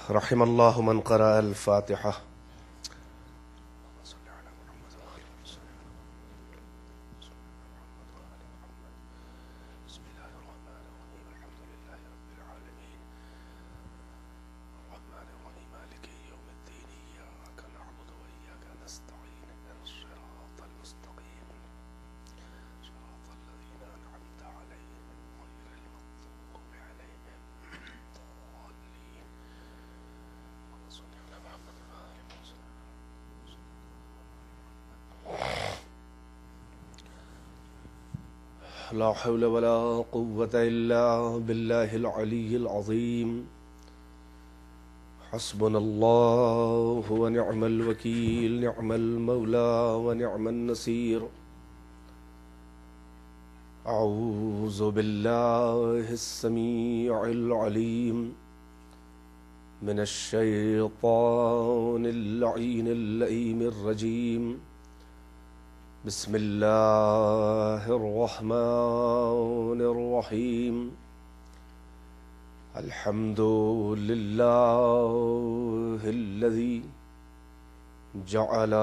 رحم الله من قرأ الفاتحة. لا حول ولا قوة إلا بالله العلي العظيم. حسبنا الله ونعم الوكيل، نعم المولى ونعم النصير. أعوذ بالله السميع العليم من الشيطان اللعين اللئيم الرجيم. بسم الله الرحمن الرحيم. الحمد لله الذي جعل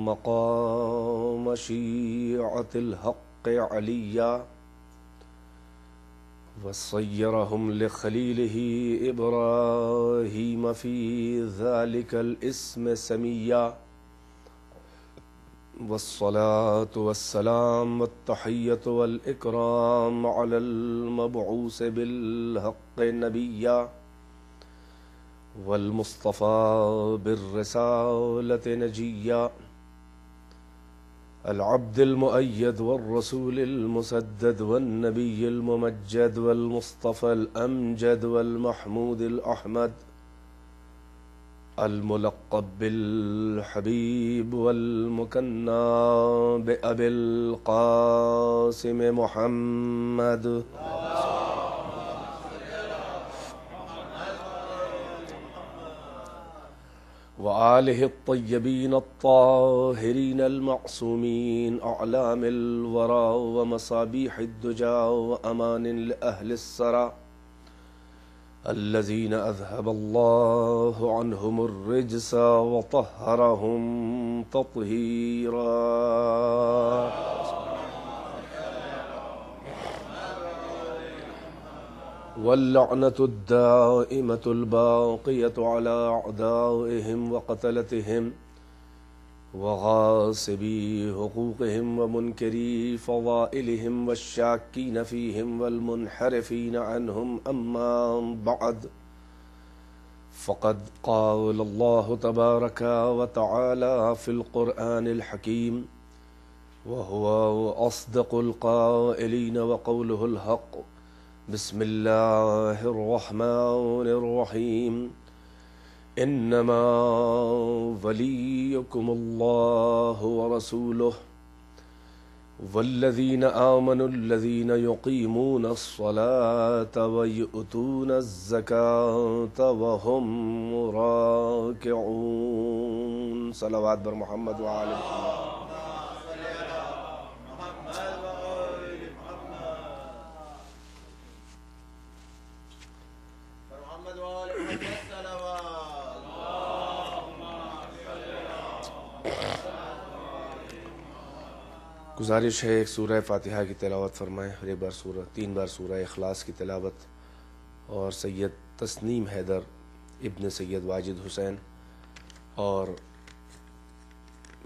مقام شيعة الحق عليا وصيرهم لخليله إبراهيم في ذلك الاسم سميا. والصلاة والسلام والتحية والإكرام على المبعوث بالحق نبيا والمصطفى بالرسالة نجيا، العبد المؤيد والرسول المسدد والنبي الممجد والمصطفى الأمجد والمحمود الأحمد، الملقب بالحبيب والمكنى بأبي القاسم محمد وآله الطيبين الطاهرين المعصومين، أعلام الورى ومصابيح الدجى وأمان لأهل السرى، الذين أذهب الله عنهم الرجس وطهرهم تطهيرا. واللعنة الدائمة الباقية على أعدائهم وقتلتهم وغاصبي حقوقهم ومنكري فضائلهم والشاكين فيهم والمنحرفين عنهم. أما بعد، فقد قال الله تبارك وتعالى في القرآن الحكيم وهو أصدق القائلين وقوله الحق. بسم الله الرحمن الرحيم. إنما وليكم الله ورسوله والذين آمنوا الذين يقيمون الصلاة ويؤتون الزكاة وهم راكعون. صلوات بر محمد وآل محمد. گزارش ہے ایک سورہ فاتحہ کی تلاوت فرمائیں اور ایک بار تین بار سورہ اخلاص کی تلاوت، اور سید تسنیم حیدر ابن سید واجد حسین اور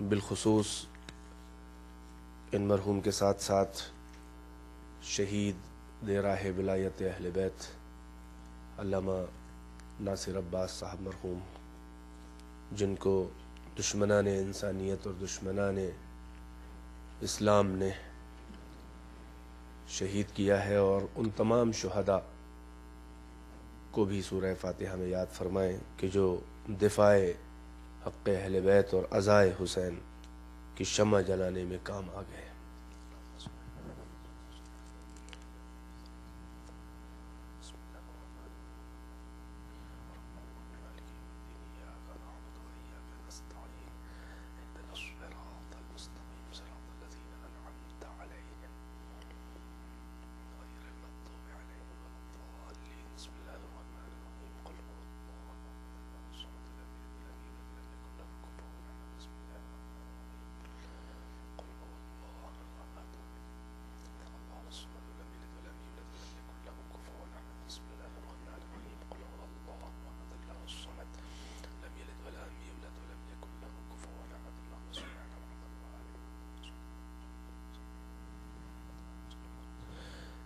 بالخصوص ان مرحوم کے ساتھ ساتھ شہید راہ ولایت اہل بیت علامہ ناصر عباس صاحب مرحوم، جن کو دشمنان انسانیت اور دشمنان اسلام نے شہید کیا ہے، اور ان تمام شہداء کو بھی سورہ فاتحہ میں یاد فرمائیں کہ جو دفاع حق اہل بیت اور عزائے حسین کی شمع جلانے میں کام آ گئے۔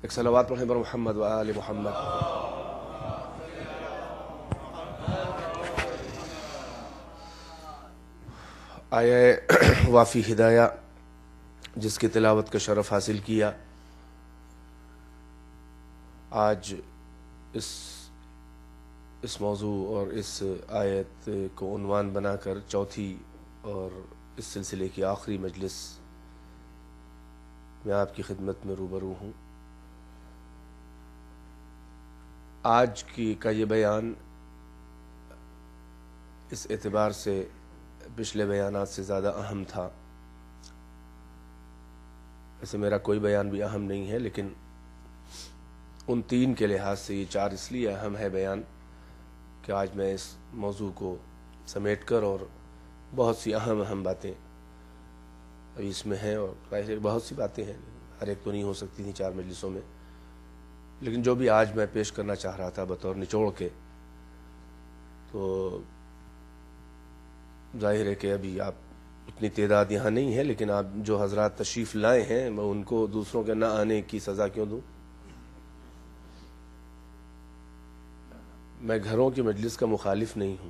ایک صلوات پڑھیں بر محمد و آل محمد۔ آیہ وافی ہدایہ جس کی تلاوت کا شرف حاصل کیا، آج اس موضوع اور اس آیت کو عنوان بنا کر چوتھی اور اس سلسلے کی آخری مجلس میں آپ کی خدمت میں روبرو ہوں۔ آج کا یہ بیان اس اعتبار سے پچھلے بیانات سے زیادہ اہم تھا۔ ویسے میرا کوئی بیان بھی اہم نہیں ہے، لیکن ان تین کے لحاظ سے یہ چار اس لیے اہم ہے بیان کہ آج میں اس موضوع کو سمیٹ کر اور بہت سی اہم باتیں ابھی اس میں ہیں، اور بہت سی باتیں ہیں، ہر ایک تو نہیں ہو سکتی تھیں چار مجلسوں میں، لیکن جو بھی آج میں پیش کرنا چاہ رہا تھا بطور نچوڑ کے، تو ظاہر ہے کہ ابھی آپ اتنی تعداد یہاں نہیں ہے، لیکن آپ جو حضرات تشریف لائے ہیں میں ان کو دوسروں کے نہ آنے کی سزا کیوں دوں؟ میں گھروں کی مجلس کا مخالف نہیں ہوں۔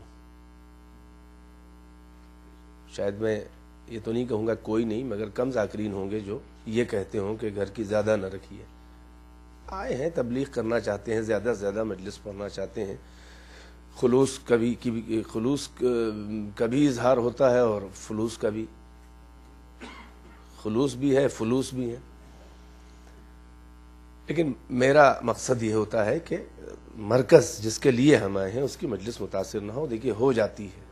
شاید میں یہ تو نہیں کہوں گا کوئی نہیں، مگر کم ذاکرین ہوں گے جو یہ کہتے ہوں کہ گھر کی زیادہ نہ رکھیے۔ آئے ہیں، تبلیغ کرنا چاہتے ہیں، زیادہ سے زیادہ مجلس پڑھنا چاہتے ہیں۔ خلوص کا بھی اظہار ہوتا ہے اور فلوس کا بھی، خلوص بھی ہے، فلوس بھی ہے، لیکن میرا مقصد یہ ہوتا ہے کہ مرکز جس کے لیے ہم آئے ہیں اس کی مجلس متاثر نہ ہو۔ دیکھیے ہو جاتی ہے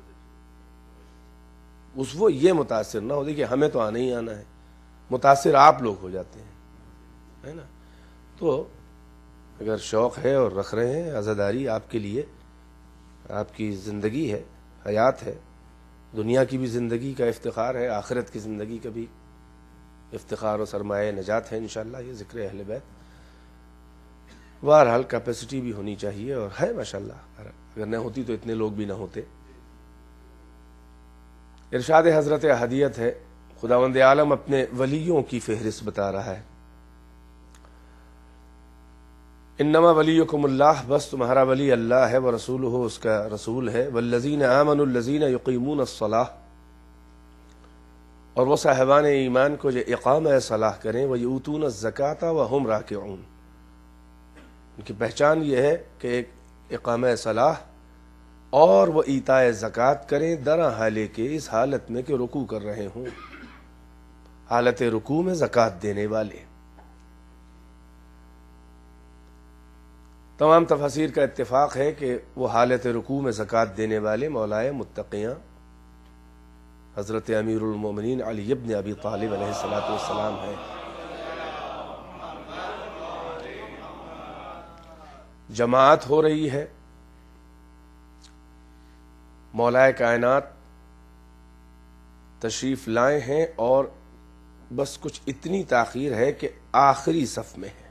وہ یہ متاثر نہ ہو، دیکھیے ہمیں تو آنا ہی آنا ہے، متاثر آپ لوگ ہو جاتے ہیں، ہے نا؟ تو اگر شوق ہے اور رکھ رہے ہیں، عزاداری آپ کے لیے، آپ کی زندگی ہے، حیات ہے، دنیا کی بھی زندگی کا افتخار ہے، آخرت کی زندگی کا بھی افتخار و سرمایہ نجات ہے انشاءاللہ یہ ذکر اہل بیت۔ بہرحال کیپیسٹی بھی ہونی چاہیے، اور ہے ماشاءاللہ، اگر نہ ہوتی تو اتنے لوگ بھی نہ ہوتے۔ ارشاد حضرت احدیت ہے، خداوند عالم اپنے ولیوں کی فہرست بتا رہا ہے، انما ولیکم اللہ، بس تمہارا ولی اللہ ہے، ورسولہ، اس کا رسول ہے، والذین آمنوا الذین یقیمون الصلاۃ، اور وہ صاحبان ایمان کو جو اقامہ صلاح کریں، ویؤتون الزکاۃ وہم راکعون، ان کی پہچان یہ ہے کہ ایک اقامہ صلاح اور وہ ایتاء زکوٰۃ کریں درا حالے کے، اس حالت میں کہ رکوع کر رہے ہوں، حالت رکوع میں زکوٰۃ دینے والے۔ تمام تفاسیر کا اتفاق ہے کہ وہ حالت رکوع میں زکوٰۃ دینے والے مولائے متقیاں حضرت امیر المومنین علی ابن ابی طالب علیہ السلام ہیں۔ جماعت ہو رہی ہے، مولا کائنات تشریف لائے ہیں، اور بس کچھ اتنی تاخیر ہے کہ آخری صف میں ہے،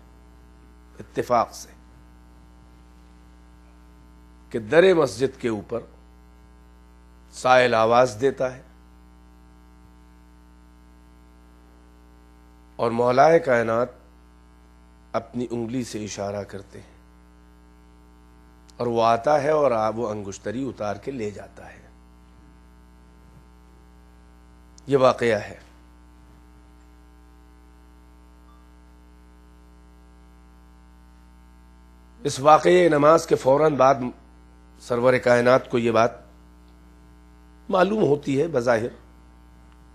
اتفاق سے، کہ در مسجد کے اوپر سائل آواز دیتا ہے اور مولا کائنات اپنی انگلی سے اشارہ کرتے ہیں، اور وہ آتا ہے اور وہ انگشتری اتار کے لے جاتا ہے۔ یہ واقعہ ہے۔ اس واقعے نماز کے فوراً بعد سرور کائنات کو یہ بات معلوم ہوتی ہے بظاہر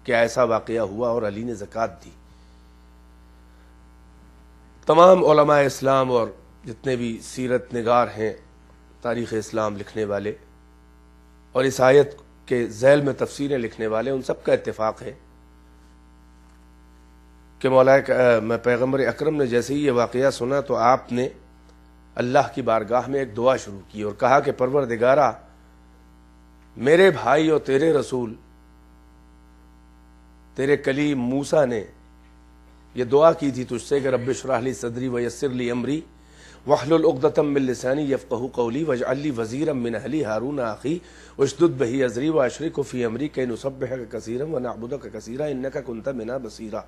کہ ایسا واقعہ ہوا اور علی نے زکوٰۃ دی۔ تمام علماء اسلام اور جتنے بھی سیرت نگار ہیں، تاریخ اسلام لکھنے والے اور اس آیت کے ذیل میں تفسیریں لکھنے والے، ان سب کا اتفاق ہے کہ میں پیغمبر اکرم نے جیسے ہی یہ واقعہ سنا تو آپ نے اللہ کی بارگاہ میں ایک دعا شروع کی اور کہا کہ پروردگارا، میرے بھائی اور تیرے رسول تیرے کلیم موسیٰ نے یہ دعا کی تھی تجھ سے کہ رب اشرح لی صدری ویسر لی امری واحلل عقدۃ من لسانی یفقہوا قولی واجعل لی وزیرا من اہلی ہارون اخی اشدد بہ ازری واشرکہ فی امری کی نسبحک کثیرا ونعبدک کثیرا انک کنت بنا بصیرا۔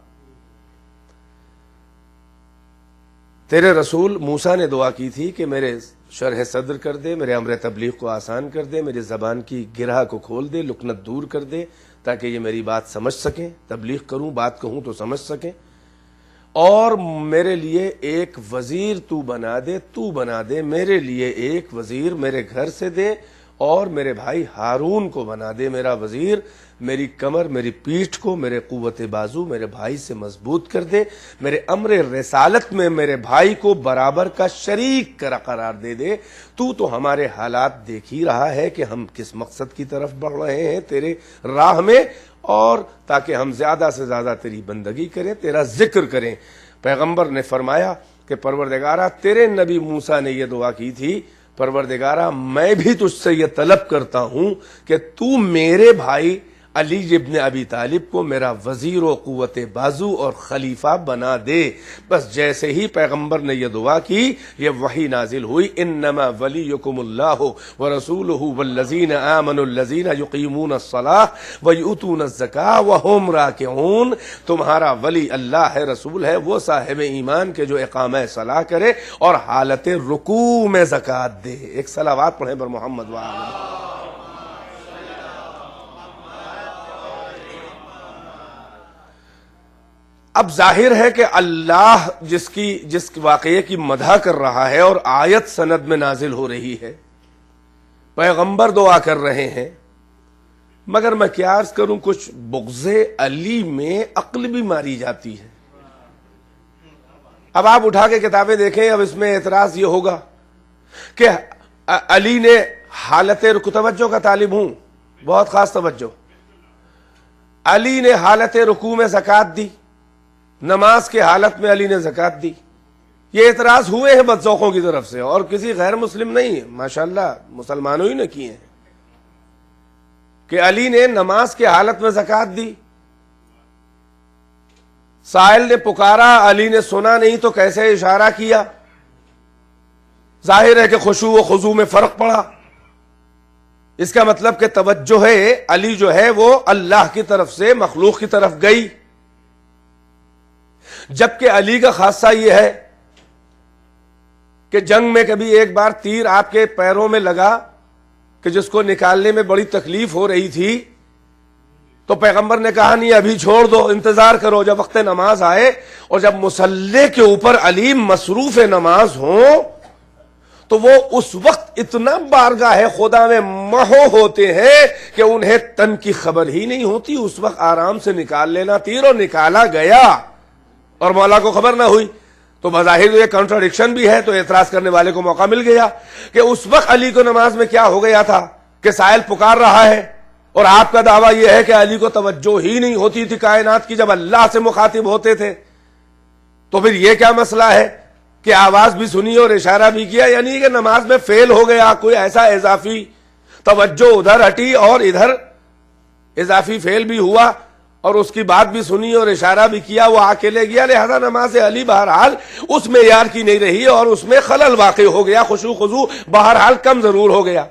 تیرے رسول موسیٰ نے دعا کی تھی کہ میرے شرح صدر کر دے، میرے امر تبلیغ کو آسان کر دے، میری زبان کی گرہ کو کھول دے، لکنت دور کر دے، تاکہ یہ میری بات سمجھ سکیں، تبلیغ کروں، بات کہوں تو سمجھ سکیں، اور میرے لیے ایک وزیر تو بنا دے، میرے لیے ایک وزیر میرے گھر سے دے، اور میرے بھائی ہارون کو بنا دے میرا وزیر، میری کمر، میری پیٹھ کو، میرے قوت بازو میرے بھائی سے مضبوط کر دے، میرے امر رسالت میں میرے بھائی کو برابر کا شریک قرار دے دے۔ تو ہمارے حالات دیکھ ہی رہا ہے کہ ہم کس مقصد کی طرف بڑھ رہے ہیں تیرے راہ میں، اور تاکہ ہم زیادہ سے زیادہ تیری بندگی کریں، تیرا ذکر کریں۔ پیغمبر نے فرمایا کہ پروردگارہ تیرے نبی موسیٰ نے یہ دعا کی تھی، پروردگارہ میں بھی تجھ سے یہ طلب کرتا ہوں کہ تو میرے بھائی علی ابن ابی طالب کو میرا وزیر و قوت بازو اور خلیفہ بنا دے۔ بس جیسے ہی پیغمبر نے یہ دعا کی، یہ وحی نازل ہوئی، انما ولیکم اللہ ورسولہ والذین آمنوا الذین یقیمون الصلاۃ ویؤتون الزکاۃ وہم راکعون۔ تمہارا ولی اللہ ہے، رسول ہے، وہ صاحب ایمان کے جو اقامہ صلاح کرے اور حالت رکوع میں زکوٰۃ دے۔ ایک صلوات پڑھیں بر محمد وآلہ۔ اب ظاہر ہے کہ اللہ جس واقعے کی مدح کر رہا ہے اور آیت سند میں نازل ہو رہی ہے، پیغمبر دعا کر رہے ہیں، مگر میں کیا عرض کروں، کچھ بغض علی میں عقل بھی ماری جاتی ہے۔ اب آپ اٹھا کے کتابیں دیکھیں، اب اس میں اعتراض یہ ہوگا کہ علی نے حالت توجہ کا طالب ہوں، بہت خاص توجہ، علی نے حالت رکوع میں زکوٰۃ دی، نماز کے حالت میں علی نے زکوٰۃ دی۔ یہ اعتراض ہوئے ہیں بدذوقوں کی طرف سے، اور کسی غیر مسلم نہیں، ماشاءاللہ مسلمانوں ہی نے کیے ہیں، کہ علی نے نماز کے حالت میں زکوٰۃ دی۔ سائل نے پکارا، علی نے سنا نہیں تو کیسے اشارہ کیا؟ ظاہر ہے کہ خشوع و خضوع میں فرق پڑا۔ اس کا مطلب کہ توجہ ہے علی جو ہے وہ اللہ کی طرف سے مخلوق کی طرف گئی، جبکہ علی کا خاصہ یہ ہے کہ جنگ میں کبھی ایک بار تیر آپ کے پیروں میں لگا کہ جس کو نکالنے میں بڑی تکلیف ہو رہی تھی، تو پیغمبر نے کہا نہیں ابھی چھوڑ دو، انتظار کرو جب وقت نماز آئے، اور جب مصلی کے اوپر علی مصروف نماز ہوں تو وہ اس وقت اتنا بارگاہ خدا میں محو ہوتے ہیں کہ انہیں تن کی خبر ہی نہیں ہوتی، اس وقت آرام سے نکال لینا تیر، اور نکالا گیا اور مولا کو خبر نہ ہوئی۔ تو بظاہر یہ کنٹراڈکشن بھی ہے، تو اعتراض کرنے والے کو موقع مل گیا کہ اس وقت علی کو نماز میں کیا ہو گیا تھا کہ سائل پکار رہا ہے، اور آپ کا دعویٰ یہ ہے کہ علی کو توجہ ہی نہیں ہوتی تھی کائنات کی جب اللہ سے مخاطب ہوتے تھے۔ تو پھر یہ کیا مسئلہ ہے کہ آواز بھی سنی اور اشارہ بھی کیا، یعنی کہ نماز میں فیل ہو گیا، کوئی ایسا اضافی توجہ ادھر ہٹی اور ادھر اضافی فیل بھی ہوا، اور اس کی بات بھی سنی اور اشارہ بھی کیا، وہ اکیلے گیا، لہذا نماز علی بہرحال اس معیار کی نہیں رہی اور اس میں خلل واقع ہو گیا، خشوع خضوع بہرحال کم ضرور ہو گیا۔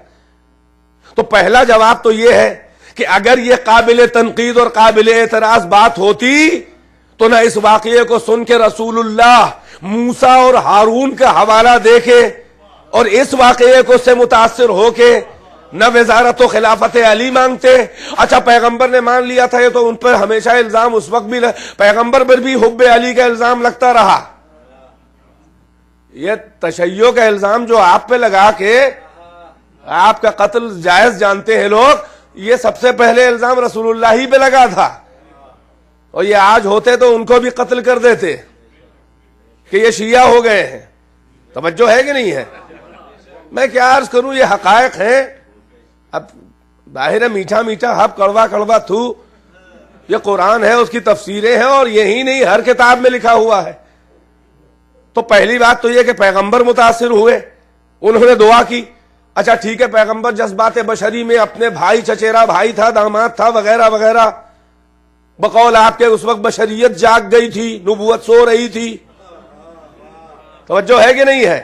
تو پہلا جواب تو یہ ہے کہ اگر یہ قابل تنقید اور قابل اعتراض بات ہوتی تو نہ اس واقعے کو سن کے رسول اللہ موسیٰ اور ہارون کا حوالہ دے کے اور اس واقعے کو سے متاثر ہو کے نہ وزارت و خلافت علی مانگتے۔ اچھا پیغمبر نے مان لیا تھا، یہ تو ان پر ہمیشہ الزام اس وقت بھی پیغمبر پر بھی حب علی کا الزام لگتا رہا۔ یہ تشیع کا الزام جو آپ پہ لگا کے آپ کا قتل جائز جانتے ہیں لوگ، یہ سب سے پہلے الزام رسول اللہ ہی پہ لگا تھا، اور یہ آج ہوتے تو ان کو بھی قتل کر دیتے کہ یہ شیعہ ہو گئے ہیں۔ توجہ ہے کہ نہیں ہے؟ میں کیا عرض کروں، یہ حقائق ہیں۔ اب ظاہر ہے میٹھا میٹھا ہب کڑوا کڑوا تھو، یہ قرآن ہے، اس کی تفسیریں ہیں، اور یہی نہیں ہر کتاب میں لکھا ہوا ہے۔ تو پہلی بات تو یہ کہ پیغمبر متاثر ہوئے، انہوں نے دعا کی۔ اچھا ٹھیک ہے، پیغمبر جذبات بشری میں اپنے بھائی، چچیرا بھائی تھا، داماد تھا، وغیرہ وغیرہ، بقول آپ کے اس وقت بشریت جاگ گئی تھی، نبوت سو رہی تھی۔ توجہ ہے کہ نہیں ہے؟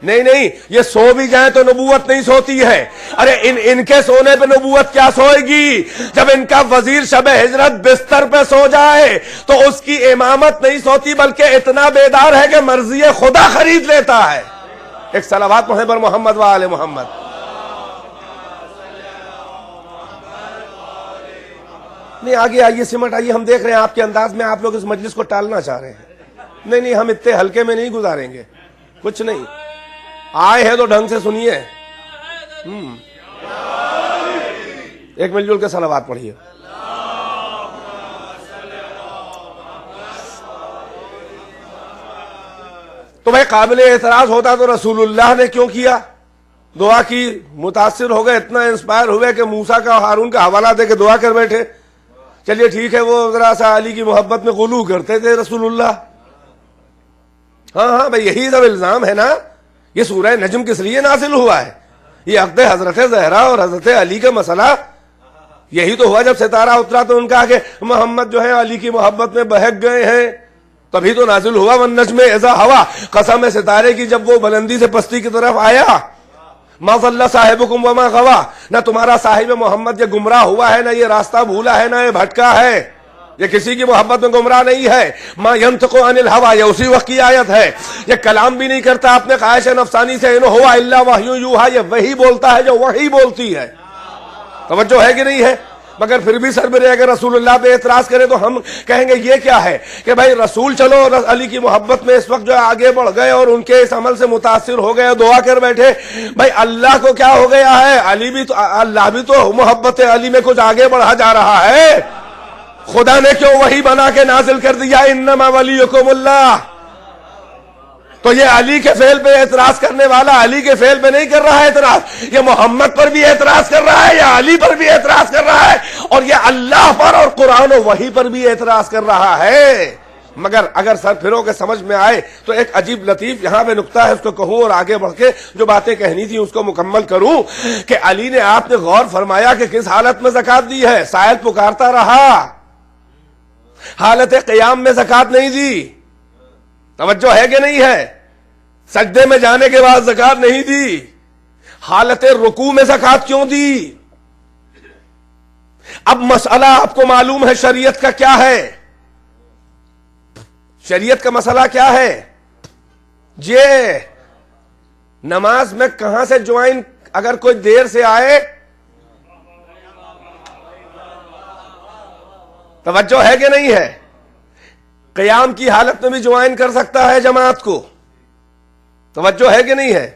نہیں نہیں، یہ سو بھی جائیں تو نبوت نہیں سوتی ہے. ارے ان کے سونے پہ نبوت کیا سوئے گی؟ جب ان کا وزیر شب ہجرت بستر پہ سو جائے تو اس کی امامت نہیں سوتی، بلکہ اتنا بیدار ہے کہ مرضی خدا خرید لیتا ہے. ایک صلوات پڑھیں بر محمد و آل محمد. نہیں آگے آئیے، سمٹ آئیے. ہم دیکھ رہے ہیں آپ کے انداز میں آپ لوگ اس مجلس کو ٹالنا چاہ رہے ہیں. نہیں ہم اتنے ہلکے میں نہیں گزاریں گے. کچھ نہیں، آئے ہیں تو ڈھنگ سے سنیے. ایک مل جل کے صلوات پڑھیے. تو بھائی قابل اعتراض ہوتا تو رسول اللہ نے کیوں کیا؟ دعا کی، متاثر ہو گئے، اتنا انسپائر ہوئے کہ موسیٰ کا ہارون کا حوالہ دے کے دعا کر بیٹھے. چلیے ٹھیک ہے، وہ ذرا سا علی کی محبت میں غلو کرتے تھے رسول اللہ. ہاں بھائی یہی سب الزام ہے نا. یہ سورہ نجم کس لیے نازل ہوا ہے؟ یہ عقد حضرت زہرا اور حضرت علی کا مسئلہ یہی تو ہوا. جب ستارہ اترا تو ان کا کہ محمد جو ہے علی کی محبت میں بہک گئے ہیں، تبھی تو نازل ہوا والنجم اذا ہوا. قسم ہے ستارے کی جب وہ بلندی سے پستی کی طرف آیا، ما ضل صاحبکم وما غوا، نہ تمہارا صاحب محمد یہ گمراہ ہوا ہے، نہ یہ راستہ بھولا ہے، نہ یہ بھٹکا ہے. یہ کسی کی محبت میں گمراہ نہیں ہے. ما ينطق عن الهوى، یہ اسی وقت کی آیت ہے. یہ کلام بھی نہیں کرتا اپنے خواہش نفسانی سے، ان هو الا وحی یوحی، یہ وہی بولتا ہے جو وحی بولتی ہے. توجہ ہے کہ نہیں ہے؟ مگر پھر بھی سربراہ اگر رسول اللہ پہ اعتراض کرے تو ہم کہیں گے یہ کیا ہے کہ بھائی رسول چلو علی کی محبت میں اس وقت جو آگے بڑھ گئے اور ان کے اس عمل سے متاثر ہو گئے، دعا کر بیٹھے. بھائی اللہ کو کیا ہو گیا ہے؟ علی بھی تو، اللہ بھی تو محبت علی میں کچھ آگے بڑھا جا رہا ہے. خدا نے کیوں وحی بنا کے نازل کر دیا انما ولیکم اللہ؟ تو یہ علی کے فعل پہ اعتراض کرنے والا علی کے فعل پہ نہیں کر رہا ہے اعتراض، یہ محمد پر بھی اعتراض کر رہا ہے، یا علی پر بھی اعتراض کر رہا ہے، اور یہ اللہ پر اور قرآن و وحی پر بھی اعتراض کر رہا ہے. مگر اگر سر پھرو کے سمجھ میں آئے تو ایک عجیب لطیف یہاں پہ نکتہ ہے، اس کو کہوں اور آگے بڑھ کے جو باتیں کہنی تھی اس کو مکمل کروں. کہ علی نے، آپ نے غور فرمایا کہ کس حالت میں زکوٰۃ دی ہے؟ سائل پکارتا رہا، حالت قیام میں زکوٰۃ نہیں دی. توجہ ہے کہ نہیں ہے؟ سجدے میں جانے کے بعد زکوٰۃ نہیں دی. حالت رکوع میں زکوٰۃ کیوں دی؟ اب مسئلہ آپ کو معلوم ہے شریعت کا کیا ہے. شریعت کا مسئلہ کیا ہے؟ یہ نماز میں کہاں سے جوائن اگر کوئی دیر سے آئے، توجہ ہے کہ نہیں ہے؟ قیام کی حالت میں بھی جوائن کر سکتا ہے جماعت کو. توجہ ہے کہ نہیں ہے؟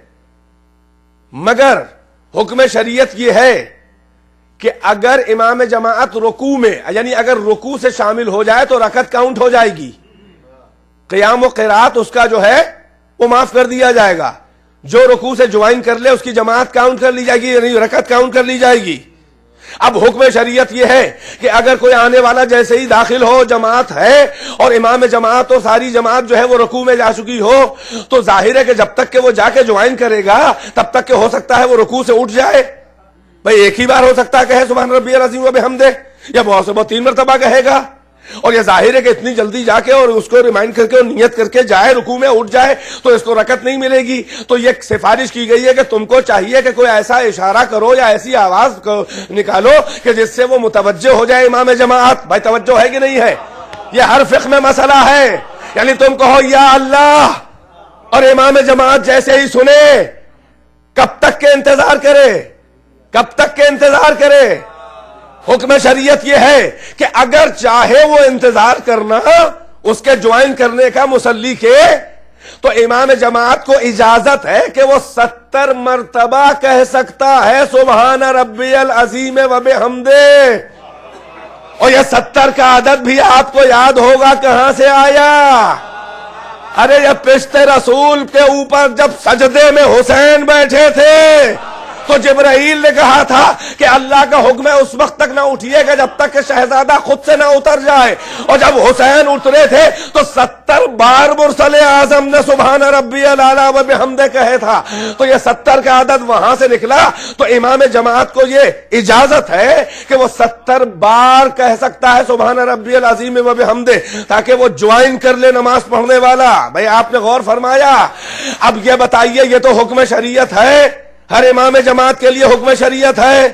مگر حکم شریعت یہ ہے کہ اگر امام جماعت رکوع میں، یعنی اگر رکوع سے شامل ہو جائے تو رکعت کاؤنٹ ہو جائے گی، قیام و قرات اس کا جو ہے وہ معاف کر دیا جائے گا. جو رکوع سے جوائن کر لے اس کی جماعت کاؤنٹ کر لی جائے گی، یعنی رکعت کاؤنٹ کر لی جائے گی. اب حکم شریعت یہ ہے کہ اگر کوئی آنے والا جیسے ہی داخل ہو، جماعت ہے اور امام جماعت اور ساری جماعت جو ہے وہ رکوع میں جا چکی ہو، تو ظاہر ہے کہ جب تک کہ وہ جا کے جوائن کرے گا تب تک کہ ہو سکتا ہے وہ رکوع سے اٹھ جائے. بھئی ایک ہی بار ہو سکتا ہے کہے سبحان ربی العظیم و بحمدہ، یا بہت سے بہت 3 مرتبہ کہے گا. اور یہ ظاہر ہے کہ اتنی جلدی جا کے اور اس کو ریمائنڈ کر کے اور نیت کر کے جائے رکوع میں اٹھ جائے تو اس کو رکعت نہیں ملے گی. تو یہ سفارش کی گئی ہے کہ تم کو چاہیے کہ کوئی ایسا اشارہ کرو یا ایسی آواز نکالو کہ جس سے وہ متوجہ ہو جائے امام جماعت. بھائی توجہ ہے کہ نہیں ہے؟ یہ ہر فقہ میں مسئلہ ہے. یعنی تم کہو یا اللہ اور امام جماعت جیسے ہی سنے، کب تک کے انتظار کرے؟ کب تک کے انتظار کرے؟ حکم شریعت یہ ہے کہ اگر چاہے وہ انتظار کرنا اس کے جوائن کرنے کا مصلی کے، تو امام جماعت کو اجازت ہے کہ وہ 70 مرتبہ کہہ سکتا ہے سبحان ربی العظیم و بحمدہ. اور یہ 70 کا عدد بھی آپ کو یاد ہوگا کہاں سے آیا. ارے یہ پشت رسول کے اوپر جب سجدے میں حسین بیٹھے تھے تو جبرائیل نے کہا تھا کہ اللہ کا حکم ہے اس وقت تک نہ اٹھیے گا جب تک کہ شہزادہ خود سے نہ اتر جائے. اور جب حسین اترے تھے تو 70 بار مرسل اعظم نے سبحان ربی الاعلی و بحمدہ کہے تھا. تو یہ 70 کا عدد وہاں سے نکلا. تو امام جماعت کو یہ اجازت ہے کہ وہ 70 بار کہہ سکتا ہے سبحان ربی العظیم و بحمدہ, تاکہ وہ جوائن کر لے نماز پڑھنے والا. بھائی آپ نے غور فرمایا. اب یہ بتائیے, یہ تو حکم شریعت ہے, ہر امام جماعت کے لیے حکم شریعت ہے.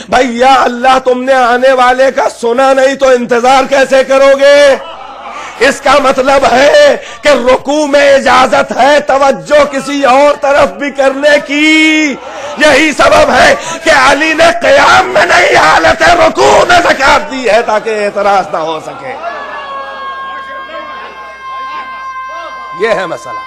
بھائی یا اللہ تم نے آنے والے کا سنا نہیں تو انتظار کیسے کرو گے؟ اس کا مطلب ہے کہ رکوع میں اجازت ہے توجہ کسی اور طرف بھی کرنے کی. یہی سبب ہے کہ علی نے قیام میں نہیں حالت رکوع میں زکات دی ہے تاکہ اعتراض نہ ہو سکے. یہ ہے مسئلہ.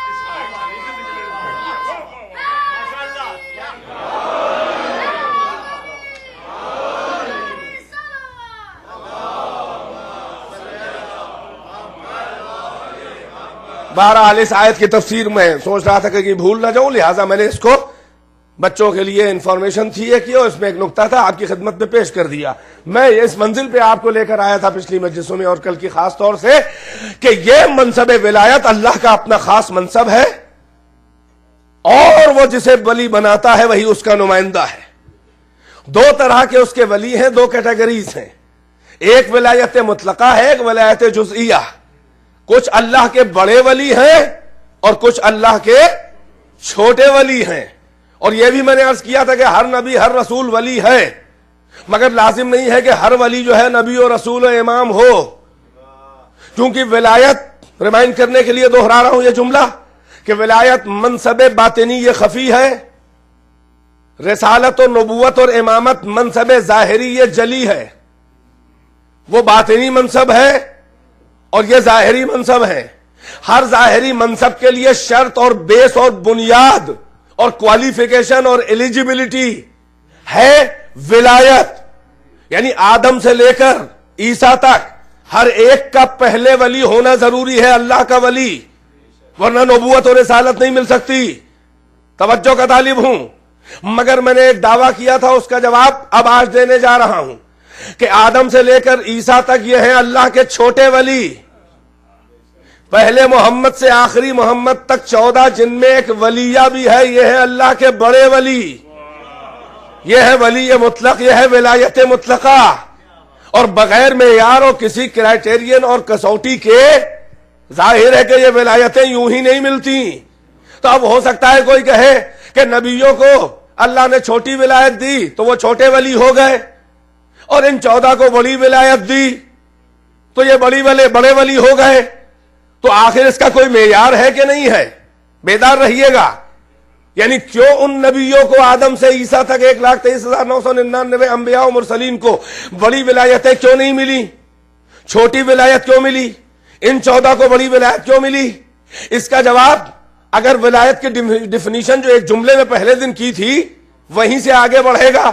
بہرحال اس آیت کی تفسیر میں سوچ رہا تھا کہ بھول نہ جاؤں, لہٰذا میں نے اس کو بچوں کے لیے انفارمیشن تھی کہ اس میں ایک نقطہ تھا آپ کی خدمت میں پیش کر دیا. میں اس منزل پہ آپ کو لے کر آیا تھا پچھلی مجلسوں میں اور کل کی خاص طور سے کہ یہ منصب ولایت اللہ کا اپنا خاص منصب ہے اور وہ جسے ولی بناتا ہے وہی اس کا نمائندہ ہے. دو طرح کے اس کے ولی ہیں, دو کیٹیگریز ہیں. ایک ولایت مطلقہ ہے, ایک ولایت جزئیہ. کچھ اللہ کے بڑے ولی ہیں اور کچھ اللہ کے چھوٹے ولی ہیں. اور یہ بھی میں نے عرض کیا تھا کہ ہر نبی ہر رسول ولی ہے, مگر لازم نہیں ہے کہ ہر ولی جو ہے نبی و رسول و امام ہو. کیونکہ ولایت, ریمائنڈ کرنے کے لیے دوہرا رہا ہوں یہ جملہ, کہ ولایت منصب باطنی یہ خفی ہے, رسالت و نبوت اور امامت منصب ظاہری یہ جلی ہے. وہ باطنی منصب ہے اور یہ ظاہری منصب ہے. ہر ظاہری منصب کے لیے شرط اور بیس اور بنیاد اور کوالیفیکیشن اور ایلیجیبلٹی ہے ولایت. یعنی آدم سے لے کر عیسیٰ تک ہر ایک کا پہلے ولی ہونا ضروری ہے, اللہ کا ولی, ورنہ نبوت اور رسالت نہیں مل سکتی. توجہ کا طالب ہوں. مگر میں نے ایک دعویٰ کیا تھا, اس کا جواب اب آج دینے جا رہا ہوں کہ آدم سے لے کر عیسیٰ تک یہ ہیں اللہ کے چھوٹے ولی. پہلے محمد سے آخری محمد تک 14 جن میں ایک ولیہ بھی ہے, یہ ہے اللہ کے بڑے ولی. یہ ہے ولی مطلق, یہ ہے ولایت مطلقہ. اور بغیر معیار اور کسی کرائٹیرین اور کسوٹی کے ظاہر ہے کہ یہ ولایتیں یوں ہی نہیں ملتی. تو اب ہو سکتا ہے کوئی کہے کہ نبیوں کو اللہ نے چھوٹی ولایت دی تو وہ چھوٹے ولی ہو گئے, اور ان 14 کو بڑی ولایت دی تو یہ بڑے ولی ہو گئے. تو آخر اس کا کوئی معیار ہے کہ نہیں ہے؟ بیدار رہیے گا. یعنی کیوں ان نبیوں کو آدم سے عیسیٰ تک 1,23,999 انبیاء و مرسلین کو بڑی ولایتیں کیوں نہیں ملی, چھوٹی ولایت کیوں ملی, ان 14 کو بڑی ولایت کیوں ملی؟ اس کا جواب اگر ولایت کی ڈیفینیشن جو ایک جملے میں پہلے دن کی تھی وہیں سے آگے بڑھے گا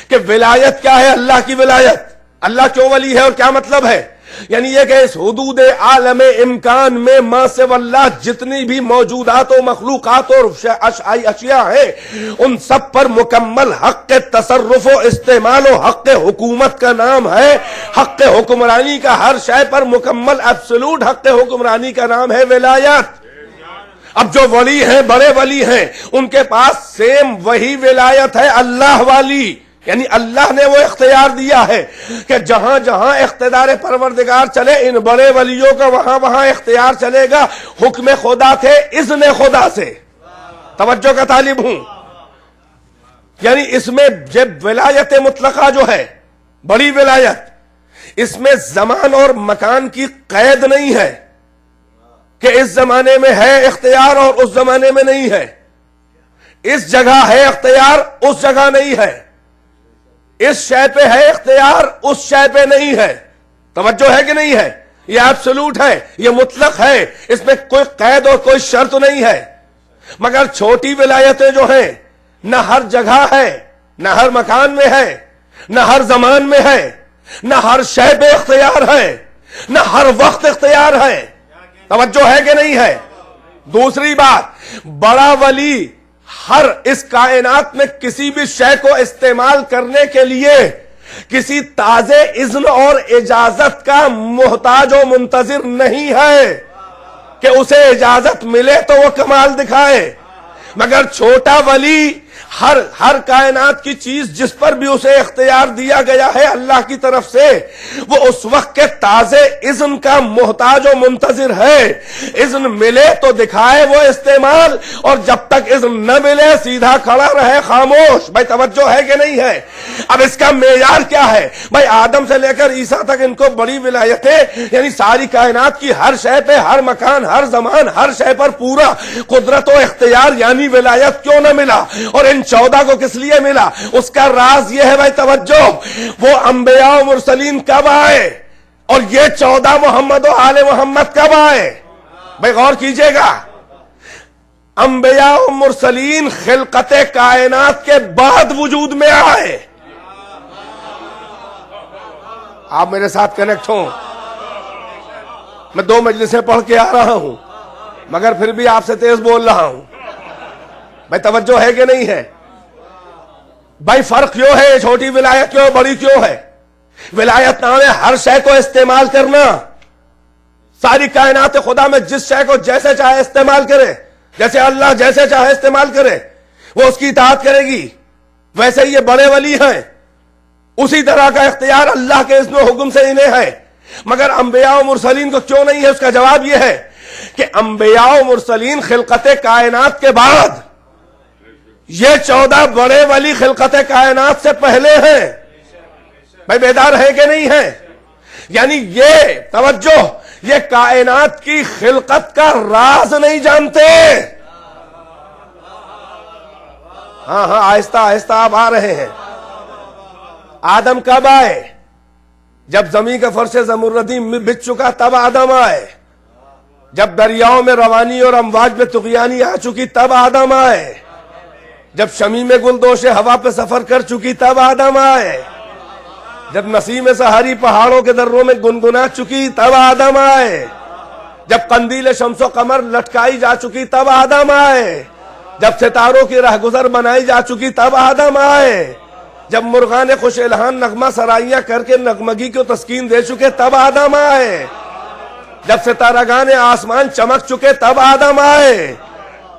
کہ ولایت کیا ہے, اللہ کی ولایت. اللہ کیوں ولی ہے اور کیا مطلب ہے؟ یعنی یہ کہ اس حدود عالم امکان میں ما سے واللہ جتنی بھی موجودات و مخلوقات اور اشیاء ہیں ان سب پر مکمل حق تصرف و استعمال و حق حکومت کا نام ہے, حق حکمرانی کا. ہر شے پر مکمل ایبسولوٹ حق حکمرانی کا نام ہے ولایت. اب جو ولی ہیں, بڑے ولی ہیں, ان کے پاس سیم وہی ولایت ہے اللہ والی. یعنی اللہ نے وہ اختیار دیا ہے کہ جہاں جہاں اقتدار پروردگار چلے ان بڑے ولیوں کا وہاں وہاں اختیار چلے گا, حکم خدا تھے اذن خدا سے. توجہ کا طالب ہوں. یعنی اس میں جب ولایت مطلقہ جو ہے بڑی ولایت, اس میں زمان اور مکان کی قید نہیں ہے کہ اس زمانے میں ہے اختیار اور اس زمانے میں نہیں ہے, اس جگہ ہے اختیار اس جگہ نہیں ہے, اس شے پہ ہے اختیار اس شے پہ نہیں ہے. توجہ ہے کہ نہیں ہے؟ یہ ایبسولوٹ ہے, یہ مطلق ہے, اس میں کوئی قید اور کوئی شرط نہیں ہے. مگر چھوٹی ولایتیں جو ہیں نہ ہر جگہ ہے, نہ ہر مکان میں ہے, نہ ہر زمان میں ہے, نہ ہر شے پہ اختیار ہے, نہ ہر وقت اختیار ہے. توجہ ہے کہ نہیں ہے؟ دوسری بات, بڑا ولی ہر اس کائنات میں کسی بھی شے کو استعمال کرنے کے لیے کسی تازے اذن اور اجازت کا محتاج و منتظر نہیں ہے کہ اسے اجازت ملے تو وہ کمال دکھائے، مگر چھوٹا ولی ہر کائنات کی چیز جس پر بھی اسے اختیار دیا گیا ہے اللہ کی طرف سے، وہ اس وقت کے تازے اذن کا محتاج و منتظر ہے۔ اذن ملے تو دکھائے وہ استعمال، اور جب تک اذن نہ ملے سیدھا کھڑا رہے خاموش۔ بھائی توجہ ہے کہ نہیں ہے؟ اب اس کا معیار کیا ہے؟ بھائی آدم سے لے کر عیسیٰ تک ان کو بڑی ولایتیں، یعنی ساری کائنات کی ہر شے پہ، ہر مکان، ہر زمان، ہر شے پر پورا قدرت و اختیار یعنی ولایت کیوں نہ ملا؟ اور ان 14 کو کس لیے ملا؟ اس کا راز یہ ہے بھائی توجہ، وہ انبیاء و مرسلین کب آئے اور یہ 14 محمد و آل محمد کب آئے؟ بھائی غور کیجئے گا، انبیاء و مرسلین خلقت کائنات کے بعد وجود میں آئے۔ آپ میرے ساتھ کنیکٹ ہوں، میں 2 مجلسیں پڑھ کے آ رہا ہوں مگر پھر بھی آپ سے تیز بول رہا ہوں۔ بھائی توجہ ہے کہ نہیں ہے؟ بھائی فرق کیوں ہے؟ چھوٹی ولایت کیوں، بڑی کیوں ہے؟ ولایت نام ہے ہر شے کو استعمال کرنا، ساری کائنات خدا میں جس شے کو جیسے چاہے استعمال کرے، جیسے اللہ جیسے چاہے استعمال کرے وہ اس کی اطاعت کرے گی۔ ویسے یہ بڑے ولی ہیں، اسی طرح کا اختیار اللہ کے اذن و حکم سے انہیں ہے، مگر انبیاء و مرسلین کو کیوں نہیں ہے؟ اس کا جواب یہ ہے کہ انبیاء و مرسلین خلقت کائنات کے بعد، یہ 14 بڑے ولی خلقت کائنات سے پہلے ہیں۔ بھائی بیدار ہے کہ نہیں ہے؟ یعنی یہ توجہ، یہ کائنات کی خلقت کا راز نہیں جانتے۔ ہاں آہستہ آہستہ آپ آ رہے ہیں۔ آدم کب آئے؟ جب زمین کا فرش زمردی بچ چکا تب آدم آئے، جب دریاؤں میں روانی اور امواج میں طغیانی آ چکی تب آدم آئے، جب شمیم گلدوش ہوا پہ سفر کر چکی تب آدم آئے، جب نسیم سحری پہاڑوں کے دروں میں گنگنا چکی تب آدم آئے، جب قندیل شمس و قمر لٹکائی جا چکی تب آدم آئے، جب ستاروں کی رہگزر بنائی جا چکی تب آدم آئے، جب مرغان خوش الہان نغمہ سرائیاں کر کے نغمگی کو تسکین دے چکے تب آدم آئے، جب ستارگان آسمان چمک چکے تب آدم آئے،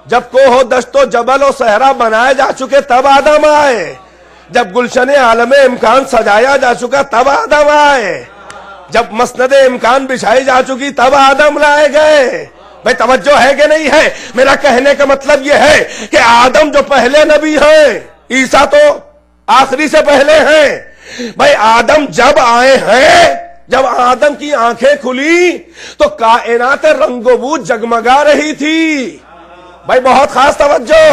جب کوہ و دشت و جبل و صحرا بنائے جا چکے تب آدم آئے، جب گلشن عالم امکان سجایا جا چکا تب آدم آئے، جب مسند امکان بچھائی جا چکی تب آدم لائے گئے۔ بھئی توجہ ہے کہ نہیں ہے؟ میرا کہنے کا مطلب یہ ہے کہ آدم جو پہلے نبی ہیں، عیسیٰ تو آخری سے پہلے ہیں۔ بھئی آدم جب آئے ہیں، جب آدم کی آنکھیں کھلی تو کائنات رنگ و بو جگمگا رہی تھی۔ بھائی بہت خاص توجہ،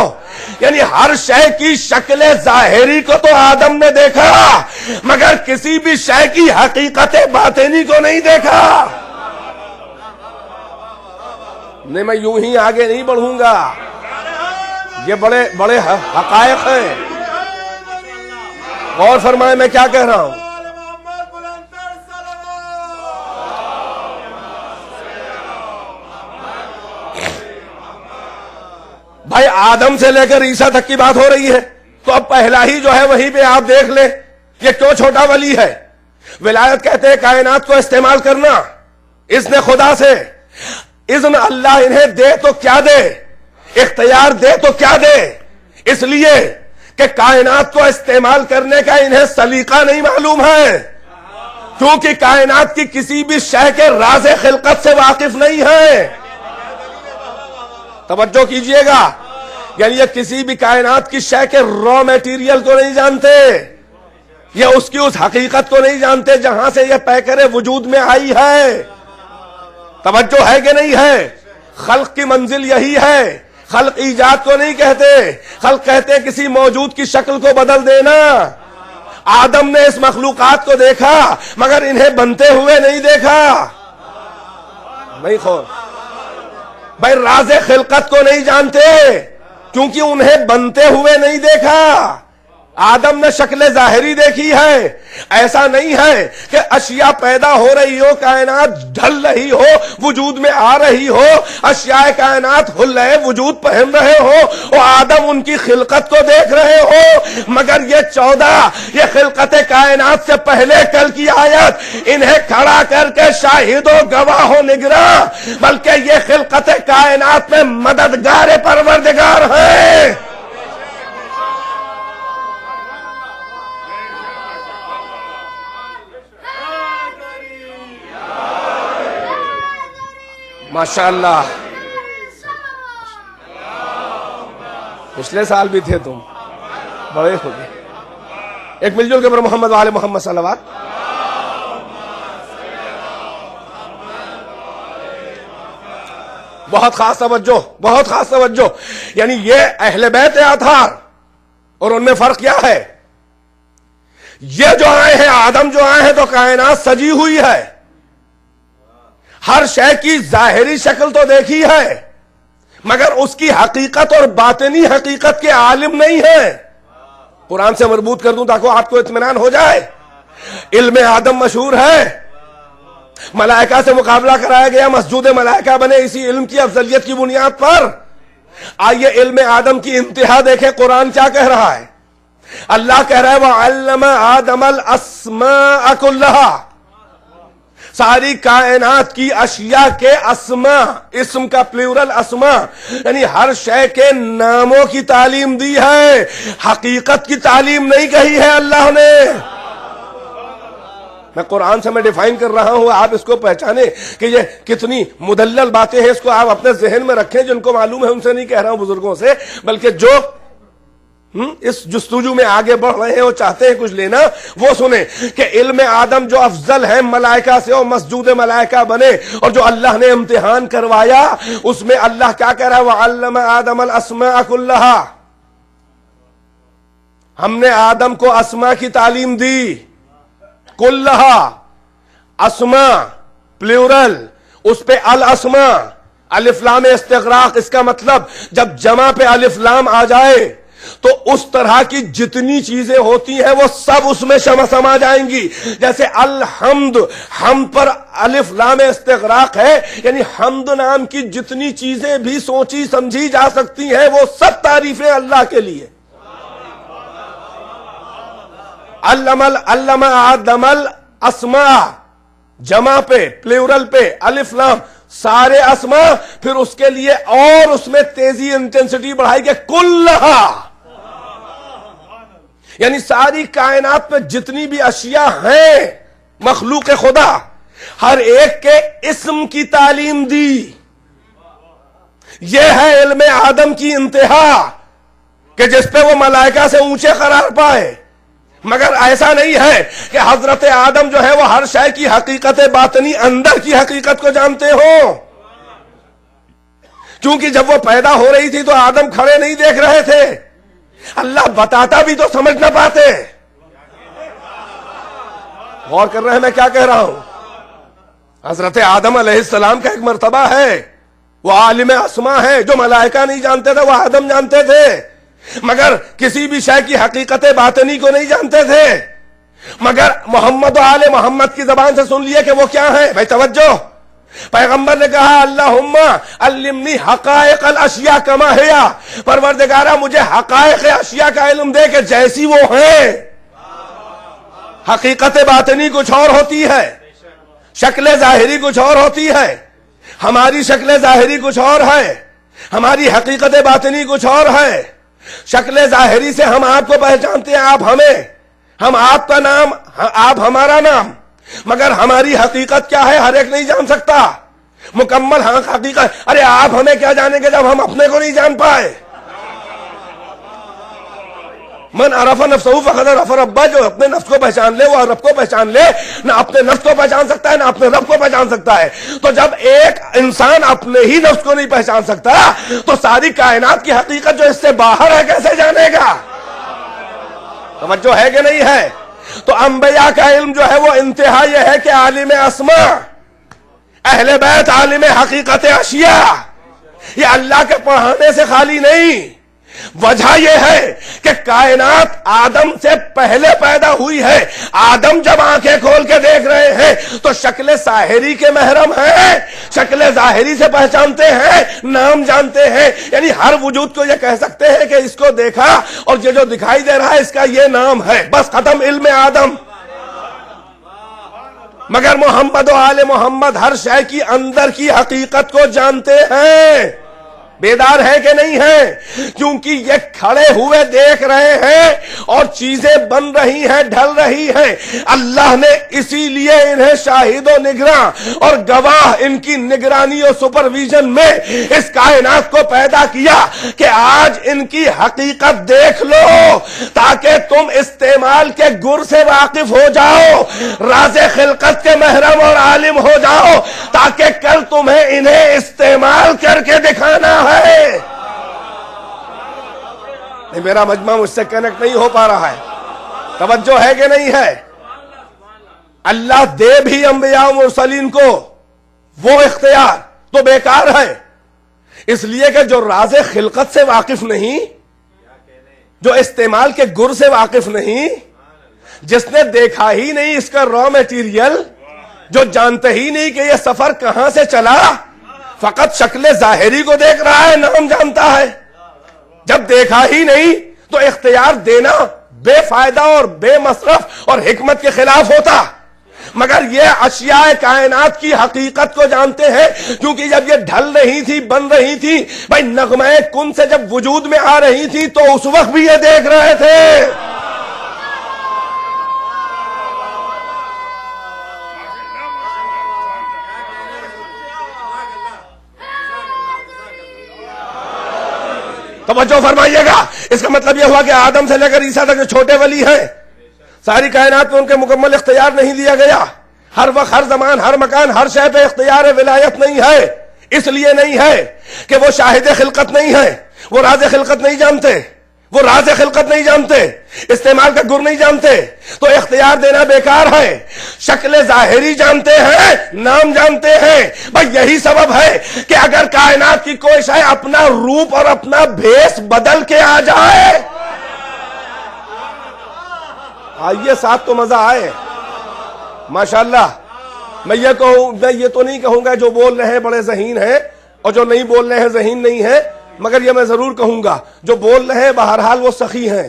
یعنی ہر شے کی شکل ظاہری کو تو آدم نے دیکھا مگر کسی بھی شے کی حقیقت باطنی کو نہیں دیکھا۔ نہیں میں یوں ہی آگے نہیں بڑھوں گا، یہ بڑے بڑے حقائق ہیں، غور فرمائے میں کیا کہہ رہا ہوں۔ بھائی آدم سے لے کر عیسیٰ تک کی بات ہو رہی ہے تو اب پہلا ہی جو ہے وہیں پہ آپ دیکھ لیں یہ کیوں چھوٹا ولی ہے۔ ولایت کہتے ہیں کائنات کو استعمال کرنا، اذن خدا سے، اذن اللہ انہیں دے تو کیا دے، اختیار دے تو کیا دے، اس لیے کہ کائنات کو استعمال کرنے کا انہیں سلیقہ نہیں معلوم ہے، کیونکہ کائنات کی کسی بھی شے کے راز خلقت سے واقف نہیں ہے۔ توجہ کیجئے گا، یعنی یہ کسی بھی کائنات کی شے کے را میٹیریل کو نہیں جانتے، یہ اس کی اس حقیقت کو نہیں جانتے جہاں سے یہ پیکر وجود میں آئی ہے۔ توجہ ہے کہ نہیں ہے؟ خلق کی منزل یہی ہے، خلق ایجاد کو نہیں کہتے، خلق کہتے ہیں کسی موجود کی شکل کو بدل دینا۔ آدم نے اس مخلوقات کو دیکھا مگر انہیں بنتے ہوئے نہیں دیکھا۔ نہیں خور بھائی راز خلقت کو نہیں جانتے کیونکہ انہیں بنتے ہوئے نہیں دیکھا۔ آدم نے شکل ظاہری دیکھی ہے، ایسا نہیں ہے کہ اشیاء پیدا ہو رہی ہو، کائنات ڈھل رہی ہو، وجود میں آ رہی ہو، اشیاء کائنات حلے وجود پہن رہے ہو اور آدم ان کی خلقت کو دیکھ رہے ہو، مگر یہ 14 یہ خلقت کائنات سے پہلے کل کی آیت انہیں کھڑا کر کے شاہد و گواہ و نگراں، بلکہ یہ خلقت کائنات میں مددگار پروردگار ہے۔ ماشاءاللہ، پچھلے سال بھی تھے تم، بڑے ہو گئے۔ ایک مل جل کے پر محمد وآل محمد صلوات۔ بہت خاص توجہ، بہت خاص توجہ، یعنی یہ اہل بیت اطہار، اور ان میں فرق کیا ہے؟ یہ جو آئے ہیں، آدم جو آئے ہیں تو کائنات سجی ہوئی ہے، ہر شے کی ظاہری شکل تو دیکھی ہے، مگر اس کی حقیقت اور باطنی حقیقت کے عالم نہیں ہے۔ قرآن سے مربوط کر دوں تاکہ آپ کو اطمینان ہو جائے۔ علم آدم مشہور ہے، ملائکہ سے مقابلہ کرایا گیا، مسجود ملائکہ بنے اسی علم کی افضلیت کی بنیاد پر۔ آئیے علم آدم کی انتہا دیکھیں، قرآن کیا کہہ رہا ہے؟ اللہ کہہ رہا ہے وَعَلَّمَ آدَمَ الْأَسْمَاءَ كُلَّهَا، ساری کائنات کی اشیاء کے اسماء، اسم کا پلیورل اسماء، یعنی ہر شے کے ناموں کی تعلیم دی ہے، حقیقت کی تعلیم نہیں کہی ہے اللہ نے۔ میں قرآن سے میں ڈیفائن کر رہا ہوں، آپ اس کو پہچانیں کہ یہ کتنی مدلل باتیں ہیں، اس کو آپ اپنے ذہن میں رکھیں۔ جن کو معلوم ہے ان سے نہیں کہہ رہا ہوں بزرگوں سے، بلکہ جو اس جستجو میں آگے بڑھ رہے ہیں اور چاہتے ہیں کچھ لینا، وہ سنیں کہ علم آدم جو افضل ہے ملائکہ سے اور مسجود ملائکہ بنے، اور جو اللہ نے امتحان کروایا اس میں اللہ کیا کہہ رہا ہے؟ وَعَلَّمَ آدَمَ الْأَسْمَاءَ كُلَّهَا، ہم نے آدم کو اسماء کی تعلیم دی، کلہا اسماء پلیورل، اس پہ الاسماء، الف لام استغراق، اس کا مطلب جب جمع پہ الف لام آ جائے تو اس طرح کی جتنی چیزیں ہوتی ہیں وہ سب اس میں سما جائیں گی۔ جیسے الحمد، حمد پر الف لام استغراق ہے، یعنی حمد نام کی جتنی چیزیں بھی سوچی سمجھی جا سکتی ہیں وہ سب تعریفیں اللہ کے لیے۔ علم آدم الاسماء، جمع پہ پلیورل پہ الف لام سارے اسماء، پھر اس کے لیے اور اس میں تیزی انٹینسٹی بڑھائی کہ کلہا، یعنی ساری کائنات میں جتنی بھی اشیاء ہیں مخلوق خدا، ہر ایک کے اسم کی تعلیم دی۔ یہ ہے علم آدم کی انتہا کہ جس پہ وہ ملائکہ سے اونچے قرار پائے۔ مگر ایسا نہیں ہے کہ حضرت آدم جو ہے وہ ہر شے کی حقیقت باطنی اندر کی حقیقت کو جانتے ہوں، کیونکہ جب وہ پیدا ہو رہی تھی تو آدم کھڑے نہیں دیکھ رہے تھے، اللہ بتاتا بھی تو سمجھ نہ پاتے۔ غور کر رہے ہیں میں کیا کہہ رہا ہوں؟ حضرت آدم علیہ السلام کا ایک مرتبہ ہے، وہ عالم اسماء ہے، جو ملائکہ نہیں جانتے تھے وہ آدم جانتے تھے، مگر کسی بھی شے کی حقیقت باطنی کو نہیں جانتے تھے۔ مگر محمد و آل محمد کی زبان سے سن لیے کہ وہ کیا ہیں۔ بھائی توجہ، پیغمبر نے کہا اللہم علمنی حقائق الاشیاء کما ہیا، پروردگارہ مجھے حقائق اشیاء کا علم دے کہ جیسی وہ ہیں۔ حقیقت باطنی کچھ اور ہوتی ہے، شکل ظاہری کچھ اور ہوتی ہے، ہماری شکل ظاہری کچھ اور ہے، ہماری حقیقت باطنی کچھ اور ہے۔ شکل ظاہری سے ہم آپ کو پہچانتے ہیں، آپ ہمیں، ہم آپ کا نام، آپ ہمارا نام، مگر ہماری حقیقت کیا ہے ہر ایک نہیں جان سکتا مکمل حقیقت۔ ارے آپ ہمیں کیا جانیں گے جب ہم اپنے کو نہیں جان پائے؟ من عرف نفسہ فقد عرف ربہ، جو اپنے نفس کو پہچان لے وہ رب کو پہچان لے۔ نہ اپنے نفس کو پہچان سکتا ہے نہ اپنے رب کو پہچان سکتا ہے۔ تو جب ایک انسان اپنے ہی نفس کو نہیں پہچان سکتا تو ساری کائنات کی حقیقت جو اس سے باہر ہے کیسے جانے گا؟ توجہ ہے کہ نہیں ہے؟ تو انبیاء کا علم جو ہے وہ انتہا یہ ہے کہ عالم اسماء، اہل بیت عالم حقیقت اشیاء، یہ اللہ کے پڑھانے سے خالی نہیں، وجہ یہ ہے کہ کائنات آدم سے پہلے پیدا ہوئی ہے. آدم جب آنکھیں کھول کے دیکھ رہے ہیں تو شکل ظاہری کے محرم ہیں, شکل ظاہری سے پہچانتے ہیں, نام جانتے ہیں. یعنی ہر وجود کو یہ کہہ سکتے ہیں کہ اس کو دیکھا اور یہ جو دکھائی دے رہا ہے اس کا یہ نام ہے, بس ختم علم آدم. مگر محمد و آل محمد ہر شے کی اندر کی حقیقت کو جانتے ہیں. بیدار ہے کہ نہیں ہے؟ کیونکہ یہ کھڑے ہوئے دیکھ رہے ہیں اور چیزیں بن رہی ہیں, ڈھل رہی ہیں. اللہ نے اسی لیے انہیں شاہد و نگراں اور گواہ ان کی نگرانی اور سپرویژن میں اس کائنات کو پیدا کیا کہ آج ان کی حقیقت دیکھ لو تاکہ تم استعمال کے گر سے واقف ہو جاؤ, راز خلقت کے محرم اور عالم ہو جاؤ تاکہ کل تمہیں انہیں استعمال کر کے دکھانا ہے. میرا مجمع مجھ سے کنیکٹ نہیں ہو پا رہا ہے, توجہ ہے کہ نہیں ہے؟ اللہ دے بھی انبیاء و مرسلین کو وہ اختیار تو بیکار ہے, اس لیے کہ جو راز خلقت سے واقف نہیں, جو استعمال کے گر سے واقف نہیں, جس نے دیکھا ہی نہیں اس کا را میٹیریل, جو جانتے ہی نہیں کہ یہ سفر کہاں سے چلا, فقط شکل ظاہری کو دیکھ رہا ہے, نام جانتا ہے. جب دیکھا ہی نہیں تو اختیار دینا بے فائدہ اور بے مصرف اور حکمت کے خلاف ہوتا. مگر یہ اشیاء کائنات کی حقیقت کو جانتے ہیں کیونکہ جب یہ ڈھل رہی تھی, بن رہی تھی, بھائی نغمہ کن سے جب وجود میں آ رہی تھی تو اس وقت بھی یہ دیکھ رہے تھے. توجہ فرمائیے گا. اس کا مطلب یہ ہوا کہ آدم سے لے کر عیسیٰ تک جو چھوٹے ولی ہیں, ساری کائنات میں ان کے مکمل اختیار نہیں دیا گیا. ہر وقت, ہر زمان, ہر مکان, ہر شے پہ اختیار ولایت نہیں ہے. اس لیے نہیں ہے کہ وہ شاہد خلقت نہیں ہے, وہ راز خلقت نہیں جانتے, وہ راز خلقت نہیں جانتے, استعمال کا گر نہیں جانتے, تو اختیار دینا بیکار ہے. شکل ظاہری جانتے ہیں, نام جانتے ہیں. بھائی یہی سبب ہے کہ اگر کائنات کی کوئی شے اپنا روپ اور اپنا بھیس بدل کے آ جائے, آئیے ساتھ تو مزہ آئے. ماشاءاللہ. میں یہ تو نہیں کہوں گا جو بول رہے ہیں بڑے ذہین ہیں اور جو نہیں بول رہے ہیں ذہین نہیں ہیں, مگر یہ میں ضرور کہوں گا جو بول رہے ہیں بہرحال وہ سخی ہیں.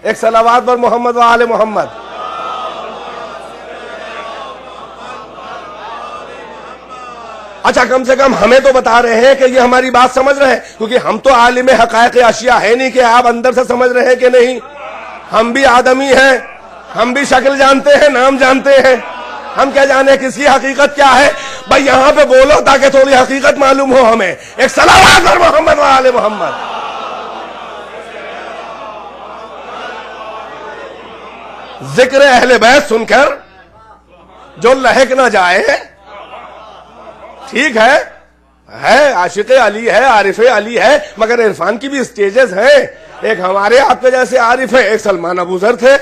ایک صلوات پر محمد و آل محمد. اچھا کم سے کم ہمیں تو بتا رہے ہیں کہ یہ ہماری بات سمجھ رہے ہیں, کیونکہ ہم تو عالم حقائق اشیاء ہے نہیں کہ آپ اندر سے سمجھ رہے ہیں کہ نہیں. ہم بھی آدمی ہیں, ہم بھی شکل جانتے ہیں, نام جانتے ہیں. ہم کیا جانے کس کی حقیقت کیا ہے. بھائی یہاں پہ بولو تاکہ تھوڑی حقیقت معلوم ہو ہمیں. ایک صلوات پر محمد و آل محمد. ذکر اہل بیت سن کر جو لہک نہ جائے, ٹھیک ہے عاشق علی ہے, عارف علی ہے, مگر عرفان کی بھی سٹیجز ہیں. ایک ہمارے آپ کے جیسے عارف ہے, ایک سلمان ابو ذر تھے.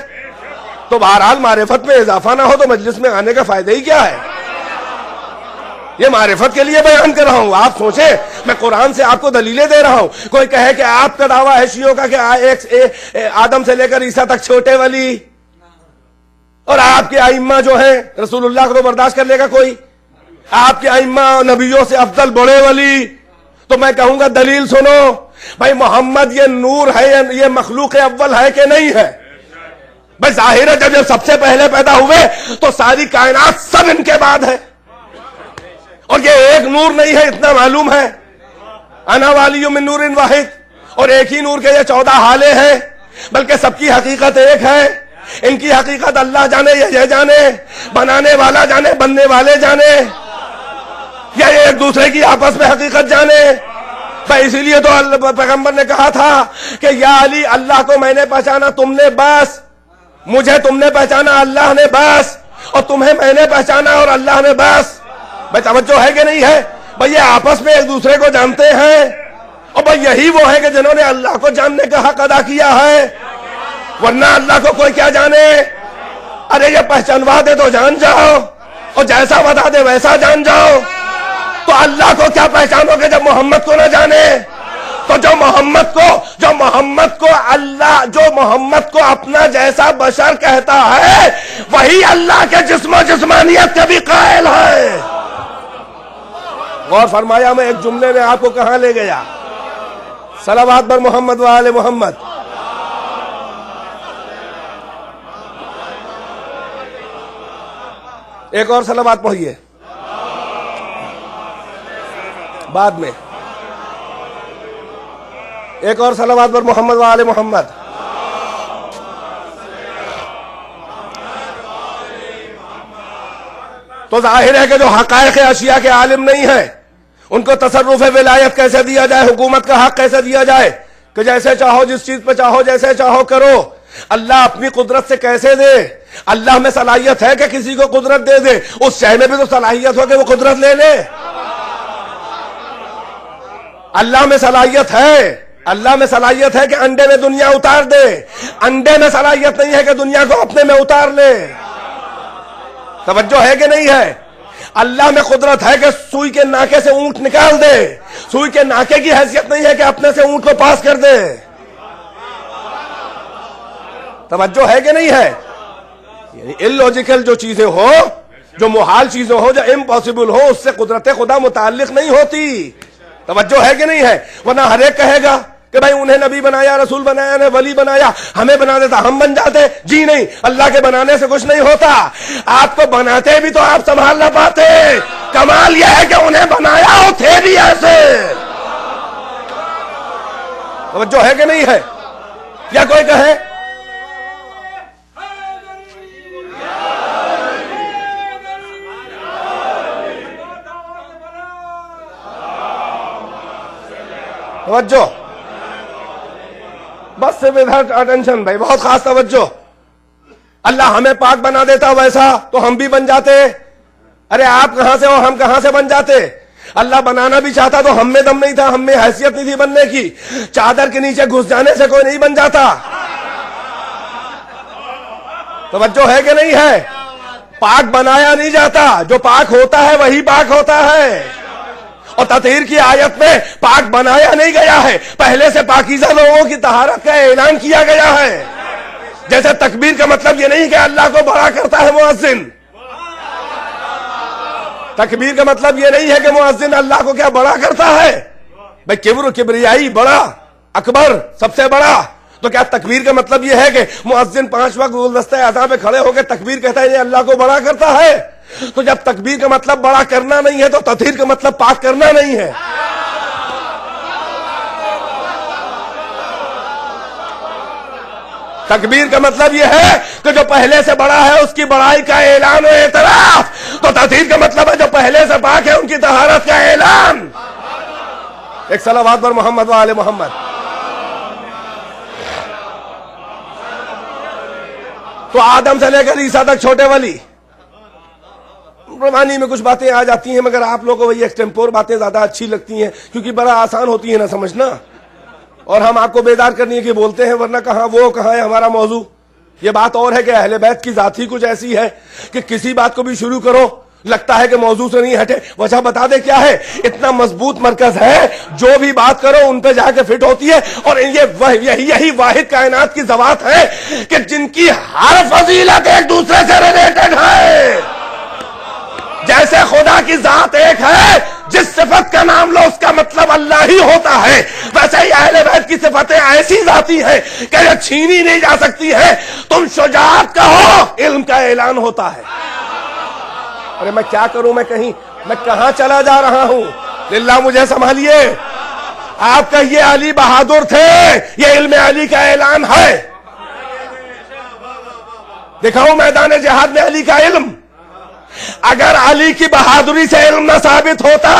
تو بہرحال معرفت میں اضافہ نہ ہو تو مجلس میں آنے کا فائدہ ہی کیا ہے. یہ معرفت کے لیے بیان کر رہا ہوں. آپ سوچیں, میں قرآن سے آپ کو دلیلیں دے رہا ہوں. کوئی کہے کہ آپ کا دعویٰ ہے شیعوں کا کہ آدم سے لے کر عیسیٰ تک چھوٹے ولی, اور آپ کے ائمہ جو ہیں رسول اللہ کو تو برداشت کر لے گا کوئی, آپ کے ائمہ نبیوں سے افضل بڑے ولی. تو میں کہوں گا دلیل سنو. بھائی محمد یہ نور ہے, یہ مخلوق اول ہے کہ نہیں ہے؟ بھائی ظاہر ہے جب یہ سب سے پہلے پیدا ہوئے تو ساری کائنات سب ان کے بعد ہے, اور یہ ایک نور نہیں ہے, اتنا معلوم ہے. انا والی من نور واحد, اور ایک ہی نور کے یہ 14 حالے ہیں, بلکہ سب کی حقیقت ایک ہے. ان کی حقیقت اللہ جانے یا یہ جانے, بنانے والا جانے, بننے والے جانے, یا یہ ایک دوسرے کی آپس میں حقیقت جانے. بھائی اسی لیے تو پیغمبر نے کہا تھا کہ یا علی اللہ کو میں نے پہچانا تم نے بس, مجھے تم نے پہچانا اللہ نے بس, اور تمہیں میں نے پہچانا اور اللہ نے بس. بھائی توجہ ہے کہ نہیں ہے؟ بھائی یہ آپس میں ایک دوسرے کو جانتے ہیں, اور بھائی یہی وہ ہے کہ جنہوں نے اللہ کو جاننے کا حق ادا کیا ہے, ورنہ اللہ کو کوئی کیا جانے. ارے یہ پہچانوا دے تو جان جاؤ, اور جیسا بتا دے ویسا جان جاؤ. تو اللہ کو کیا پہچانو گے جب محمد کو نہ جانے؟ تو جو محمد کو اللہ، جو محمد کو اپنا جیسا بشر کہتا ہے، وہی اللہ کے جسم و جسمانیت کے بھی قائل ہے۔ غور فرمایا میں ایک جملے نے آپ کو کہاں لے گیا؟ صلوات بر محمد و آل محمد۔ ایک اور صلوات پڑھیے بعد میں، ایک اور صلوات بر محمد و آل محمد۔ تو ظاہر ہے کہ جو حقائق اشیاء کے عالم نہیں ہیں، ان کو تصرف ولایت کیسے دیا جائے، حکومت کا حق کیسے دیا جائے کہ جیسے چاہو، جس چیز پہ چاہو، جیسے چاہو کرو؟ اللہ اپنی قدرت سے کیسے دے؟ اللہ میں صلاحیت ہے کہ کسی کو قدرت دے دے؟ اس شے میں بھی تو صلاحیت ہو کہ وہ قدرت لے لے۔ اللہ میں صلاحیت ہے کہ انڈے میں دنیا اتار دے، انڈے میں صلاحیت نہیں ہے کہ دنیا کو اپنے میں اتار لے۔ توجہ ہے کہ نہیں ہے؟ اللہ میں قدرت ہے کہ سوئی کے ناکے سے اونٹ نکال دے، سوئی کے ناکے کی حیثیت نہیں ہے کہ اپنے سے اونٹ کو پاس کر دے۔ توجہ ہے کہ نہیں ہے؟ یعنی اللوجیکل جو چیزیں ہو، جو محال چیزیں ہو، جو امپاسبل ہو، اس سے قدرت خدا متعلق نہیں ہوتی۔ توجہ ہے کہ نہیں ہے؟ ورنہ ہر ایک کہے گا کہ بھائی انہیں نبی بنایا، رسول بنایا، انہیں ولی بنایا، ہمیں بنا دیتا ہم بن جاتے۔ جی نہیں، اللہ کے بنانے سے کچھ نہیں ہوتا۔ آپ کو بناتے بھی تو آپ سنبھال نہ پاتے، کمال یہ ہے کہ انہیں بنایا ہو تھے بھی ایسے۔ توجہ ہے کہ نہیں ہے؟ یا کوئی کہے توجہ، بس سے ادھر اٹینشن بھائی، بہت خاص توجہ۔ اللہ ہمیں پاک بنا دیتا ویسا تو ہم بھی بن جاتے۔ ارے آپ کہاں سے ہو، ہم کہاں سے بن جاتے؟ اللہ بنانا بھی چاہتا تو ہم میں دم نہیں تھا، ہم میں حیثیت نہیں تھی بننے کی۔ چادر کے نیچے گھس جانے سے کوئی نہیں بن جاتا۔ توجہ ہے کہ نہیں ہے؟ پاک بنایا نہیں جاتا، جو پاک ہوتا ہے وہی پاک ہوتا ہے۔ اور تطہیر کی آیت میں پاک بنایا نہیں گیا ہے، پہلے سے پاکیزہ لوگوں کی طہارت کا اعلان کیا گیا ہے۔ جیسے تکبیر کا مطلب یہ نہیں کہ اللہ کو بڑا کرتا ہے مؤذن، تکبیر کا مطلب یہ نہیں ہے کہ مؤذن اللہ کو کیا بڑا کرتا ہے۔ بھئی کبر و کبریائی، بڑا، اکبر، سب سے بڑا، تو کیا تکبیر کا مطلب یہ ہے کہ مؤذن 5 وقت گلدستہ اذان میں کھڑے ہو کے تکبیر کہتا ہے یہ اللہ کو بڑا کرتا ہے؟ تو جب تکبیر کا مطلب بڑا کرنا نہیں ہے تو تطہیر کا مطلب پاک کرنا نہیں ہے۔ تکبیر کا مطلب یہ ہے کہ جو پہلے سے بڑا ہے اس کی بڑائی کا اعلان و اعتراف، تو تطہیر کا مطلب ہے جو پہلے سے پاک ہے ان کی طہارت کا اعلان۔ ایک صلوات پر محمد و آل محمد۔ تو آدم سے لے کر عیسیٰ تک چھوٹے ولی، روانی میں کچھ باتیں آ جاتی ہیں، مگر آپ لوگوں کو وہی ایکسٹمپور باتیں زیادہ اچھی لگتی ہیں کیونکہ بڑا آسان ہوتی ہے نہ سمجھنا، اور ہم آپ کو بیدار کرنے کی بولتے ہیں، ورنہ کہاں وہ کہاں ہے ہمارا موضوع۔ یہ بات اور ہے کہ اہل بیت کی ذات ہی کچھ ایسی ہے کہ کسی بات کو بھی شروع کرو لگتا ہے کہ موضوع سے نہیں ہٹے۔ وجہ بتا دے کیا ہے؟ اتنا مضبوط مرکز ہے، جو بھی بات کرو ان پہ جا کے فٹ ہوتی ہے، اور یہی واحد کائنات کی ذوات ہے کہ جن کی ہر فضیلت ایک دوسرے سے ریلیٹڈ ہے۔ جیسے خدا کی ذات ایک ہے، جس صفت کا نام لو اس کا مطلب اللہ ہی ہوتا ہے، ویسے ہی اہل بیت کی صفتیں ایسی ذاتی ہیں کہ یہ چھینی نہیں جا سکتی ہے۔ تم شجاعت کہو، علم کا اعلان ہوتا ہے۔ ارے میں کیا کروں، میں کہاں چلا جا رہا ہوں؟ للہ مجھے سنبھالیے۔ آپ کہیے علی بہادر تھے، یہ علم علی کا اعلان ہے۔ دکھاؤں میدان جہاد میں علی کا علم؟ اگر علی کی بہادری سے علم نہ ثابت ہوتا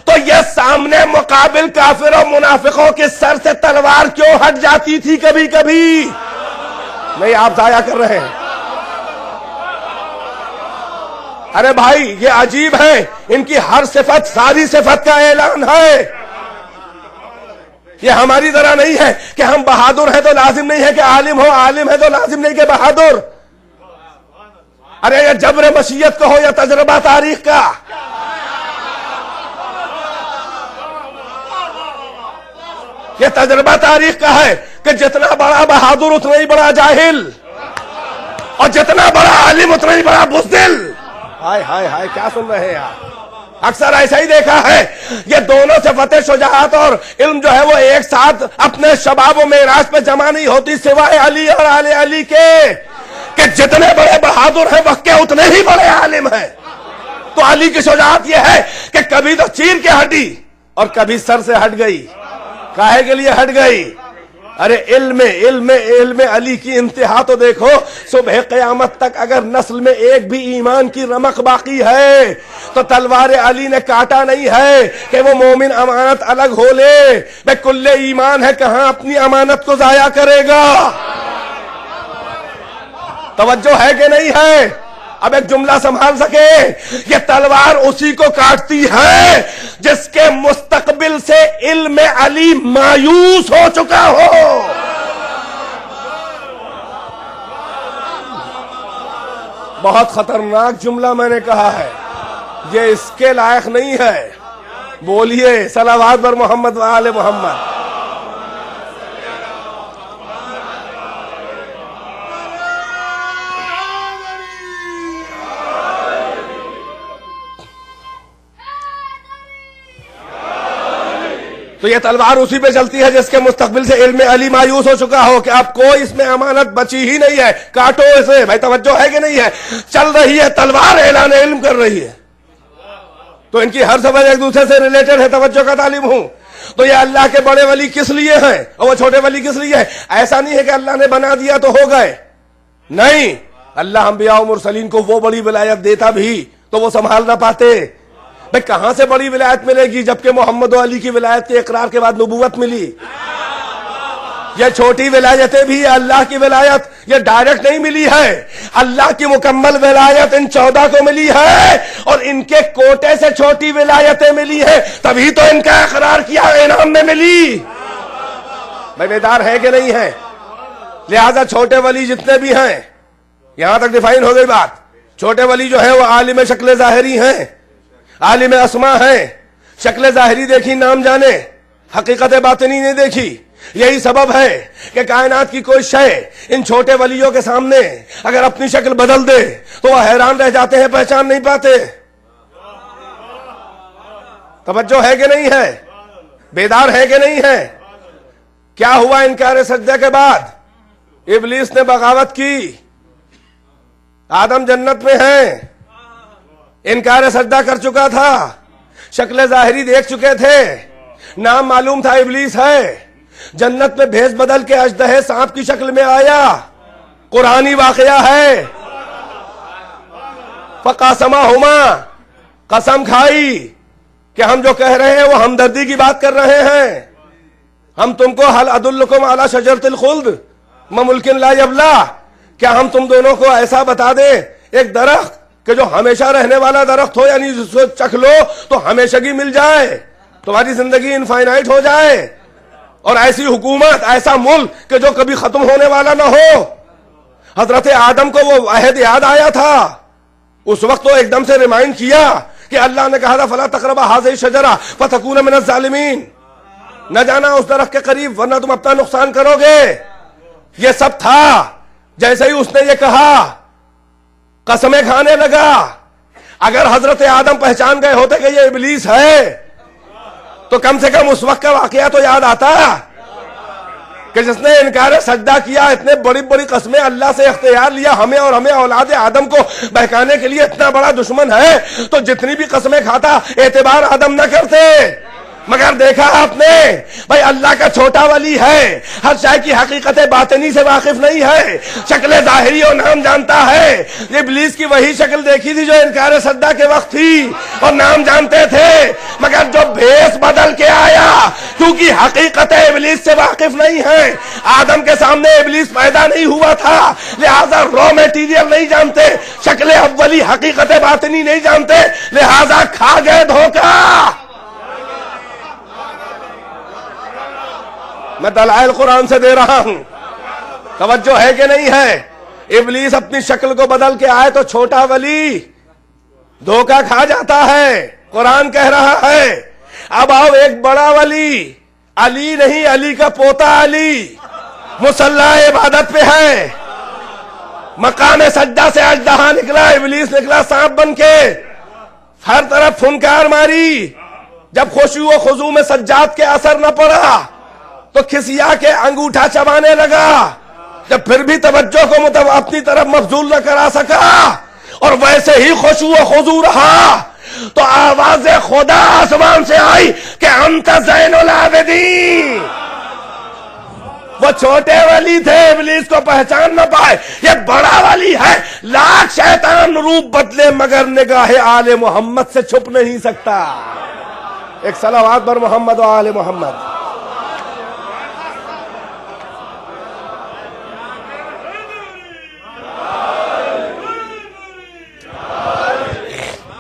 تو یہ سامنے مقابل کافر و منافقوں کے سر سے تلوار کیوں ہٹ جاتی تھی کبھی کبھی؟ نہیں، آپ ضائع کر رہے ہیں۔ ارے بھائی یہ عجیب ہے، ان کی ہر صفت ساری صفت کا اعلان ہے۔ یہ ہماری طرح نہیں ہے کہ ہم بہادر ہیں تو لازم نہیں ہے کہ عالم ہو، عالم ہے تو لازم نہیں کہ بہادر۔ ارے یہ جبر مشیت کا ہو یا تجربہ تاریخ کا، یہ تجربہ تاریخ کا ہے کہ جتنا بڑا بہادر اتنا ہی بڑا جاہل، اور جتنا بڑا عالم اتنا ہی بڑا بزدل۔ ہائے ہائے ہائے، کیا سن رہے ہیں آپ؟ اکثر ایسا ہی دیکھا ہے، یہ دونوں صفت شجاعت اور علم جو ہے وہ ایک ساتھ اپنے شباب و معراج پہ جمع نہیں ہوتی سوائے علی اور آل علی کے، کہ جتنے بڑے بہادر ہیں وقت کے اتنے ہی بڑے عالم ہیں۔ تو علی کی شجاعت یہ ہے کہ کبھی تو چیر کے ہٹی اور کبھی سر سے ہٹ گئی۔ کاہے کے لیے ہٹ گئی؟ ارے علم علی کی انتہا تو دیکھو، صبح قیامت تک اگر نسل میں ایک بھی ایمان کی رمق باقی ہے تو تلوار علی نے کاٹا نہیں ہے کہ وہ مومن امانت الگ ہو لے، بے کل ایمان ہے کہاں اپنی امانت کو ضائع کرے گا۔ توجہ ہے کہ نہیں ہے؟ اب ایک جملہ سنبھال سکے، یہ تلوار اسی کو کاٹتی ہے جس کے مستقبل سے علم علی مایوس ہو چکا ہو۔ بہت خطرناک جملہ میں نے کہا ہے، یہ اس کے لائق نہیں ہے۔ بولیے صلوات بر محمد و آل محمد۔ تو یہ تلوار اسی پہ چلتی ہے جس کے مستقبل سے علم علی مایوس ہو چکا ہو کہ اب کوئی اس میں امانت بچی ہی نہیں ہے، کاٹو اسے۔ بھائی توجہ ہے کہ نہیں ہے؟ چل رہی ہے تلوار، اعلان علم کر رہی ہے، تو ان کی ہر سفر ایک دوسرے سے ریلیٹڈ ہے۔ توجہ کا تعلیم ہوں تو یہ اللہ کے بڑے ولی کس لیے ہیں اور وہ چھوٹے ولی کس لیے ہیں؟ ایسا نہیں ہے کہ اللہ نے بنا دیا تو ہو گئے، نہیں، اللہ انبیاء و مرسلین کو وہ بڑی ولایت دیتا بھی تو وہ سنبھال نہ پاتے۔ بھئی کہاں سے بڑی ولایت ملے گی جبکہ محمد و علی کی ولایت کے اقرار کے بعد نبوت ملی؟ یہ چھوٹی ولایتیں بھی اللہ کی ولایت یہ ڈائریکٹ نہیں ملی ہے، اللہ کی مکمل ولایت ان 14 کو ملی ہے اور ان کے کوٹے سے چھوٹی ولایتیں ملی ہیں، تبھی تو ان کا اقرار کیا انعام میں ملی۔ بھئی بیدار ہے کہ نہیں ہے؟ لہذا چھوٹے ولی جتنے بھی ہیں، یہاں تک ڈیفائن ہو گئی بات۔ چھوٹے ولی جو ہے وہ عالم شکل ظاہری ہیں، عالم اسما ہیں، شکل ظاہری دیکھی نام جانے، حقیقت باطنی نہیں دیکھی۔ یہی سبب ہے کہ کائنات کی کوئی شے ان چھوٹے ولیوں کے سامنے اگر اپنی شکل بدل دے تو وہ حیران رہ جاتے ہیں، پہچان نہیں پاتے۔ توجہ ہے کہ نہیں ہے؟ بیدار ہے کہ نہیں ہے؟ کیا ہوا انکار سجدہ کے بعد؟ ابلیس نے بغاوت کی، آدم جنت میں ہیں، انکار سجدہ کر چکا تھا، شکل ظاہری دیکھ چکے تھے، نام معلوم تھا ابلیس ہے، جنت میں بھیس بدل کے اژدہے سانپ کی شکل میں آیا، قرآنی واقعہ ہے۔ فقاسمہما، قسم کھائی کہ ہم جو کہہ رہے ہیں وہ ہمدردی کی بات کر رہے ہیں، ہم تم کو حل ادلکم علی شجرۃ الخلد وملک لا یبلی، کیا ہم تم دونوں کو ایسا بتا دیں ایک درخت کہ جو ہمیشہ رہنے والا درخت ہو، یعنی جس کو چکھ لو تو ہمیشگی مل جائے، تمہاری زندگی انفائنائٹ ہو جائے، اور ایسی حکومت، ایسا ملک کہ جو کبھی ختم ہونے والا نہ ہو۔ حضرت آدم کو وہ عہد یاد آیا تھا، اس وقت تو ایک دم سے ریمائنڈ کیا کہ اللہ نے کہا تھا فَلَا تَقْرَبَا هَٰذِهِ الشَّجَرَةَ فَتَكُونَ مِنَ الظَّالِمِينَ، نہ جانا اس درخت کے قریب ورنہ تم اپنا نقصان کرو گے۔ یہ سب تھا، جیسے ہی اس نے یہ کہا قسمیں کھانے لگا۔ اگر حضرت آدم پہچان گئے ہوتے کہ یہ ابلیس ہے تو کم سے کم اس وقت کا واقعہ تو یاد آتا کہ جس نے انکار سجدہ کیا، اتنے بڑی بڑی قسمیں اللہ سے اختیار لیا، ہمیں اور ہمیں اولاد آدم کو بہکانے کے لیے اتنا بڑا دشمن ہے تو جتنی بھی قسمیں کھاتا اعتبار آدم نہ کرتے۔ مگر دیکھا آپ نے بھائی اللہ کا چھوٹا ولی ہے، ہر شے کی حقیقت باطنی سے واقف نہیں ہے، شکل ظاہری اور نام جانتا ہے۔ ابلیس کی وہی شکل دیکھی تھی جو انکار سجدہ کے وقت تھی اور نام جانتے تھے، مگر جو بھیس بدل کے آیا کیونکہ حقیقت ابلیس سے واقف نہیں ہے، آدم کے سامنے ابلیس پیدا نہیں ہوا تھا، لہذا رو میٹیریل نہیں جانتے، شکل اولی حقیقت باطنی نہیں جانتے، لہذا کھا گئے دھوکہ۔ میں دلائل قرآن سے دے رہا ہوں، توجہ ہے کہ نہیں ہے؟ ابلیس اپنی شکل کو بدل کے آئے تو چھوٹا ولی دھوکہ کھا جاتا ہے، قرآن کہہ رہا ہے۔ اب آؤ ایک بڑا ولی علی نہیں، علی کا پوتا علی مصلی عبادت پہ ہے. مقام سجدہ سے اژدہا نکلا، ابلیس نکلا سانپ بن کے، ہر طرف پھنکار ماری. جب خشوع و خضوع میں سجاد کے اثر نہ پڑا تو کھسیا کے انگوٹھا چبانے لگا. جب پھر بھی توجہ کو اپنی طرف مبذول نہ کرا سکا اور ویسے ہی خشوع و خضوع رہا تو آواز خدا آسمان سے آئی کہ انت زین العابدین. وہ چھوٹے ولی تھے، ابلیس کو پہچان نہ پائے، یہ بڑا ولی ہے. لاکھ شیطان روپ بدلے مگر نگاہ آل محمد سے چھپ نہیں سکتا. ایک صلوات بر محمد و آل محمد.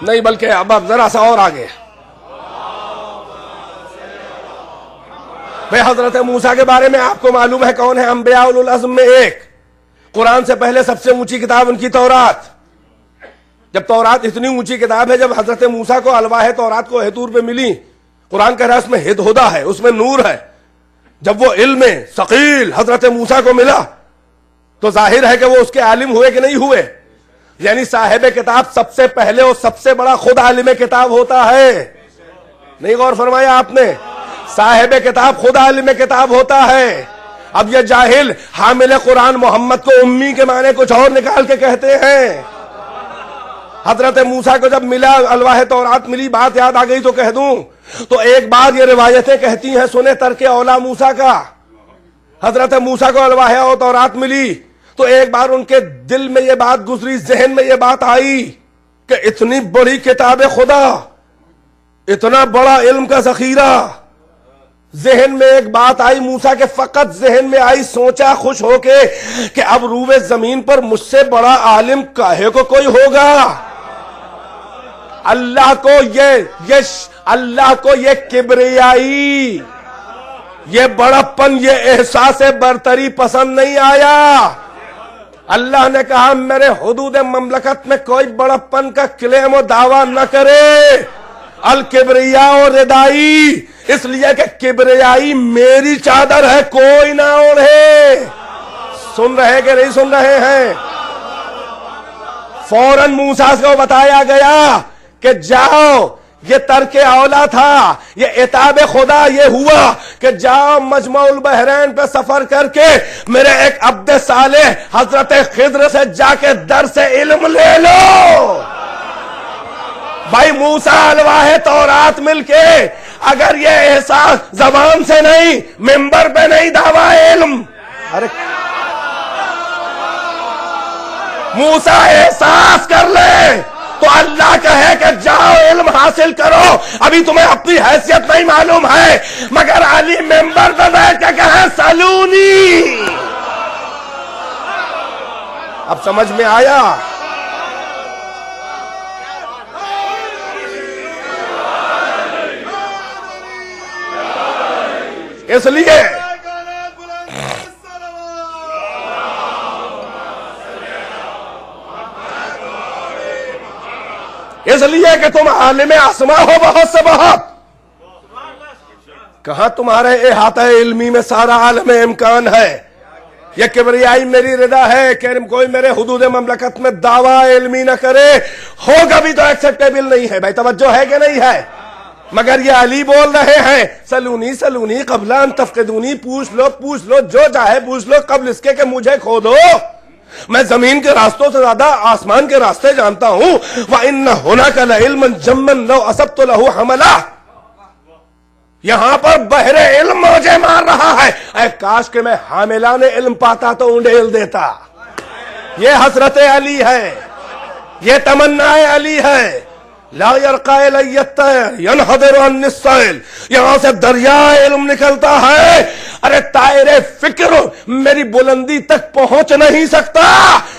نہیں بلکہ اب ذرا سا اور آگے. بھئی حضرت موسیٰ کے بارے میں آپ کو معلوم ہے کون ہے انبیاء اولو العزم میں ایک. قرآن سے پہلے سب سے اونچی کتاب ان کی تورات. جب تورات اتنی اونچی کتاب ہے، جب حضرت موسیٰ کو الواح تورات کو ہتور پہ ملی، قرآن کہہ رہا ہے اس میں ہدہ ہے، اس میں نور ہے. جب وہ علم ثقیل حضرت موسیٰ کو ملا تو ظاہر ہے کہ وہ اس کے عالم ہوئے کہ نہیں ہوئے. یعنی صاحب کتاب سب سے پہلے اور سب سے بڑا خود عالم کتاب ہوتا ہے. نہیں غور فرمایا آپ نے؟ صاحب کتاب خود عالم کتاب ہوتا ہے. اب یہ جاہل حامل قرآن محمد کو امی کے معنی کچھ اور نکال کے کہتے ہیں. حضرت موسیٰ کو جب ملا الواح تورات ملی، بات یاد آ گئی تو کہہ دوں تو ایک بات یہ روایتیں کہتی ہیں، سنے ترک اولا موسیٰ کا. حضرت موسیٰ کو الواح تورات ملی تو ایک بار ان کے دل میں یہ بات گزری، ذہن میں یہ بات آئی کہ اتنی بڑی کتاب خدا، اتنا بڑا علم کا ذخیرہ. ذہن میں ایک بات آئی موسیٰ کے، فقط ذہن میں آئی، سوچا خوش ہو کے کہ اب روئے زمین پر مجھ سے بڑا عالم کاہے کو کوئی ہوگا. اللہ کو یہ کبریائی، یہ بڑپن، یہ احساس برتری پسند نہیں آیا. اللہ نے کہا میرے حدود مملکت میں کوئی بڑپن کا کلیم و دعویٰ نہ کرے. الکبریاء و ردائی، اس لیے کہ کبریائی میری چادر ہے، کوئی نہ اوڑھے. سن رہے کہ نہیں سن رہے ہیں؟ فوراً موسیٰ کو بتایا گیا کہ جاؤ، یہ ترک اولا تھا، یہ عتاب خدا یہ ہوا کہ جاؤ مجمع البحرین پہ سفر کر کے میرے ایک عبد صالح حضرت خضر سے جا کے درس علم لے لو. بھائی موسیٰ الواح تورات مل کے اگر یہ احساس زبان سے نہیں، ممبر پہ نہیں، دعویٰ علم. ارے موسیٰ احساس کر لے تو اللہ کہے کہ جاؤ علم حاصل کرو. ابھی تمہیں اپنی حیثیت نہیں معلوم ہے مگر علی ممبر پہ بیٹھ کے کہے سلونی. اب سمجھ میں آیا؟ اس لیے کہ تم عالم اسما ہو بہت سے بہت. کہاں تمہارے احاطہ علمی میں سارا عالم امکان ہے. یہ کبریائی میری رضا ہے کہ کوئی میرے حدود مملکت میں دعویٰ علمی نہ کرے، ہوگا بھی تو ایکسپٹیبل نہیں ہے. بھائی توجہ ہے کہ نہیں ہے؟ مگر یہ علی بول رہے ہیں سلونی سلونی قبل ان تفقدونی، پوچھ لو جو چاہے پوچھ لو قبل اس کے کہ مجھے کھودو. میں زمین کے راستوں سے زیادہ آسمان کے راستے جانتا ہوں. وَإِنَّ هُنَاكَ لَعِلْمًا جَمًّا لَوْ أَصَبْتُ لَهُ حَمَلًا. یہاں پر بحر علم موجے مار رہا ہے. اے کاش کہ میں حاملان علم پاتا تو انڈیل دیتا. یہ حضرت علی ہے، یہ تمنا علی ہے. لا يرقى الی الطیر ينحدر عن السائل. یہاں سے دریا علم نکلتا ہے. ارے طائر فکر میری بلندی تک پہنچ نہیں سکتا.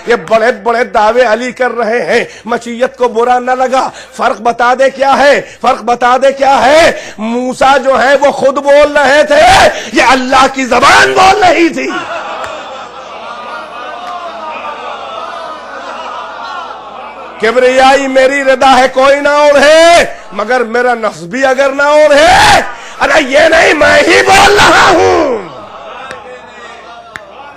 یہ بڑے بڑے دعوے علی کر رہے ہیں. مشیت کو برا نہ لگا. فرق بتا دے کیا ہے؟ موسیٰ جو ہے وہ خود بول رہے تھے، یہ اللہ کی زبان بول رہی تھی. کبریائی میری رضا ہے، کوئی نہ اوڑھے، مگر میرا نفس بھی اگر نہ اوڑھے. ارے یہ نہیں، میں ہی بول رہا ہوں،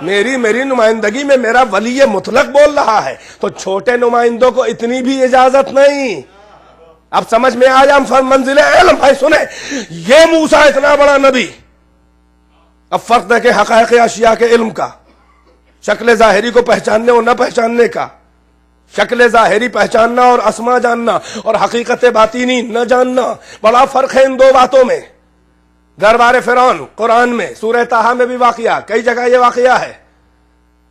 میری نمائندگی میں میرا ولی مطلق بول رہا ہے، تو چھوٹے نمائندوں کو اتنی بھی اجازت نہیں۔ اب سمجھ میں آیا ہم منزل علم؟ بھائی سنیں، یہ موسیٰ اتنا بڑا نبی، اب فرق دیکھیں حقائق اشیاء کے علم کا، شکل ظاہری کو پہچاننے اور نہ پہچاننے کا، شکل ظاہری پہچاننا اور اسما جاننا اور حقیقت باطینی نہ جاننا، بڑا فرق ہے ان دو باتوں میں۔ دربار فرعون قرآن میں سورہ طٰہٰ میں بھی واقعہ، کئی جگہ یہ واقعہ ہے۔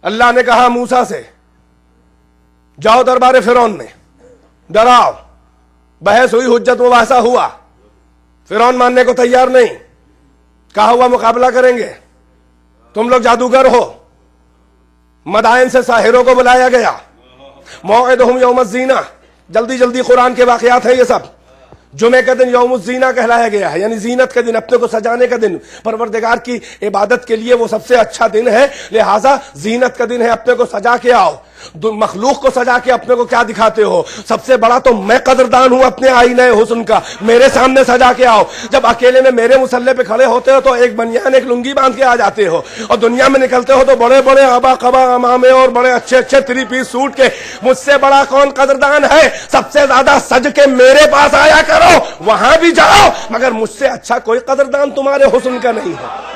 اللہ نے کہا موسیٰ سے جاؤ دربار فرعون میں، ڈراؤ، بحث ہوئی، حجت مباحثہ ہوا، فرعون ماننے کو تیار نہیں، کہا ہوا مقابلہ کریں گے، تم لوگ جادوگر ہو۔ مدائن سے ساحروں کو بلایا گیا، موعدہم یوم الزینہ، جلدی جلدی قرآن کے واقعات ہیں یہ سب۔ جمعے کا دن یوم الزینہ کہلایا گیا ہے، یعنی زینت کا دن، اپنے کو سجانے کا دن، پروردگار کی عبادت کے لیے وہ سب سے اچھا دن ہے، لہٰذا زینت کا دن ہے، اپنے کو سجا کے آؤ۔ مخلوق کو سجا کے اپنے کو کیا دکھاتے ہو؟ سب سے بڑا تو میں قدردان ہوں اپنے آئینہ حسن کا، میرے سامنے سجا کے آؤ۔ جب اکیلے میں میرے مسلح پہ کھڑے ہوتے ہو تو ایک بنیان ایک لنگی باندھ کے آ جاتے ہو، اور دنیا میں نکلتے ہو تو بڑے بڑے آبا قبا امامے اور بڑے اچھے اچھے 3 پیس سوٹ کے۔ مجھ سے بڑا کون قدردان ہے؟ سب سے زیادہ سج کے میرے پاس آیا کرو، وہاں بھی جاؤ، مگر مجھ سے اچھا کوئی قدردان تمہارے حسن کا نہیں ہے۔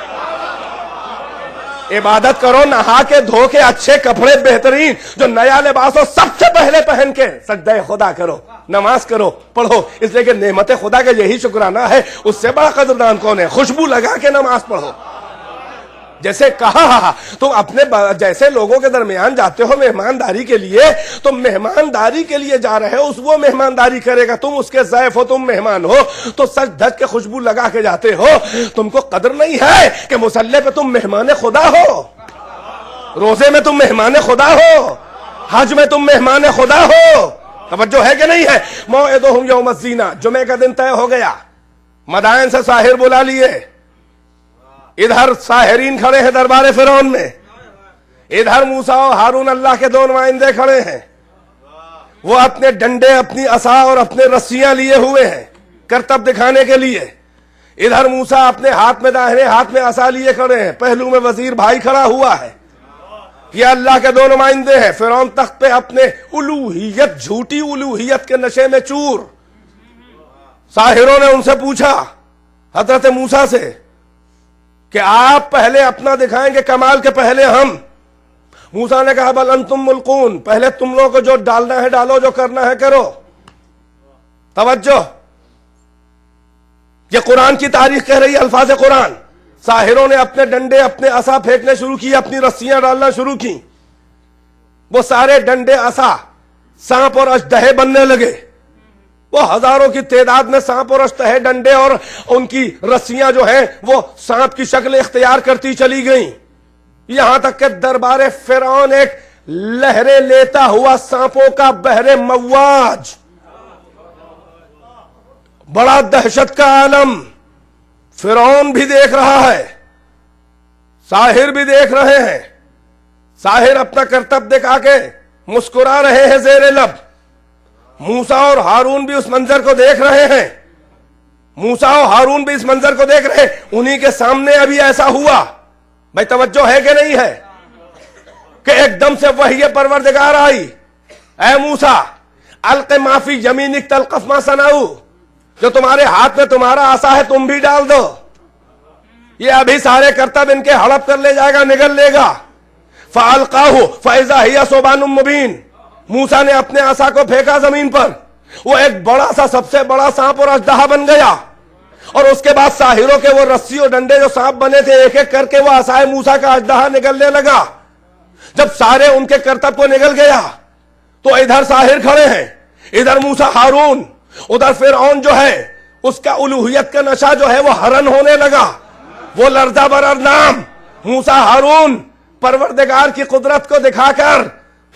عبادت کرو نہا کے دھو کے، اچھے کپڑے بہترین جو نیا لباس ہو سب سے پہلے پہن کے سجدہ خدا کرو، نماز کرو، پڑھو، اس لیے کہ نعمت خدا کا یہی شکرانہ ہے۔ اس سے بڑا قدردان کون ہے؟ خوشبو لگا کے نماز پڑھو۔ جیسے کہا تم اپنے جیسے لوگوں کے درمیان جاتے ہو مہمانداری کے لیے، تم مہمانداری کے لیے جا رہے ہو، وہ مہمانداری کرے گا، تم اس کے ضیف ہو، تم مہمان ہو، تو سج دھج کے خوشبو لگا کے جاتے ہو۔ تم کو قدر نہیں ہے کہ مصلی پہ تم مہمان خدا ہو، روزے میں تم مہمان خدا ہو، حج میں تم مہمان خدا ہو۔ توجہ ہے کہ نہیں ہے؟ موعدہم یوم الزینہ، جمعے کا دن طے ہو گیا، مدائن سے ساحر بلا لیے، ادھر ساحرین کھڑے ہیں دربار فرعون میں، ادھر موسیٰ و ہارون اللہ کے 2 نمائندے کھڑے ہیں، وہ اپنے ڈنڈے، اپنی عصا اور اپنے رسیاں لیے ہوئے ہیں کرتب دکھانے کے لیے۔ ادھر موسیٰ اپنے ہاتھ میں داہنے ہاتھ میں عصا لیے کھڑے ہیں، پہلو میں وزیر بھائی کھڑا ہوا ہے۔ یہ اللہ کے 2 نمائندے ہیں۔ فرعون تخت پہ اپنے الوہیت، جھوٹی الوہیت کے نشے میں چور۔ ساحروں نے ان سے پوچھا حضرت موسیٰ سے کہ آپ پہلے اپنا دکھائیں گے کمال کے پہلے ہم؟ موسیٰ نے کہا بل انتم ملقون، پہلے تم لوگوں کو جو ڈالنا ہے ڈالو، جو کرنا ہے کرو۔ توجہ، یہ قرآن کی تاریخ کہہ رہی ہے، الفاظ قرآن۔ ساحروں نے اپنے ڈنڈے، اپنے عصا پھینکنے شروع کی، اپنی رسیاں ڈالنا شروع کی۔ وہ سارے ڈنڈے، عصا سانپ اور اژدہے بننے لگے۔ وہ ہزاروں کی تعداد میں سانپ اور اژدہے، ڈنڈے اور ان کی رسیاں جو ہیں وہ سانپ کی شکل اختیار کرتی چلی گئیں، یہاں تک کہ دربار فرعون ایک لہریں لیتا ہوا سانپوں کا بحر مواج، بڑا دہشت کا عالم۔ فرعون بھی دیکھ رہا ہے، ساحر بھی دیکھ رہے ہیں۔ ساحر اپنا کرتب دکھا کے مسکرا رہے ہیں زیر لب۔ موسیٰ اور ہارون بھی اس منظر کو دیکھ رہے ہیں، موسیٰ اور ہارون بھی اس منظر کو دیکھ رہے ہیں۔ انہی کے سامنے ابھی ایسا ہوا، بھائی توجہ ہے کہ نہیں ہے، کہ ایک دم سے وحی پروردگار آئی، اے موسیٰ الق ما فی یمینک تلقف ما صنعوا، جو تمہارے ہاتھ میں تمہارا عصا ہے تم بھی ڈال دو، یہ ابھی سارے کرتب ان کے ہڑپ کر لے جائے گا، نگل لے گا۔ فَأَلْقَاهُ فَإِذَا هِيَ ثُعْبَانٌ مُبِينٌ، موسیٰ نے اپنے عصا کو پھینکا زمین پر، وہ ایک بڑا سا، سب سے بڑا سانپ اور اژدہا بن گیا۔ اور اس کے بعد ساحروں کے وہ رسی اور ڈنڈے جو سانپ بنے تھے، ایک ایک کر کے وہ عصائے موسیٰ کا اژدہا نگلنے لگا۔ جب سارے ان کے کرتب کو نگل گیا تو ادھر ساحر کھڑے ہیں، ادھر موسیٰ ہارون، ادھر فرعون جو ہے اس کا الوہیت کا نشہ جو ہے وہ ہرن ہونے لگا، وہ لرزہ برر نام۔ موسیٰ ہارون پروردگار کی قدرت کو دکھا کر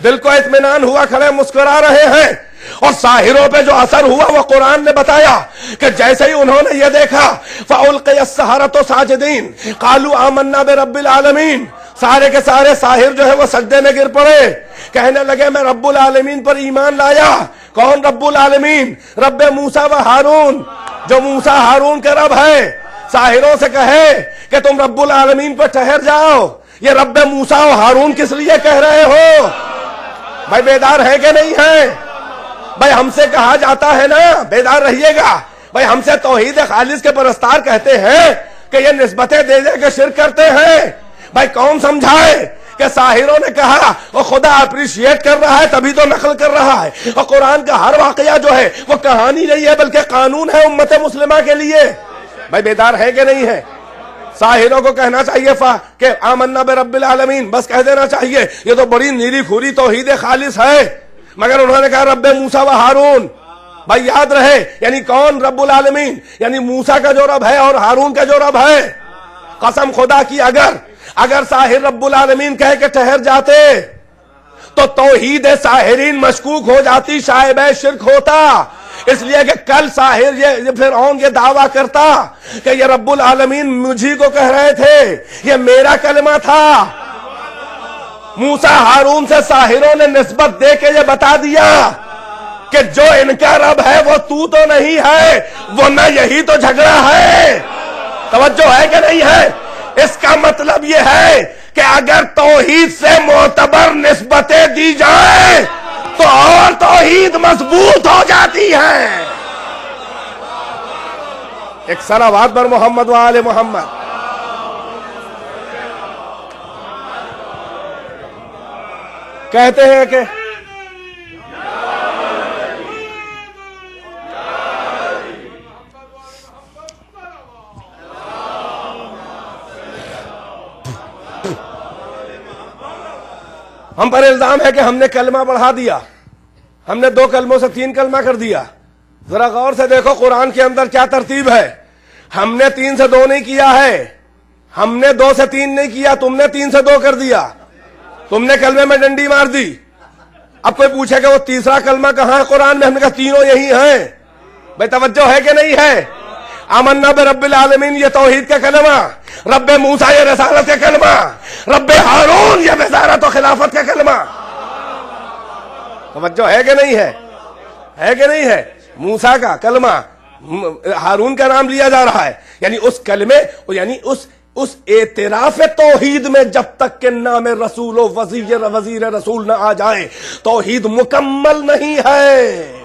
دل کو اطمینان ہوا کھڑے مسکرا رہے ہیں، اور ساحروں پہ جو اثر ہوا وہ قرآن نے بتایا کہ جیسے ہی انہوں نے یہ دیکھا فَأُلْقِيَ السَّحَرَةُ سَاجِدِينَ قَالُوا آمَنَّا بِرَبِّ الْعَالَمِينَ، سارے کے سارے ساحر جو ہے وہ سجدے میں گر پڑے، کہنے لگے میں رب العالمین پر ایمان لایا۔ کون رب العالمین؟ رب موسیٰ و ہارون، جو موسیٰ ہارون کے رب ہے۔ ساحروں سے کہے کہ تم رب العالمین پر ٹھہر جاؤ، یہ رب موسیٰ و ہارون کس لیے کہہ رہے ہو؟ بھائی بیدار ہے کہ نہیں ہے؟ بھائی ہم سے کہا جاتا ہے نا، بیدار رہیے گا، بھائی ہم سے توحید خالص کے پرستار کہتے ہیں کہ یہ نسبتیں دے دے کے شرک کرتے ہیں۔ بھائی کون سمجھائے کہ ساحروں نے کہا وہ خدا اپریشیٹ کر رہا ہے تبھی تو نقل کر رہا ہے، اور قرآن کا ہر واقعہ جو ہے وہ کہانی نہیں ہے بلکہ قانون ہے امت مسلمہ کے لیے۔ بھائی بیدار ہے کہ نہیں ہے؟ ساحروں کو کہنا چاہیے کہ آمنا برب العالمین، بس کہہ دینا چاہیے، یہ تو بڑی نیری کھوری توحید خالص ہے، مگر انہوں نے کہا رب موسیٰ و ہارون۔ بھائی یاد رہے، یعنی کون رب العالمین؟ یعنی موسیٰ کا جو رب ہے اور ہارون کا جو رب ہے۔ قسم خدا کی اگر ساحر رب العالمین کہہ کے ٹھہر جاتے تو توحید ساحرین مشکوک ہو جاتی، شائبہ شرک ہوتا، اس لیے کہ کل ساحر یہ فرعون یہ دعویٰ کرتا کہ یہ رب العالمین مجھی کو کہہ رہے تھے، یہ میرا کلمہ تھا۔ موسیٰ ہارون سے ساحروں نے نسبت دے کے یہ بتا دیا کہ جو ان کا رب ہے وہ تو نہیں ہے، ورنہ یہی تو جھگڑا ہے۔ توجہ ہے کہ نہیں ہے؟ اس کا مطلب یہ ہے کہ اگر توحید سے معتبر نسبتیں دی جائیں تو اور توحید مضبوط ہو جاتی ہے۔ ایک صلوات بر محمد و آل محمد۔ کہتے ہیں کہ ہم پر الزام ہے کہ ہم نے کلمہ بڑھا دیا، ہم نے 2 کلموں سے 3 کلمہ کر دیا۔ ذرا غور سے دیکھو قرآن کے اندر کیا ترتیب ہے۔ ہم نے 3 سے 2 نہیں کیا ہے، ہم نے 2 سے 3 نہیں کیا، تم نے 3 سے 2 کر دیا، تم نے کلمے میں ڈنڈی مار دی۔ اب کوئی پوچھے کہ وہ تیسرا کلمہ کہاں ہے قرآن میں؟ ہم نے کہا تینوں یہی ہیں۔ بھائی توجہ ہے کہ نہیں ہے؟ آمنا برب العالمین یہ توحید کا کلمہ، رب موسیٰ یہ رسالت کا کلمہ، رب ہارون یہ وزارت و خلافت کا کلمہ۔ توجہ ہے کہ نہیں ہے؟ ہے کہ نہیں ہے؟ موسیٰ کا کلمہ، ہارون کا نام لیا جا رہا ہے، یعنی اس کلمے، یعنی اس اعتراف توحید میں جب تک کہ نام رسول و وزیر رسول نہ آ جائے توحید مکمل نہیں ہے۔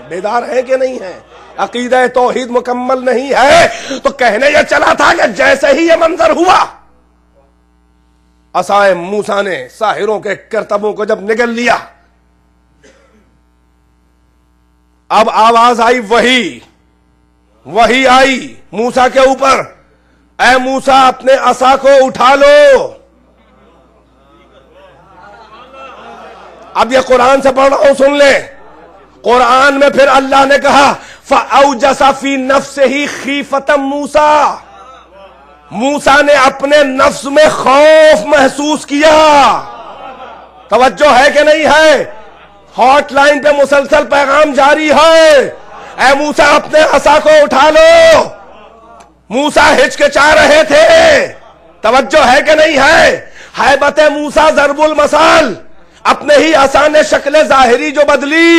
بیدار ہے کہ نہیں ہے؟ عقیدہ توحید مکمل نہیں ہے۔ تو کہنے یہ چلا تھا کہ جیسے ہی یہ منظر ہوا، عصائے موسیٰ نے ساحروں کے کرتبوں کو جب نگل لیا، اب آواز آئی، وہی آئی موسیٰ کے اوپر، اے موسیٰ اپنے عصا کو اٹھا لو۔ اب یہ قرآن سے پڑھ رہا ہوں، سن لیں۔ قرآن میں پھر اللہ نے کہا فَأَوْجَسَ فِي نَفْسِهِ خِيفَةً موسیٰ نے اپنے نفس میں خوف محسوس کیا۔ توجہ ہے کہ نہیں ہے؟ ہاٹ لائن پہ مسلسل پیغام جاری ہے، اے موسیٰ اپنے عصا کو اٹھا لو۔ موسیٰ ہچکچا رہے تھے، توجہ ہے کہ نہیں ہے؟ ہیبت موسیٰ ضرب المثال، اپنے ہی عصا نے شکل ظاہری جو بدلی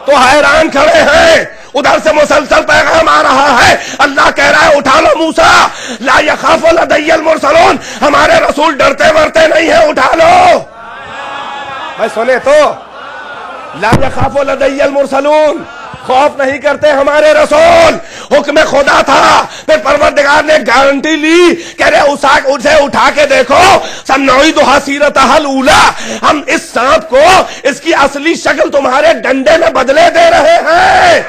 تو حیران کھڑے ہیں۔ ادھر سے مسلسل پیغام آ رہا ہے، اللہ کہہ رہا ہے اٹھا لو موسیٰ، لا یخاف لدی المرسلون، ہمارے رسول ڈرتے ورتے نہیں ہیں، اٹھا لو۔ بھائی سنے تو، لا یخاف لدی المرسلون، خوف نہیں کرتے ہمارے رسول، حکم خدا تھا۔ پھر پروردگار نے گارنٹی لی کہ اسے اٹھا کے دیکھو، سنعیدھا سیرتھا الاولی، ہم اس سانپ کو اس کی اصلی شکل تمہارے ڈنڈے میں بدلے دے رہے ہیں۔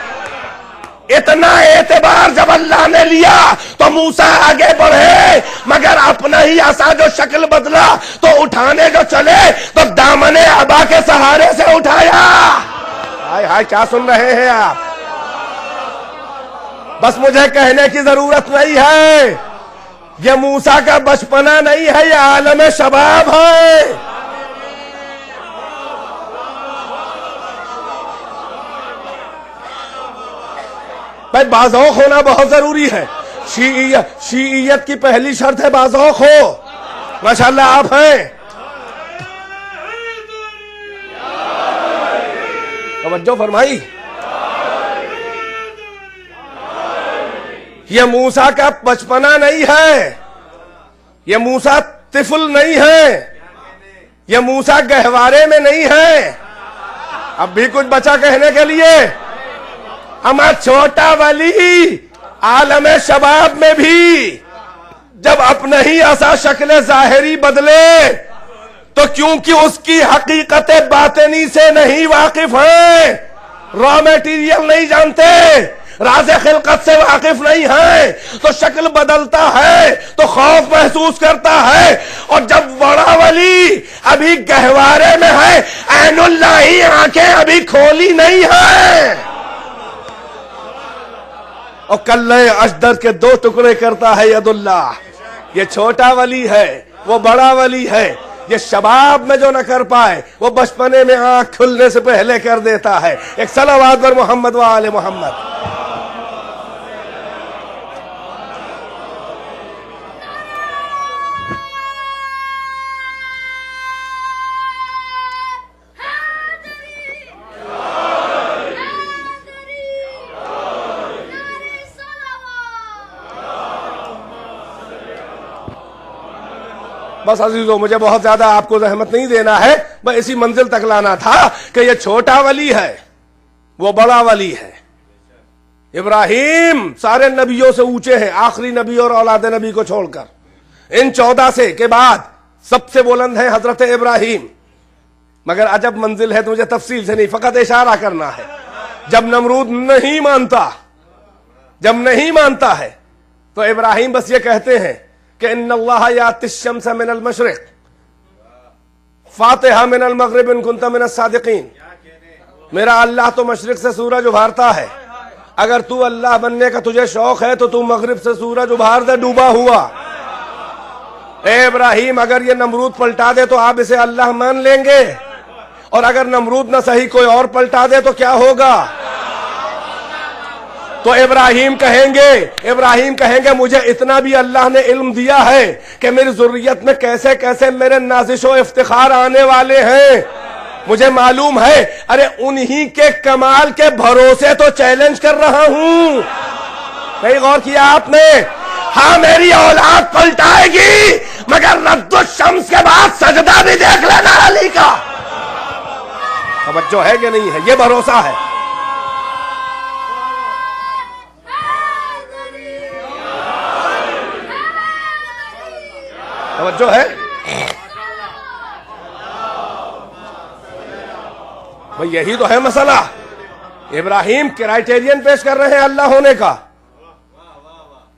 اتنا اعتبار جب اللہ نے لیا تو موسیٰ آگے بڑھے، مگر اپنا ہی عصا جو شکل بدلا تو اٹھانے جو چلے تو دامن ابا کے سہارے سے اٹھایا۔ ہائے ہائے کیا سن رہے ہیں آپ؟ بس مجھے کہنے کی ضرورت نہیں ہے، یہ موسیٰ کا بچپنا نہیں ہے، یہ عالم شباب ہے۔ بھائی باذوق ہونا بہت ضروری ہے۔ شیعیت کی پہلی شرط ہے باذوق ہو، ماشاءاللہ آپ ہیں۔ توجہ فرمائی۔ یہ موسیٰ کا بچپنا نہیں ہے، یہ موسیٰ طفل نہیں ہے، یہ موسیٰ گہوارے میں نہیں ہے. اب بھی کچھ بچا کہنے کے لیے. ہمارا چھوٹا ولی عالم شباب میں بھی جب اپنے ہی ایسا شکل ظاہری بدلے تو کیونکہ اس کی حقیقت باطنی سے نہیں واقف ہیں، را میٹیریل نہیں جانتے، راز خلقت سے واقف نہیں ہیں، تو شکل بدلتا ہے تو خوف محسوس کرتا ہے. اور جب بڑا ولی ابھی گہوارے میں ہے، عین اللہ آنکھیں ابھی کھولی نہیں ہیں، اور کلے اشدر کے 2 ٹکڑے کرتا ہے ید اللہ. یہ چھوٹا ولی ہے، وہ بڑا ولی ہے. یہ شباب میں جو نہ کر پائے وہ بچپنے میں آنکھ کھلنے سے پہلے کر دیتا ہے. ایک صلوات پر محمد و آل محمد. بس عزیزو، مجھے بہت زیادہ آپ کو زحمت نہیں دینا ہے، بس اسی منزل تک لانا تھا کہ یہ چھوٹا ولی ہے، وہ بڑا ولی ہے. ابراہیم سارے نبیوں سے اونچے ہیں، آخری نبی اور اولاد نبی کو چھوڑ کر. ان 14 سے کے بعد سب سے بلند ہیں حضرت ابراہیم. مگر عجب منزل ہے تو مجھے تفصیل سے نہیں، فقط اشارہ کرنا ہے. جب نمرود نہیں مانتا ہے تو ابراہیم بس یہ کہتے ہیں کہ ان اللہ یاتی الشمس من المشرق فاتحہ من المغرب ان کنت من الصادقین. میرا اللہ تو مشرق سے سورج ابھارتا ہے، اگر تو اللہ بننے کا تجھے شوق ہے تو تو مغرب سے سورج ابھار دے ڈوبا ہوا. اے ابراہیم، اگر یہ نمرود پلٹا دے تو آپ اسے اللہ مان لیں گے، اور اگر نمرود نہ صحیح کوئی اور پلٹا دے تو کیا ہوگا؟ تو ابراہیم کہیں گے مجھے اتنا بھی اللہ نے علم دیا ہے کہ میری ذریت میں کیسے کیسے میرے نازش و افتخار آنے والے ہیں، مجھے معلوم ہے. ارے انہی کے کمال کے بھروسے تو چیلنج کر رہا ہوں. نہیں غور کیا آپ نے؟ ہاں میری اولاد پلٹائے گی، مگر رد الشمس کے بعد سجدہ بھی دیکھ لینا علی کا. توجہ ہے کہ نہیں ہے؟ یہ بھروسہ ہے. توجہ ہے؟ بھئی یہی تو ہے مسئلہ. ابراہیم کرائٹیرین پیش کر رہے ہیں اللہ ہونے کا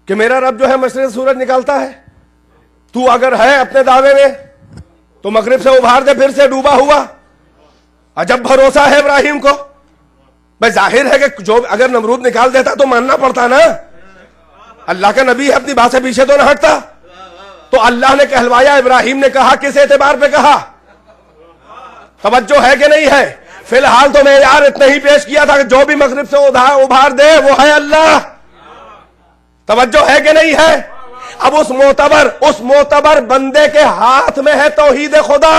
کہ میرا رب جو ہے مشرق سے سورج نکالتا ہے، تو اگر ہے اپنے دعوے میں تو مغرب سے ابھار دے پھر سے ڈوبا ہوا. عجب بھروسہ ہے ابراہیم کو. بھئی ظاہر ہے کہ جو اگر نمرود نکال دیتا تو ماننا پڑتا نا، اللہ کا نبی ہے، اپنی بات سے پیچھے تو نہ ہٹتا. تو اللہ نے کہلوایا، ابراہیم نے کہا، کس اعتبار پہ کہا؟ توجہ ہے کہ نہیں ہے؟ فی الحال تو میں یار اتنا ہی پیش کیا تھا کہ جو بھی مغرب سے ابھار دے وہ ہے اللہ. توجہ ہے کہ نہیں ہے؟ اب اس معتبر بندے کے ہاتھ میں ہے توحید خدا.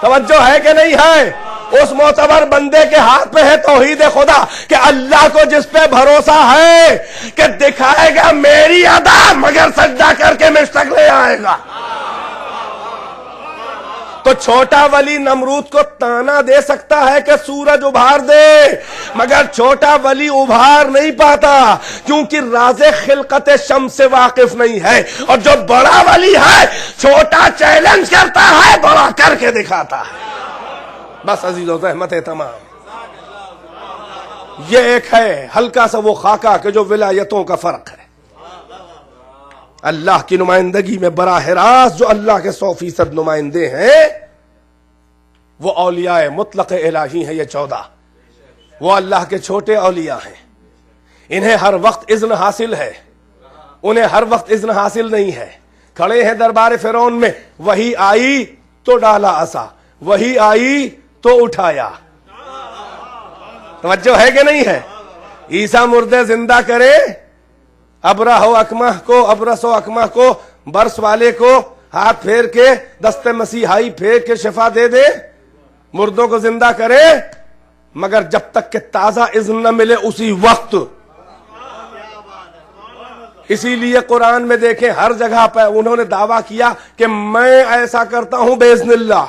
توجہ ہے کہ نہیں ہے؟ اس معتبر بندے کے ہاتھ میں ہے توحید خدا کہ اللہ کو جس پہ بھروسہ ہے کہ دکھائے گا میری ادا مگر سجدہ کر کے مشتق لے آئے گا. تو چھوٹا ولی نمرود کو تانا دے سکتا ہے کہ سورج ابھار دے، مگر چھوٹا ولی ابھار نہیں پاتا کیونکہ راز خلقت شمس سے واقف نہیں ہے. اور جو بڑا ولی ہے چھوٹا چیلنج کرتا ہے، بڑا کر کے دکھاتا ہے. بس عزیزو، زحمت ہے تمام. یہ ایک ہے ہلکا سا وہ خاکہ کہ جو ولایتوں کا فرق ہے. اللہ کی نمائندگی میں براہ راست جو اللہ کے 100% نمائندے ہیں وہ اولیاء مطلق الہی ہیں. یہ 14 وہ اللہ کے چھوٹے اولیاء ہیں. انہیں ہر وقت اذن حاصل ہے، انہیں ہر وقت اذن حاصل نہیں ہے. کھڑے ہیں دربار فرعون میں، وہی آئی تو ڈالا عصا، وہی آئی تو اٹھایا. توجہ ہے کہ نہیں ہے؟ عیسیٰ مردے زندہ کرے، ابرہ و اکمہ کو، ابرس و اکمہ کو، برس والے کو ہاتھ پھیر کے دست مسیحائی پھیر کے شفا دے دے، مردوں کو زندہ کرے، مگر جب تک کہ تازہ اذن نہ ملے اسی وقت اسی لیے قرآن میں دیکھیں ہر جگہ پہ انہوں نے دعویٰ کیا کہ میں ایسا کرتا ہوں باذن اللہ،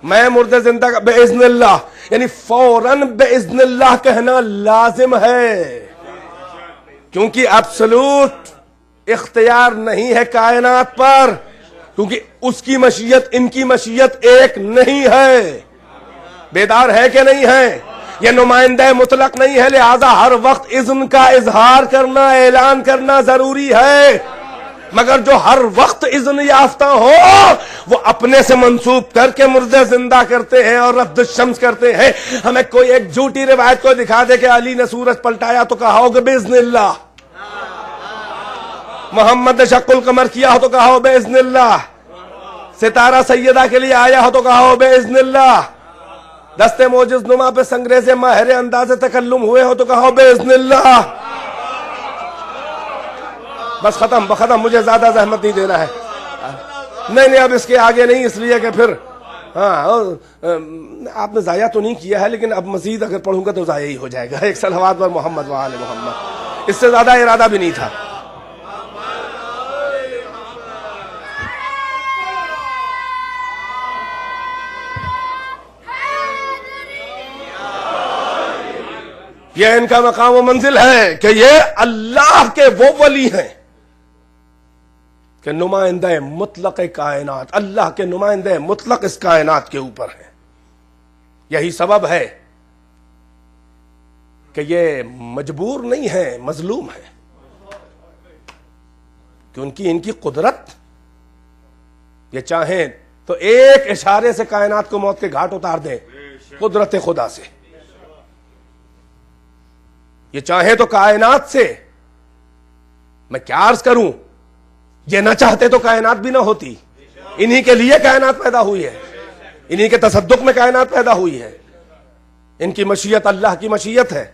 میں مردے زندہ باذن اللہ، یعنی فوراً باذن اللہ کہنا لازم ہے، کیونکہ ایبسولوٹ اختیار نہیں ہے کائنات پر، کیونکہ اس کی مشیت ان کی مشیت ایک نہیں ہے۔ بیدار ہے کہ نہیں ہے؟ یہ نمائندہ مطلق نہیں ہے، لہذا ہر وقت اذن کا اظہار کرنا، اعلان کرنا ضروری ہے، مگر جو ہر وقت اذن یافتہ ہو وہ اپنے سے منسوب کر کے مردے زندہ کرتے ہیں اور رفع الشمس کرتے ہیں۔ ہمیں کوئی ایک جھوٹی روایت کو دکھا دے کہ علی نے سورج پلٹایا تو کہا ہوگا باذن اللہ، محمد نے شق القمر کیا ہو تو کہا ہو باذن اللہ، ستارہ سیدہ کے لیے آیا ہو تو کہا ہو باذن اللہ، دستے موجز نما پہ سنگریزے ماہر انداز تکلم ہوئے ہو تو کہو باذن اللہ۔ بس ختم، مجھے زیادہ زحمت نہیں دینا ہے، نہیں اب اس کے آگے نہیں، اس لیے کہ پھر آپ نے ضائع تو نہیں کیا ہے، لیکن اب مزید اگر پڑھوں گا تو ضائع ہی ہو جائے گا۔ ایک صلوات پر محمد وآل محمد، اس سے زیادہ ارادہ بھی نہیں تھا۔ یہ ان کا مقام و منزل ہے کہ یہ اللہ کے وہ ولی ہیں کہ نمائندہ مطلق کائنات، اللہ کے نمائندہ مطلق اس کائنات کے اوپر ہیں۔ یہی سبب ہے کہ یہ مجبور نہیں ہے، مظلوم ہے، کہ ان کی قدرت، یہ چاہیں تو ایک اشارے سے کائنات کو موت کے گھاٹ اتار دیں، قدرت خدا سے۔ یہ چاہے تو کائنات سے، میں کیا عرض کروں، یہ نہ چاہتے تو کائنات بھی نہ ہوتی، انہی کے لیے کائنات پیدا ہوئی ہے، انہی کے تصدق میں کائنات پیدا ہوئی ہے، ان کی مشیت اللہ کی مشیت ہے۔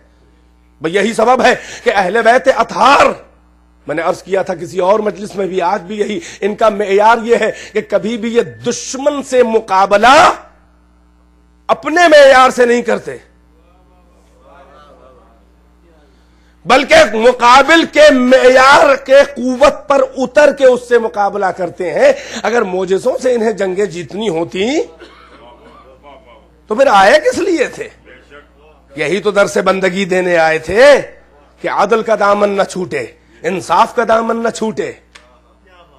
یہی سبب ہے کہ اہل بیت اطہار، میں نے عرض کیا تھا کسی اور مجلس میں بھی، آج بھی یہی ان کا معیار یہ ہے کہ کبھی بھی یہ دشمن سے مقابلہ اپنے معیار سے نہیں کرتے، بلکہ مقابل کے معیار کے قوت پر اتر کے اس سے مقابلہ کرتے ہیں۔ اگر معجزوں سے انہیں جنگیں جیتنی ہوتی تو پھر آئے کس لیے تھے؟ یہی تو درس بندگی دینے آئے تھے کہ عدل کا دامن نہ چھوٹے، انصاف کا دامن نہ چھوٹے۔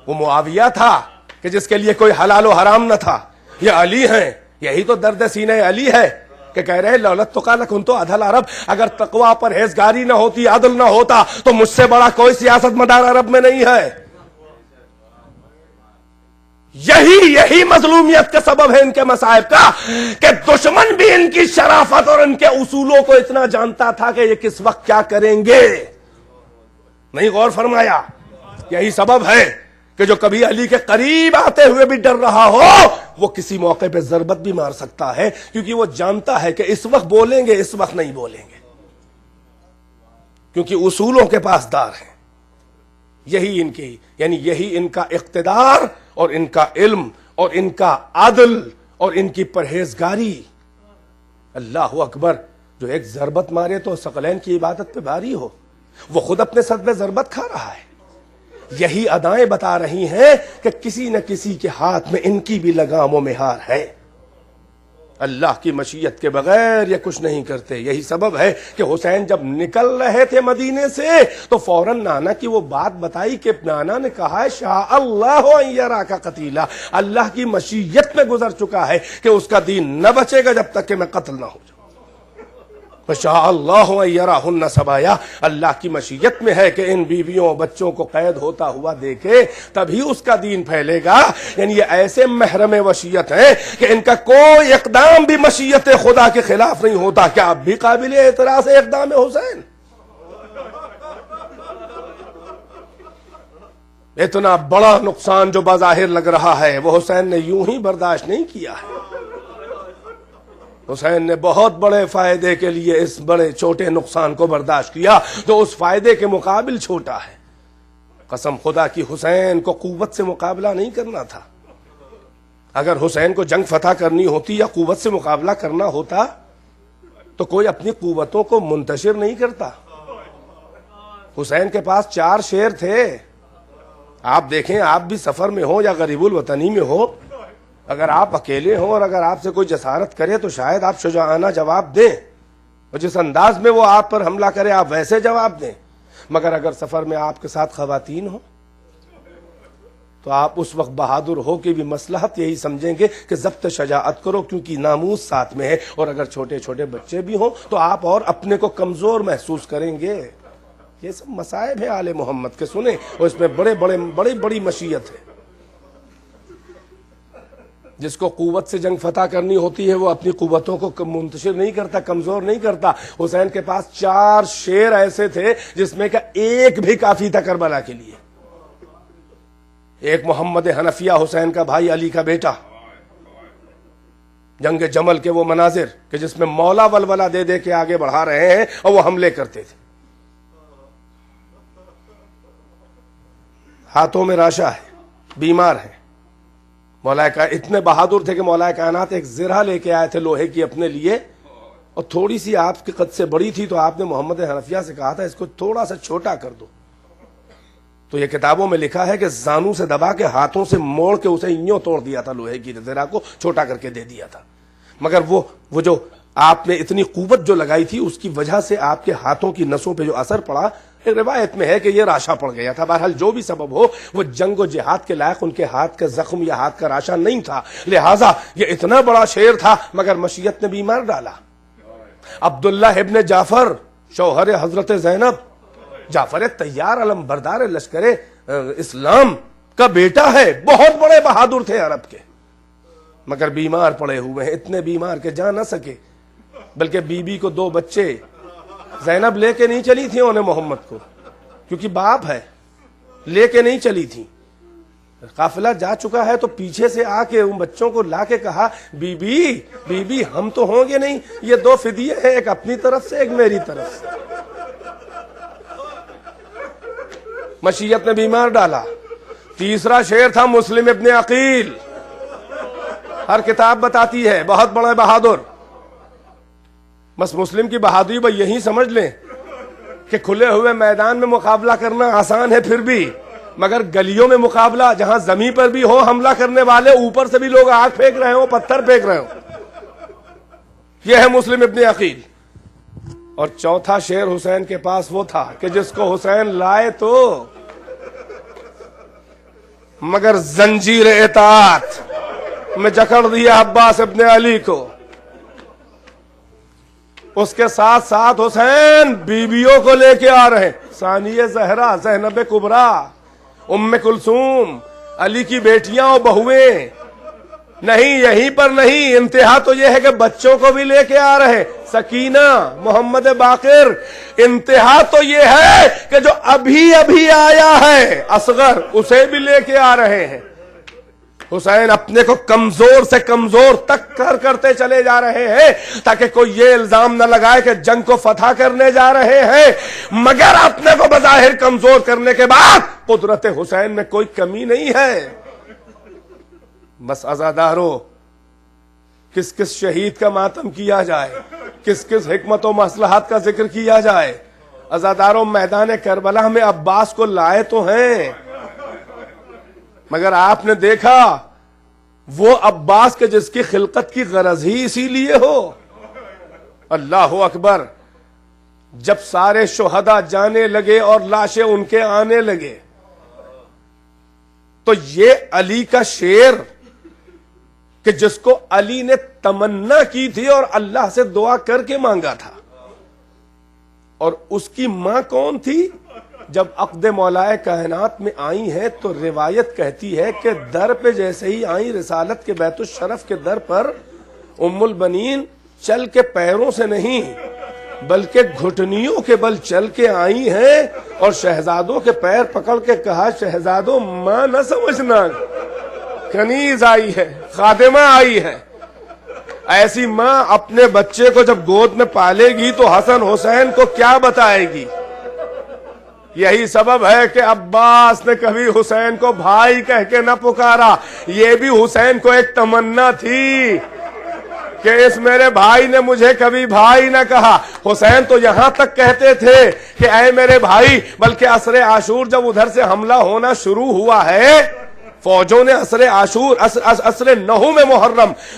وہ معاویہ تھا کہ جس کے لیے کوئی حلال و حرام نہ تھا، یہ علی ہیں، یہی تو درد سینہ علی ہے کہ کہہ رہے لولت تقیٰ لکنت ادھل عرب، اگر تقوی پرہیزگاری نہ ہوتی، عدل نہ ہوتا تو مجھ سے بڑا کوئی سیاست مدار عرب میں نہیں ہے۔ یہی مظلومیت کا سبب ہے ان کے مصائب کا، کہ دشمن بھی ان کی شرافت اور ان کے اصولوں کو اتنا جانتا تھا کہ یہ کس وقت کیا کریں گے، نہیں غور فرمایا۔ یہی سبب ہے کہ جو کبھی علی کے قریب آتے ہوئے بھی ڈر رہا ہو، وہ کسی موقع پہ ضربت بھی مار سکتا ہے، کیونکہ وہ جانتا ہے کہ اس وقت بولیں گے، اس وقت نہیں بولیں گے، کیونکہ اصولوں کے پاسدار ہیں۔ یہی ان کی، یعنی یہی ان کا اقتدار اور ان کا علم اور ان کا عدل اور ان کی پرہیزگاری۔ اللہ اکبر، جو ایک ضربت مارے تو ثقلین کی عبادت پہ بھاری ہو، وہ خود اپنے صد پہ ضربت کھا رہا ہے۔ یہی ادائیں بتا رہی ہیں کہ کسی نہ کسی کے ہاتھ میں ان کی بھی لگام و مہار ہے، اللہ کی مشیت کے بغیر یہ کچھ نہیں کرتے۔ یہی سبب ہے کہ حسین جب نکل رہے تھے مدینے سے تو فوراً نانا کی وہ بات بتائی کہ نانا نے کہا ہے شاء اللہ ان یراک قتیلا، اللہ کی مشیت میں گزر چکا ہے کہ اس کا دین نہ بچے گا جب تک کہ میں قتل نہ ہو جاؤں۔ شاء اللہ ان یراہن سبایا، اللہ کی مشیت میں ہے کہ ان بیویوں بچوں کو قید ہوتا ہوا دیکھے تبھی اس کا دین پھیلے گا۔ یعنی یہ ایسے محرم وشیت ہیں کہ ان کا کوئی اقدام بھی مشیت خدا کے خلاف نہیں ہوتا۔ کیا اب بھی قابل اعتراض ہے اقدام حسین؟ اتنا بڑا نقصان جو بظاہر لگ رہا ہے وہ حسین نے یوں ہی برداشت نہیں کیا ہے۔ حسین نے بہت بڑے فائدے کے لیے اس بڑے چھوٹے نقصان کو برداشت کیا جو اس فائدے کے مقابل چھوٹا ہے۔ قسم خدا کی حسین کو قوت سے مقابلہ نہیں کرنا تھا۔ اگر حسین کو جنگ فتح کرنی ہوتی یا قوت سے مقابلہ کرنا ہوتا تو کوئی اپنی قوتوں کو منتشر نہیں کرتا، حسین کے پاس 4 شیر تھے. آپ دیکھیں، آپ بھی سفر میں ہو یا غریب الوطنی میں ہو، اگر آپ اکیلے ہوں اور اگر آپ سے کوئی جسارت کرے تو شاید آپ شجاعانہ جواب دیں، اور جس انداز میں وہ آپ پر حملہ کرے آپ ویسے جواب دیں. مگر اگر سفر میں آپ کے ساتھ خواتین ہوں تو آپ اس وقت بہادر ہو کے بھی مصلحت یہی سمجھیں گے کہ ضبط شجاعت کرو، کیونکہ ناموس ساتھ میں ہے. اور اگر چھوٹے چھوٹے بچے بھی ہوں تو آپ اور اپنے کو کمزور محسوس کریں گے. یہ سب مصائب ہیں آل محمد کے، سنیں، اور اس میں بڑی مشیت ہے. جس کو قوت سے جنگ فتح کرنی ہوتی ہے وہ اپنی قوتوں کو منتشر نہیں کرتا، کمزور نہیں کرتا. حسین کے پاس 4 شیر ایسے تھے جس میں کہ ایک بھی کافی تھا کربلا کے لیے. ایک محمد حنفیہ، حسین کا بھائی، علی کا بیٹا، جنگ جمل کے وہ مناظر کہ جس میں مولا ولولہ دے دے کے آگے بڑھا رہے ہیں اور وہ حملے کرتے تھے. ہاتھوں میں راشا ہے، بیمار ہے. مولا کا اتنے بہادر تھے کہ مولا کائنات ایک زرہ لے کے آئے تھے لوہے کی اپنے لیے، اور تھوڑی سی آپ کے قد سے بڑی تھی تو آپ نے محمد حنفیہ سے کہا تھا اس کو تھوڑا سا چھوٹا کر دو. تو یہ کتابوں میں لکھا ہے کہ زانو سے دبا کے ہاتھوں سے موڑ کے اسے یوں توڑ دیا تھا، لوہے کی زرہ کو چھوٹا کر کے دے دیا تھا. مگر وہ جو آپ نے اتنی قوت جو لگائی تھی اس کی وجہ سے آپ کے ہاتھوں کی نسوں پہ جو اثر پڑا، ایک روایت میں ہے کہ یہ راشا پڑ گیا تھا. بہرحال جو بھی سبب ہو، وہ جنگ و جہاد کے لائق ان کے ہاتھ کا زخم یا ہاتھ کا راشا نہیں تھا. لہٰذا یہ اتنا بڑا شیر تھا مگر مشیت نے بیمار ڈالا. عبداللہ ابن جعفر، شوہر حضرت زینب، جعفر طیار علم بردار لشکر اسلام کا بیٹا ہے، بہت بڑے بہادر تھے عرب کے، مگر بیمار پڑے ہوئے ہیں. اتنے بیمار کہ جا نہ سکے، بلکہ بی کو 2 بچے، زینب لے کے نہیں چلی تھی انہیں محمد کو، کیونکہ باپ ہے، لے کے نہیں چلی تھی. قافلہ جا چکا ہے تو پیچھے سے آ کے ان بچوں کو لا کے کہا، بی بی ہم تو ہوں گے نہیں، یہ 2 فدیے ہیں، ایک اپنی طرف سے ایک میری طرف سے. مشیت نے بیمار ڈالا. تیسرا شیر تھا مسلم ابن عقیل، ہر کتاب بتاتی ہے بہت بڑے بہادر. بس مسلم کی بہادری بھائی یہی سمجھ لیں کہ کھلے ہوئے میدان میں مقابلہ کرنا آسان ہے پھر بھی، مگر گلیوں میں مقابلہ جہاں زمین پر بھی ہو، حملہ کرنے والے اوپر سے بھی لوگ آگ پھینک رہے ہوں، پتھر پھینک رہے ہوں، یہ ہے مسلم ابن عقیل. اور چوتھا شیر حسین کے پاس وہ تھا کہ جس کو حسین لائے تو مگر زنجیر اطاعت میں جکڑ دیا عباس ابن علی کو. اس کے ساتھ ساتھ حسین بیویوں کو لے کے آ رہے ہیں، ثانیہ زہرا، زینب کبریٰ، ام کلثوم، علی کی بیٹیاں اور بہویں. نہیں، یہیں پر نہیں، انتہا تو یہ ہے کہ بچوں کو بھی لے کے آ رہے ہیں. سکینہ، محمد باقر، انتہا تو یہ ہے کہ جو ابھی آیا ہے اصغر، اسے بھی لے کے آ رہے ہیں. حسین اپنے کو کمزور سے کمزور تک کرتے چلے جا رہے ہیں تاکہ کوئی یہ الزام نہ لگائے کہ جنگ کو فتح کرنے جا رہے ہیں، مگر اپنے کو بظاہر کمزور کرنے کے بعد قدرت حسین میں کوئی کمی نہیں ہے. بس عزادارو، کس کس شہید کا ماتم کیا جائے، کس کس حکمت و مصلحت کا ذکر کیا جائے. عزادارو، میدان کربلا میں عباس کو لائے تو ہیں، مگر آپ نے دیکھا وہ عباس کے جس کی خلقت کی غرض ہی اسی لیے ہو. اللہ اکبر. جب سارے شہداء جانے لگے اور لاشیں ان کے آنے لگے تو یہ علی کا شیر کہ جس کو علی نے تمنا کی تھی اور اللہ سے دعا کر کے مانگا تھا، اور اس کی ماں کون تھی؟ جب عقد مولائے کائنات میں آئی ہیں تو روایت کہتی ہے کہ در پہ جیسے ہی آئیں، رسالت کے بیت الشرف کے در پر، ام البنین چل کے پیروں سے نہیں بلکہ گھٹنیوں کے بل چل کے آئی ہیں اور شہزادوں کے پیر پکڑ کے کہا، شہزادوں ماں نہ سمجھنا، کنیز آئی ہے، خادمہ آئی ہے. ایسی ماں اپنے بچے کو جب گود میں پالے گی تو حسن حسین کو کیا بتائے گی. یہی سبب ہے کہ عباس نے کبھی حسین کو بھائی کہہ کے نہ پکارا. یہ بھی حسین کو ایک تمنا تھی کہ اس میرے بھائی نے مجھے کبھی بھائی نہ کہا۔ حسین تو یہاں تک کہتے تھے کہ اے میرے بھائی، بلکہ عصر عاشور جب ادھر سے حملہ ہونا شروع ہوا ہے، فوجوں نے عصر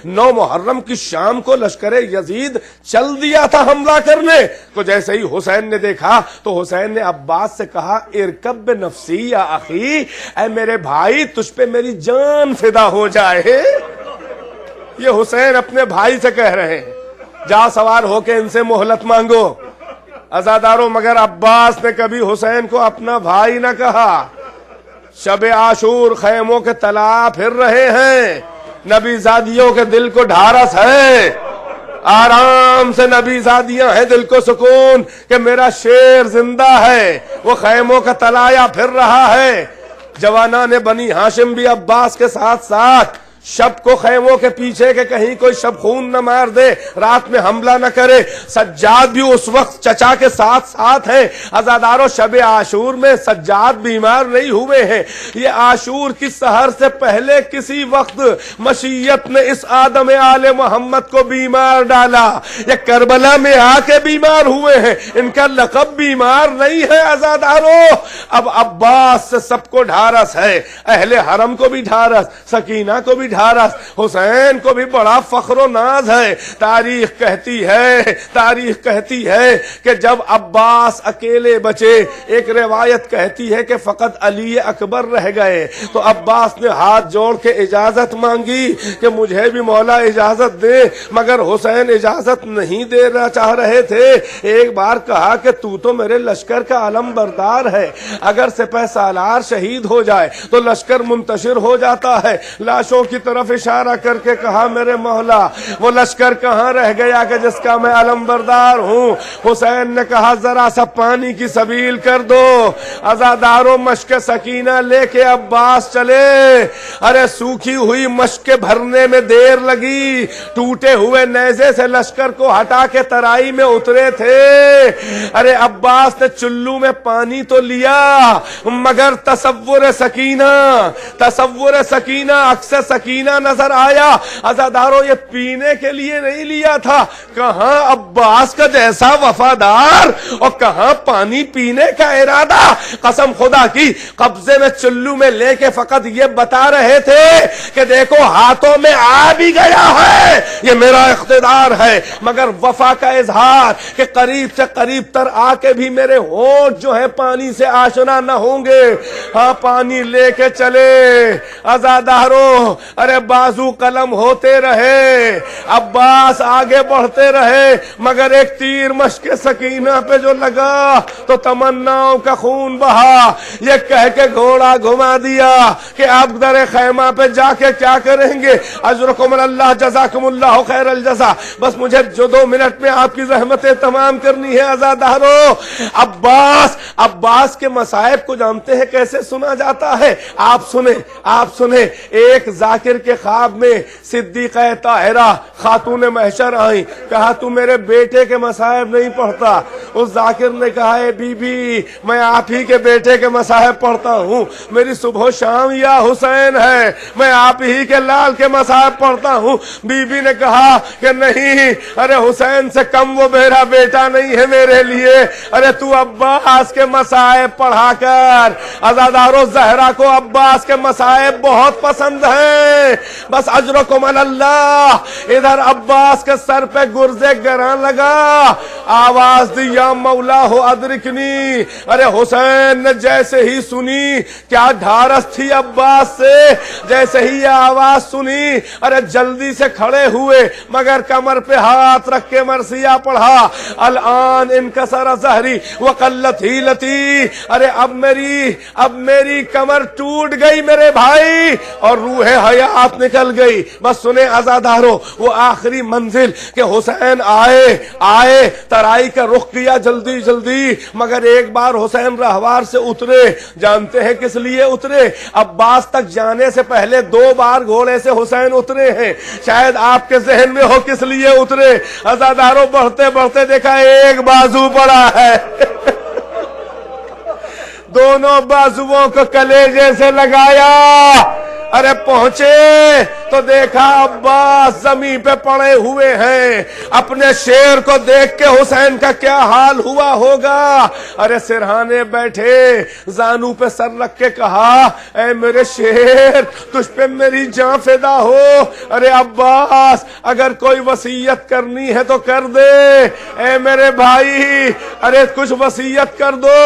9 محرم کی شام کو لشکر یزید چل دیا تھا حملہ کرنے۔ تو جیسے ہی حسین نے دیکھا تو حسین نے عباس سے کہا ارکب بنفسی یا اخی، اے میرے بھائی تجھ پہ میری جان فدا ہو جائے۔ یہ حسین اپنے بھائی سے کہہ رہے ہیں، جا سوار ہو کے ان سے مہلت مانگو۔ عزاداروں، مگر عباس نے کبھی حسین کو اپنا بھائی نہ کہا۔ شب عاشور خیموں کے تلا پھر رہے ہیں، نبی زادیوں کے دل کو ڈھارس ہے، آرام سے نبی زادیاں ہیں، دل کو سکون کہ میرا شیر زندہ ہے۔ وہ خیموں کا تلایا پھر رہا ہے۔ جوانان بنی ہاشم بھی عباس کے ساتھ ساتھ شب کو خیموں کے پیچھے کہ کہیں کوئی شب خون نہ مار دے، رات میں حملہ نہ کرے۔ سجاد بھی اس وقت چچا کے ساتھ ساتھ ہیں۔ عزاداروں، شب عاشور میں سجاد بیمار نہیں ہوئے ہیں۔ یہ عاشور کی سحر سے پہلے کسی وقت مشیت نے اس آدم آل محمد کو بیمار ڈالا، یہ کربلا میں آ کے بیمار ہوئے ہیں، ان کا لقب بیمار نہیں ہے۔ عزاداروں، اب عباس سے سب کو ڈھارس ہے، اہل حرم کو بھی ڈھارس، سکینہ کو بھی ڈھارس، حسین کو بھی بڑا فخر و ناز ہے۔ تاریخ کہتی ہے کہ جب عباس اکیلے بچے، ایک روایت کہتی ہے کہ فقط علی اکبر رہ گئے، تو عباس نے ہاتھ جوڑ کے اجازت مانگی کہ مجھے بھی مولا اجازت دے، مگر حسین اجازت نہیں دینا چاہ رہے تھے۔ ایک بار کہا کہ تو میرے لشکر کا علم بردار ہے، اگر سپہ سالار شہید ہو جائے تو لشکر منتشر ہو جاتا ہے۔ لاشوں کی طرف اشارہ کر کے کہا میرے مولا وہ لشکر کہاں رہ گیا کہ جس کا میں علم بردار ہوں؟ حسین نے کہا ذرا سا پانی کی سبیل کر دو۔ عزاداروں، مشک سکینہ لے کے عباس چلے۔ ارے سوکھی ہوئی مشک بھرنے میں دیر لگی، ٹوٹے ہوئے نیزے سے لشکر کو ہٹا کے ترائی میں اترے تھے۔ ارے عباس نے چلو میں پانی تو لیا، مگر تصور سکینہ اکثر سکینہ نظر آیا۔ عزاداروں، یہ پینے کے لیے نہیں لیا تھا، کہاں عباس کا جیسا وفادار اور کہاں پانی پینے کا ارادہ۔ قسم خدا کی، قبضے میں چلو میں لے کے فقط یہ بتا رہے تھے کہ دیکھو ہاتھوں میں آ بھی گیا ہے، یہ میرا اقتدار ہے، مگر وفا کا اظہار کہ قریب سے قریب تر آ کے بھی میرے ہونٹ جو ہے پانی سے آشنا نہ ہوں گے۔ ہاں، پانی لے کے چلے۔ عزاداروں، ارے بازو قلم ہوتے رہے، عباس آگے بڑھتے رہے، مگر ایک تیر مشک سکینہ پہ جو لگا تو تمناؤں کا خون بہا۔ یہ کہہ کے گھوڑا گھما دیا کہ اب در خیمہ پہ جا کے کیا کریں گے؟ اجرکم اللہ، جزاکم اللہ خیر الجزا۔ بس مجھے جو 2 منٹ میں آپ کی زحمتیں تمام کرنی ہے۔ عزاداروں، عباس کے مصائب کو جانتے ہیں کیسے سنا جاتا ہے؟ آپ سنیں، ایک ذاکر کے خواب میں صدیقہ طاہرہ خاتون محشر آئیں، کہا تو میرے بیٹے کے مصائب نہیں پڑھتا؟ اس ذاکر نے کہا اے بی بی، میں آپ ہی کے بیٹے کے مصائب پڑھتا ہوں، میری صبح و شام یا حسین ہے، میں آپ ہی کے لال کے مصائب پڑھتا ہوں۔ بی بی نے کہا کہ نہیں، ارے حسین سے کم وہ میرا بیٹا نہیں ہے میرے لیے، ارے تو عباس کے مصائب پڑھا کر۔ عزاداروں، زہرا کو عباس کے مصائب بہت پسند ہیں۔ بس اجرکم اللہ، ادھر عباس کے سر پہ گرزے گراں لگا، آواز دی یا مولا ہو ادرکنی۔ ارے حسین نے جیسے ہی سنی، کیا ڈھارس تھی عباس سے، جیسے ہی یہ آواز سنی، ارے جلدی سے کھڑے ہوئے، مگر کمر پہ ہاتھ رکھ کے مرثیہ پڑھا، الان انکسر ظہری وقلت ہیلتی۔ ارے اب میری کمر ٹوٹ گئی میرے بھائی، اور روح حیات نکل گئی۔ بس سنیں عزاداروں، وہ آخری منزل کہ حسین آئے ترائی کا رخ کیا جلدی، مگر ایک بار حسین رہوار سے اترے، جانتے ہیں کس لیے اترے؟ عباس تک جانے سے پہلے 2 بار گھوڑے سے حسین اترے ہیں، شاید آپ کے ذہن میں ہو کس لیے اترے۔ عزاداروں، بڑھتے بڑھتے دیکھا ایک بازو پڑا ہے، دونوں بازوؤں کو کلیجے سے لگایا، ارے پہنچے تو دیکھا عباس زمین پہ پڑے ہوئے ہیں. اپنے شیر کو دیکھ کے حسین کا کیا حال ہوا ہوگا. ارے سرہانے بیٹھے, زانو پہ سر رکھ کے کہا اے میرے شیر تجھ پہ میری جان فدا ہو. ارے عباس اگر کوئی وصیت کرنی ہے تو کر دے. اے میرے بھائی ارے کچھ وصیت کر دو.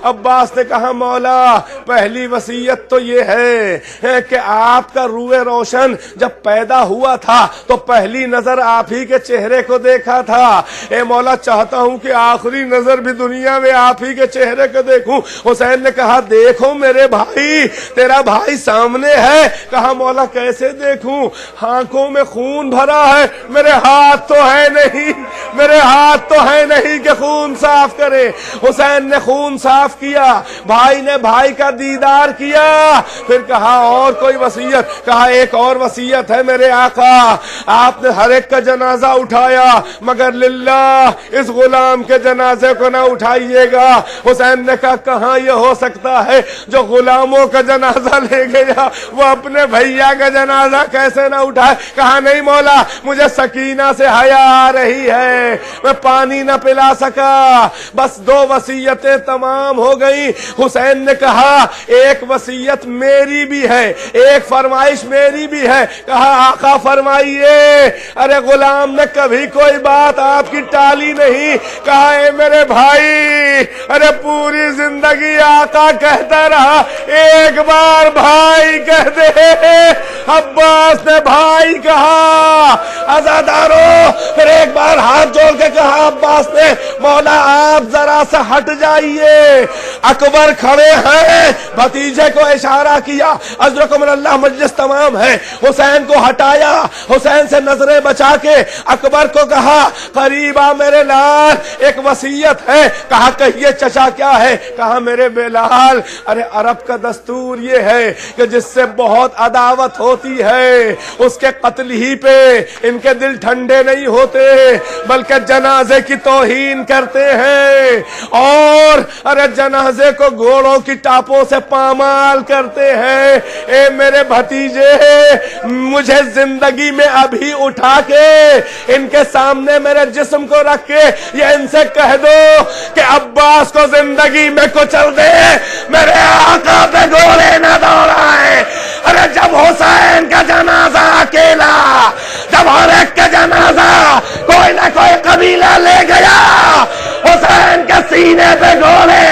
عباس نے کہا مولا پہلی وصیت تو یہ ہے کہ آپ کا روح روشن جب پیدا ہوا تھا تو پہلی نظر آپ ہی کے چہرے کو دیکھا تھا. اے مولا چاہتا ہوں کہ آخری نظر بھی دنیا میں آپ ہی کے چہرے کو دیکھوں. حسین نے کہا دیکھو میرے بھائی تیرا بھائی سامنے ہے. کہا مولا کیسے دیکھوں, آنکھوں میں خون بھرا ہے, میرے ہاتھ تو ہے نہیں, میرے ہاتھ تو ہے نہیں کہ خون صاف کرے. حسین نے خون صاف کیا, بھائی نے بھائی کا دیدار کیا. پھر کہا اور کوئی وصیت. کہا ایک اور وصیت ہے میرے آقا, آپ نے ہر ایک کا جنازہ اٹھایا مگر للہ اس غلام کے جنازے کو نہ اٹھائیے گا. حسین نے کہا کہاں یہ ہو سکتا ہے جو غلاموں کا جنازہ لے گیا وہ اپنے بھیا کا جنازہ کیسے نہ اٹھائے. کہا نہیں مولا مجھے سکینہ سے حیا آ رہی ہے, میں پانی نہ پلا سکا. بس دو وصیتیں تمام ہو گئی. حسین نے کہا ایک وصیت میری بھی ہے, ایک فرمائش میری بھی ہے. کہا آقا فرمائیے. ارے غلام نے کبھی کوئی بات آپ کی ٹالی نہیں. کہا اے میرے بھائی ارے پوری زندگی آقا کہتا رہا, ایک بار بھائی کہہ دے. عباس نے بھائی کہا. عزادارو پھر ایک بار ہاتھ جوڑ کے کہا عباس نے مولا آپ ذرا سے ہٹ جائیے. اکبر کھڑے ہیں, بھتیجے کو اشارہ کیا عزرکم اللہ مجلس تمام ہے. حسین کو ہٹایا, حسین سے نظریں بچا کے اکبر کو کہا قریب آ میرے لال ایک وصیت ہے. کہا کہیے چچا کیا ہے. کہا میرے بلال ارے عرب کا دستور یہ ہے کہ جس سے بہت عداوت ہوتی ہے اس کے قتل ہی پہ ان کے دل ٹھنڈے نہیں ہوتے بلکہ جنازے کی توہین کرتے ہیں اور ارے جنازے کو گھوڑوں کی ٹاپوں سے پامال کرتے ہیں. اے میرے بھتیجے مجھے زندگی میں ابھی اٹھا کے ان کے سامنے میرے جسم کو رکھ کے یہ ان سے کہہ دو کہ عباس کو زندگی میں کچل دے, میرے آقا پہ گھوڑے نہ دوڑائیں. ارے جب حسین کا جنازہ اکیلا, جب ہر ایک کا جنازہ کوئی نہ کوئی قبیلہ لے گیا, حسین کے سینے پہ گھوڑے,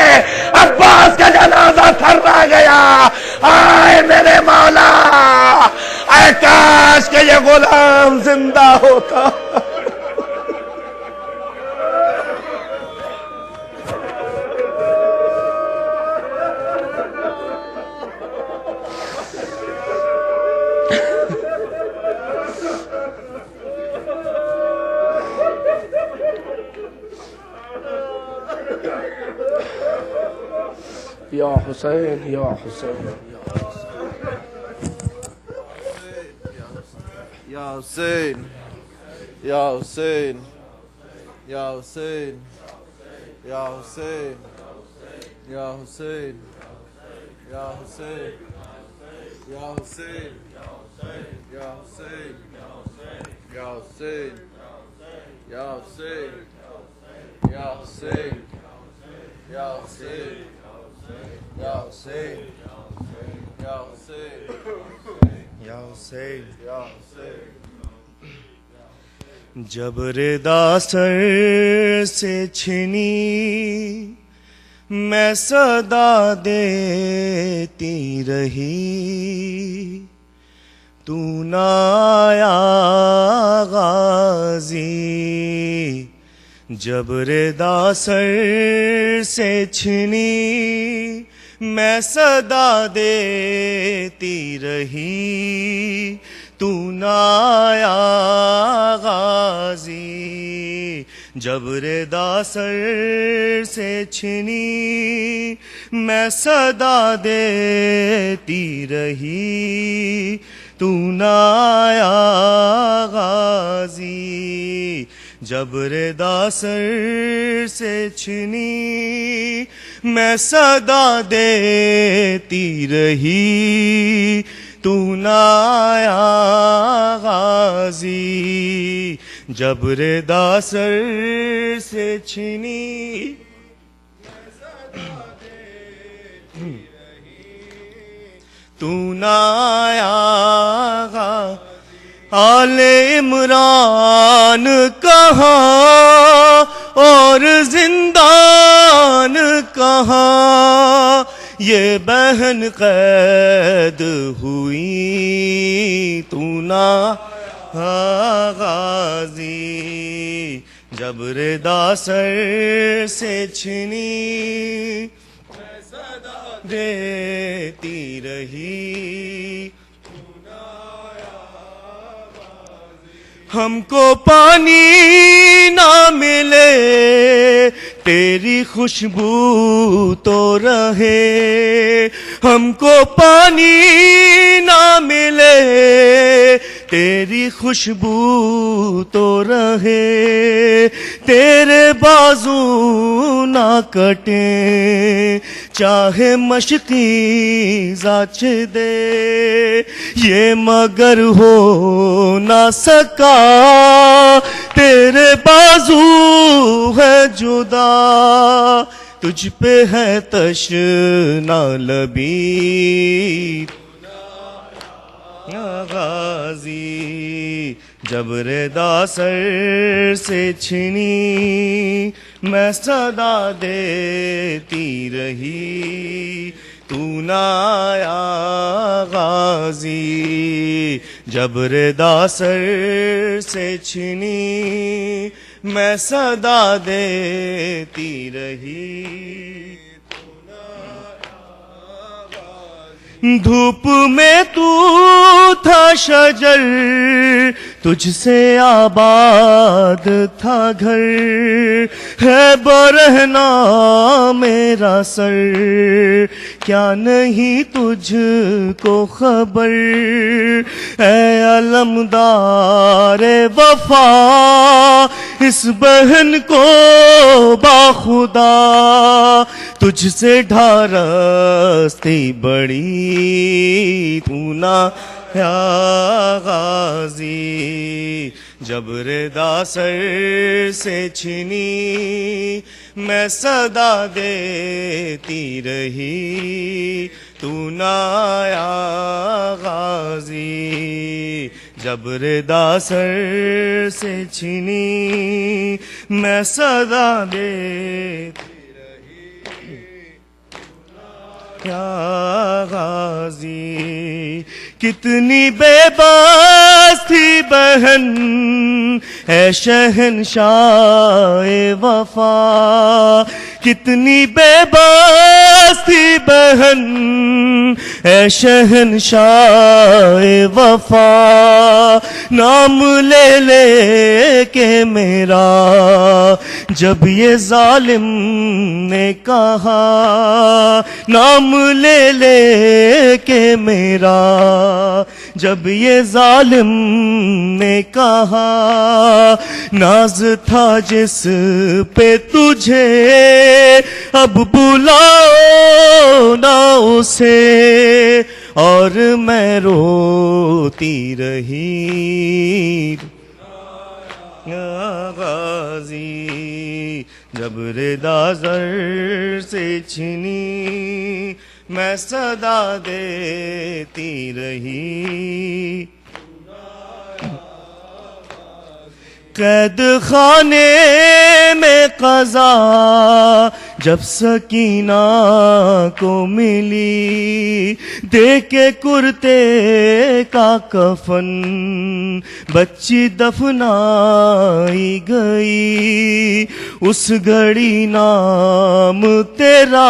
عباس کا جنازہ تھرا گیا. آئے میرے مولا, اے کاش کہ یہ غلام زندہ ہوتا. یا حسین یا حسین یا حسین یا حسین یا حسین یا حسین یا حسین یا حسین یا حسین یا حسین یا حسین یا حسین یا حسین یا حسین یا حسین یا حسین یا حسین یا حسین. جب ردا سر سے چھنی میں صدا دیتی رہی, تو نہ آیا غازی. جب ردا سر سے چھنی میں صدا دیتی رہی, تو نہ آیا غازی. جب ردا سر سے چھنی میں صدا دیتی رہی, تو نہ آیا غازی. جب ردا سر سے چھنی میں صدا دیتی رہی, تو نہ آیا غازی جب ردا سر سے چھنی تو نہ آیا آل عمران کہاں اور زندان کہاں یہ بہن قید ہوئی تو نہ غازی جب ردا سر سے چھنی دیتی رہی ہم کو پانی نہ ملے تیری خوشبو تو رہے ہم کو پانی نہ ملے تیری خوشبو تو رہے تیرے بازو نہ کٹیں چاہے مشقی زاچ دے یہ مگر ہو نہ سکا تیرے بازو ہے جدا تجھ پہ ہے تشنا لبی غازی جب ردا سر سے چھنی میں صدا دیتی رہی تو نہ آیا غازی جب ردا سر سے چھنی میں صدا دیتی رہی دھوپ میں تو تھا شجر تجھ سے آباد تھا گھر ہے برہنا میرا سر کیا نہیں تجھ کو خبر اے علمدار وفا اس بہن کو باخدا تجھ سے ڈھارستی بڑی تو نہ یا غازی جب ردا سر سے چھنی میں صدا دیتی رہی تو نہ آیا غازی جب ردا سر سے چھنی میں صدا دیتی یا غازی کتنی بے بس تھی بہن اے شہنشاہ وفا کتنی بے بس تھی بہن اے شہنشاہ وفا نام لے لے کے میرا جب یہ ظالم نے کہا نام لے لے کے میرا جب یہ ظالم نے کہا ناز تھا جس پہ تجھے اب بلاؤ نہ اسے اور میں روتی رہی غازی جب ردا زر سے چھنی میں صدا دیتی رہی قید خانے میں قضا جب سکینہ کو ملی دے کے کرتے کا کفن بچی دفنائی گئی اس گھڑی نام تیرا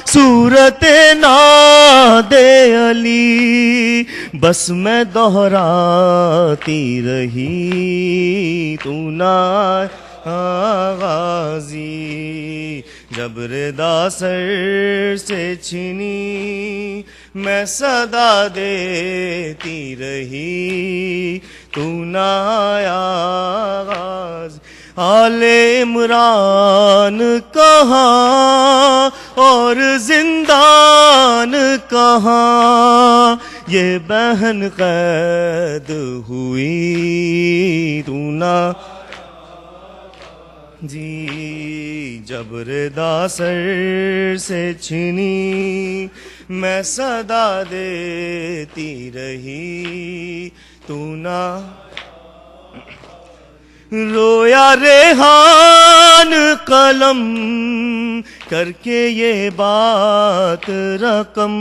صورت ناد علی بس میں دہراتی رہی تو نہ غازی جب ردا سر سے چھنی میں صدا دیتی رہی تو نہ آیا غازی آل عمران کہاں اور زندان کہاں یہ بہن قید ہوئی تو نہ جی جب ردا سر سے چھنی میں صدا دیتی رہی تو نہ رویا ریحان قلم کر کے یہ بات رقم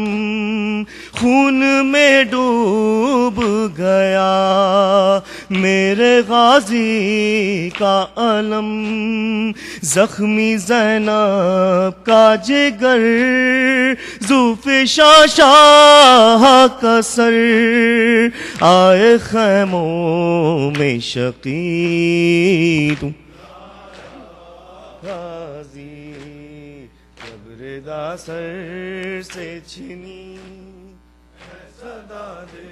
خون میں ڈوب گیا میرے غازی کا علم زخمی زینب کا جگر زوف شاہ کا سر آئے خیموں میں شقی تو غازی جب ردا سر سے چھنی صدا دے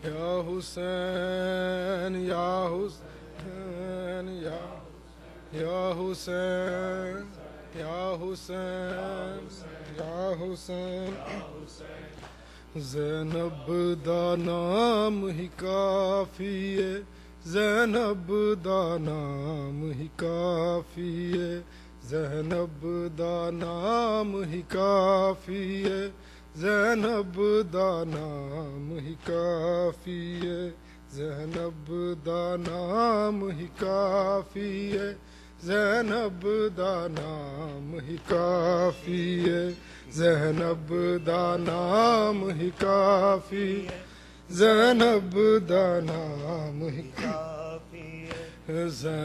یا حسین یا حسین یا حسین یا حسین یا حسین زینب دا نام ہی کافی ہے زینب دا نام ہی کافی ہے زینب دا نام ہی کافی ہے زینب دا نام ہی کافی ہے زینب دا نام ہی کافی ہے زینب دا نام ہی کافی ہے زینب دا نام ہی کافی زینب دا نام ہی کافی ہے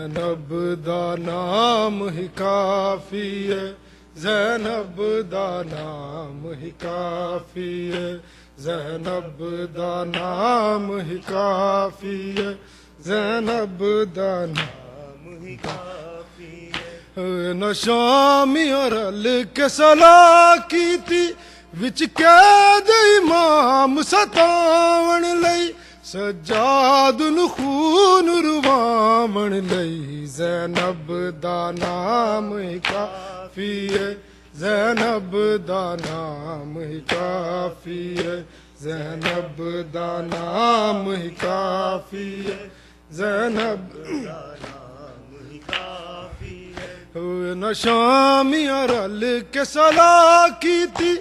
زینب دا نام ہی کافی ہے زینب دا نام ہی کافی ہے زینب دا نام ہی کافی ہے زینب دا نام ہی کافی ہے نہ شامی اور کے صلاح کی تھی وچ قید امام ستاون لئی سجاد نو خون رواون لئی زینب دا نام ہی کافی ہے زینب دا نام ہی کافی ہے زینب دا نام ہی کافی ہے زینب دا نام ہی کافی ہے نہ شامی رل کے صلاح کی تھی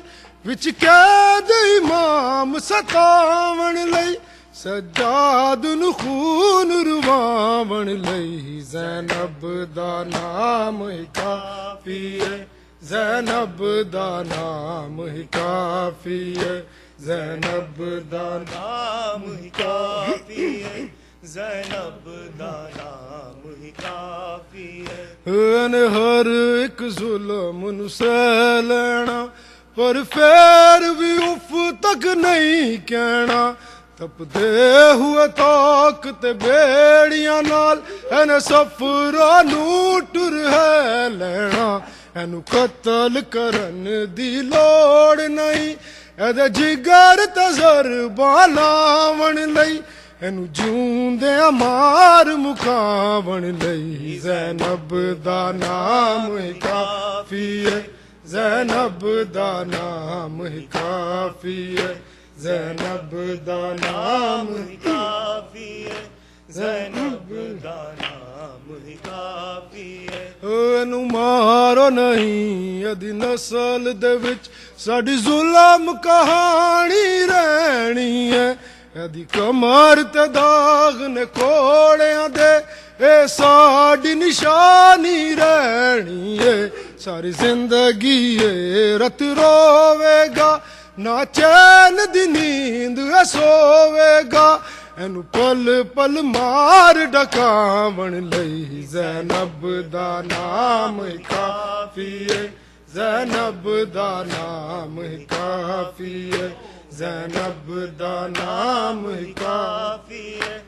وچ قید امام ستاون لئی سجاد نو خون رواون لئی زینب دا نام ہی کافی ہے زینب دا نام ہی کافی ہے زینب دا نام ہی کافی ہے زینب دا نام ہی کافی ہے ہر ایک ظلم نو سہ لینا پر پھر بھی اف تک نہیں کہنا تپدے ہوئے طاقت بیڑیاں نال این سفرا نو ٹر ہے لینا اینو قتل کرن دی لوڑ نہیں ایدے جگر تزر بالاون لئی اینو جوندے مار مکاون لئی زینب دا نام ہی کافی ہے زینب دا نام ہی کافی ہے زینب دا نام ہی کافی ہے زینب دا نام ہی کافی ہے اینو مارو نہیں ادی نسل دے وچ ساڈی ظلم کہانی رہنی ہے ادی کمر تے داغ نے کوڑیاں دے اے ساڈی نشانی رہنی ہے ساری زندگی رت روے گا نہ چین دی نیند سوے گا اینو پل پل مار ڈکاون لئی زینب دا نام ہی کافی ہے زینب دا نام ہی کافی ہے زینب دا نام ہی کافی ہے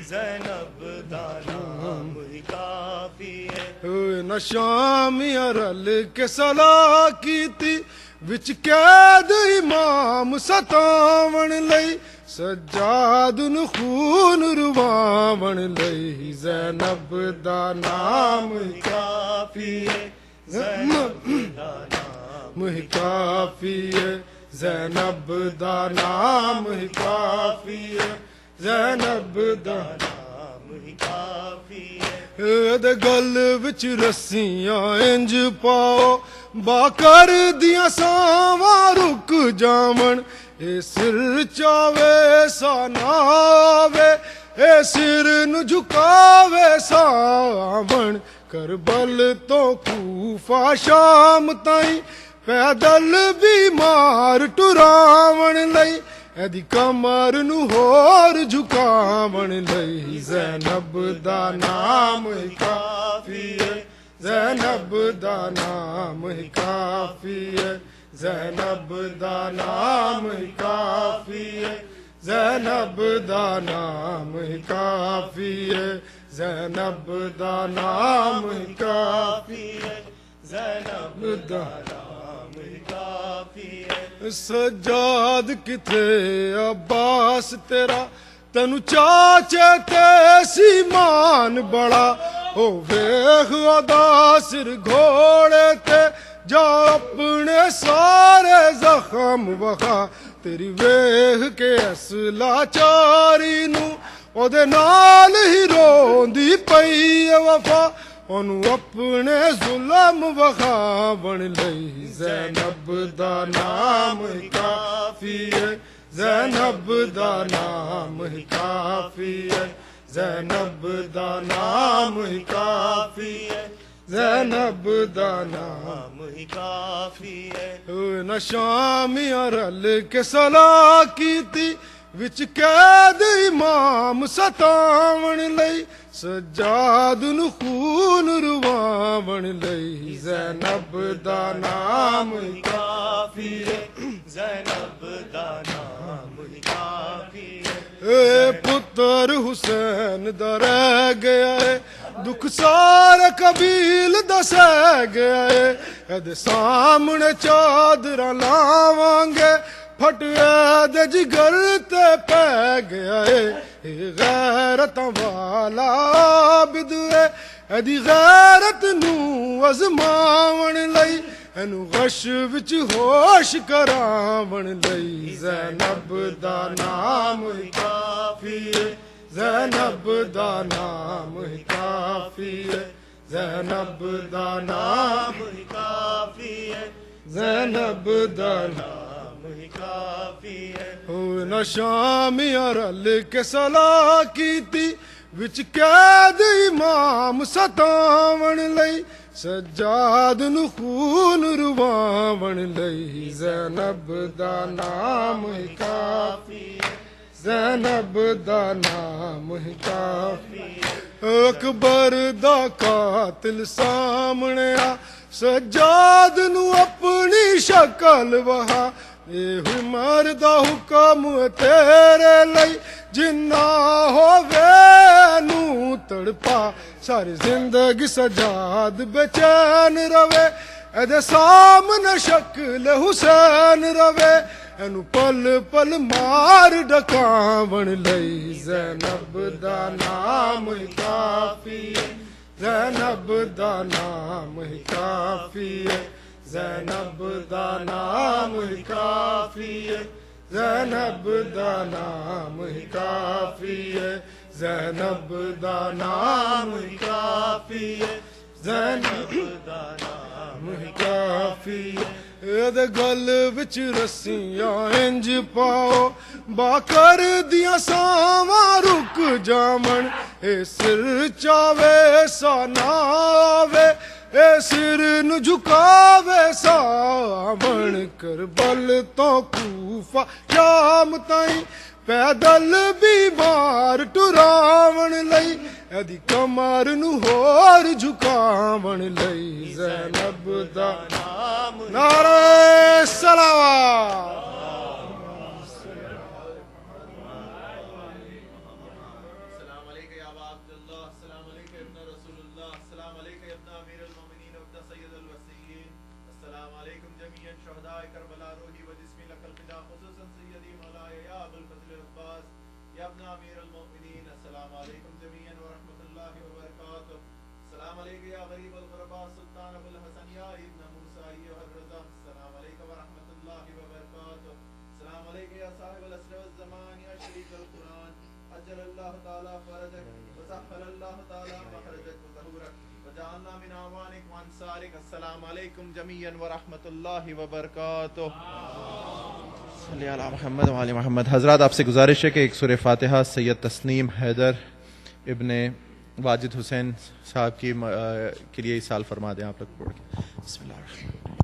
زینب دا نام ہی کافی ہے نہ شامی رل کے صلاح کی تھی وچ قید امام ستاون لئی سجاد نو خون رواون لئی زینب دا نام ہی کافی ہے زینب دا نام ہی کافی ہے زینب دا نام ہی کافی ہے زینب دا نام ہی کافی ہے دے گل وچ رسیاں انج پاؤ باکر دیاں ساواں رک جاون اے سر چاوے سا ناوے اے سر نو جھکاوے ساون کربل تو کوفہ شام تائیں پیدل بیمار ٹراون لئی ایدی کمر نو ہور جھکاون لئی زینب دا نام ہی کافی ہے زینب دا نام ہی کافی ہے زینب دا نام ہی کافی ہے زینب دا نام ہی کافی ہے زینب دا نام ہی کافی ہے زینب دا نام ہی کافی ہے سجاد کتھے عباس تیرا تینو چاچے تے سیمان بڑا او ویخ ادا سر گھوڑے تے جا اپنے سارے زخم وخا تیری ویخ کے اصلا چاری نو او دے نال ہی روندی پئی وفا اونو اپنے ظلم وخاون لئی زینب دا نام ہی کافی ہے زینب دا نام ہی کافی ہے زینب دا نام ہی کافی ہے زینب دا نام ہی کافی ہے نہ شامیاں رل کے صلاح کیتی وچ قید امام ستاون لئی سجاد نو خون رواون لئی زینب دا نام ہی کافی ہے زینب دا نام ہی کافی ہے اے پتر حسین دا رہ گیا ہے دکھ سارا قبیل دا سہ گیا ہے ایدے سامنے چادراں لاواں گے پھٹ دے جگر تے پہ گیا ہے اے غیرتاں والا عابد ہے ایدی غیرت نو ازماون لئی اینو غش وچ ہوش کراون لئی زینب دا نام ہی کافی ہے زینب دا نام ہی کافی ہے زینب دا نام ہی کافی ہے زینب دا نام ہی کافی ہے نہ شامیاں رل کے صلاح کیتی وچ قید امام ستاون لئی سجاد نو خون رواون لئی زینب دا نام ہی کافی ہے زینب دا نام ہی کافی اکبر دا قاتل سامنے آ سجاد نو اپنی شکل وہا اے ہوئی مردا حکم تیرے لئی جنہ ہووے نو تڑپا ساری زندگی سجاد بے چین روے ایدے سامنے شکل حسین روے اینو پل پل مار ڈکاون لئی زینب دا نام ہی کافی ہے زینب دا نام ہی کافی ہے زینب دا نام ہی کافی ہے زینب دا نام ہی کافی ہے زینب دا نام ہی کافی ہے زینب دا نام ہی کافی ہے دے گل وچ رسیاں انج پاؤ باکر دیاں ساواں رک جاون اے سر چاوے سا ناوے اے سر نو جھکاوے ساون کربل تو کوفہ شام تائیں پیدل بیمار ٹراون لئی ایدی کمر نو ہور جھکاون لئی زینب دا نام نعرہ صلوات السلام علیکم یا غریب الغرباء سلطان ابو الحسن یا ابن موسیٰ ایھا الرضا السلام علیکم ورحمۃ اللہ وبرکاتہ السلام علیکم یا صاحب العصر والزمان یا شریک القرآن اجل اللہ تعالی فرجک وسهل اللہ تعالی مخرجک وظہورک وجعلنا من اعوانک وانصارک السلام علیکم جميعا ورحمۃ اللہ وبرکاتہ صلی علی محمد وعلی محمد. حضرات آپ سے گزارش ہے کہ ایک سورہ فاتحہ سید تسنیم حیدر ابن واجد حسین صاحب کی کے لیے اصال فرما دیں آپ لوگ پڑھ کے. بسم اللہ الرحمن الرحیم.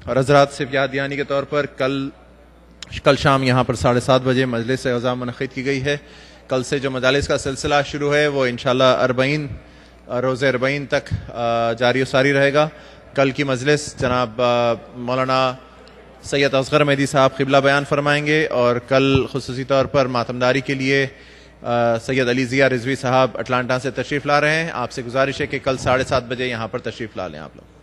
اور حضرات سے یاد دہانی کے طور پر کل شام یہاں پر 7:30 بجے مجلس اعزام منعقد کی گئی ہے. کل سے جو مجالس کا سلسلہ شروع ہے وہ انشاءاللہ 40 روز 40 تک جاری و ساری رہے گا. کل کی مجلس جناب مولانا سید اصغر مہدی صاحب قبلہ بیان فرمائیں گے اور کل خصوصی طور پر ماتمداری کے لیے سید علی ضیاء رضوی صاحب اٹلانٹا سے تشریف لا رہے ہیں. آپ سے گزارش ہے کہ کل 7:30 بجے یہاں پر تشریف لا لیں آپ لوگ.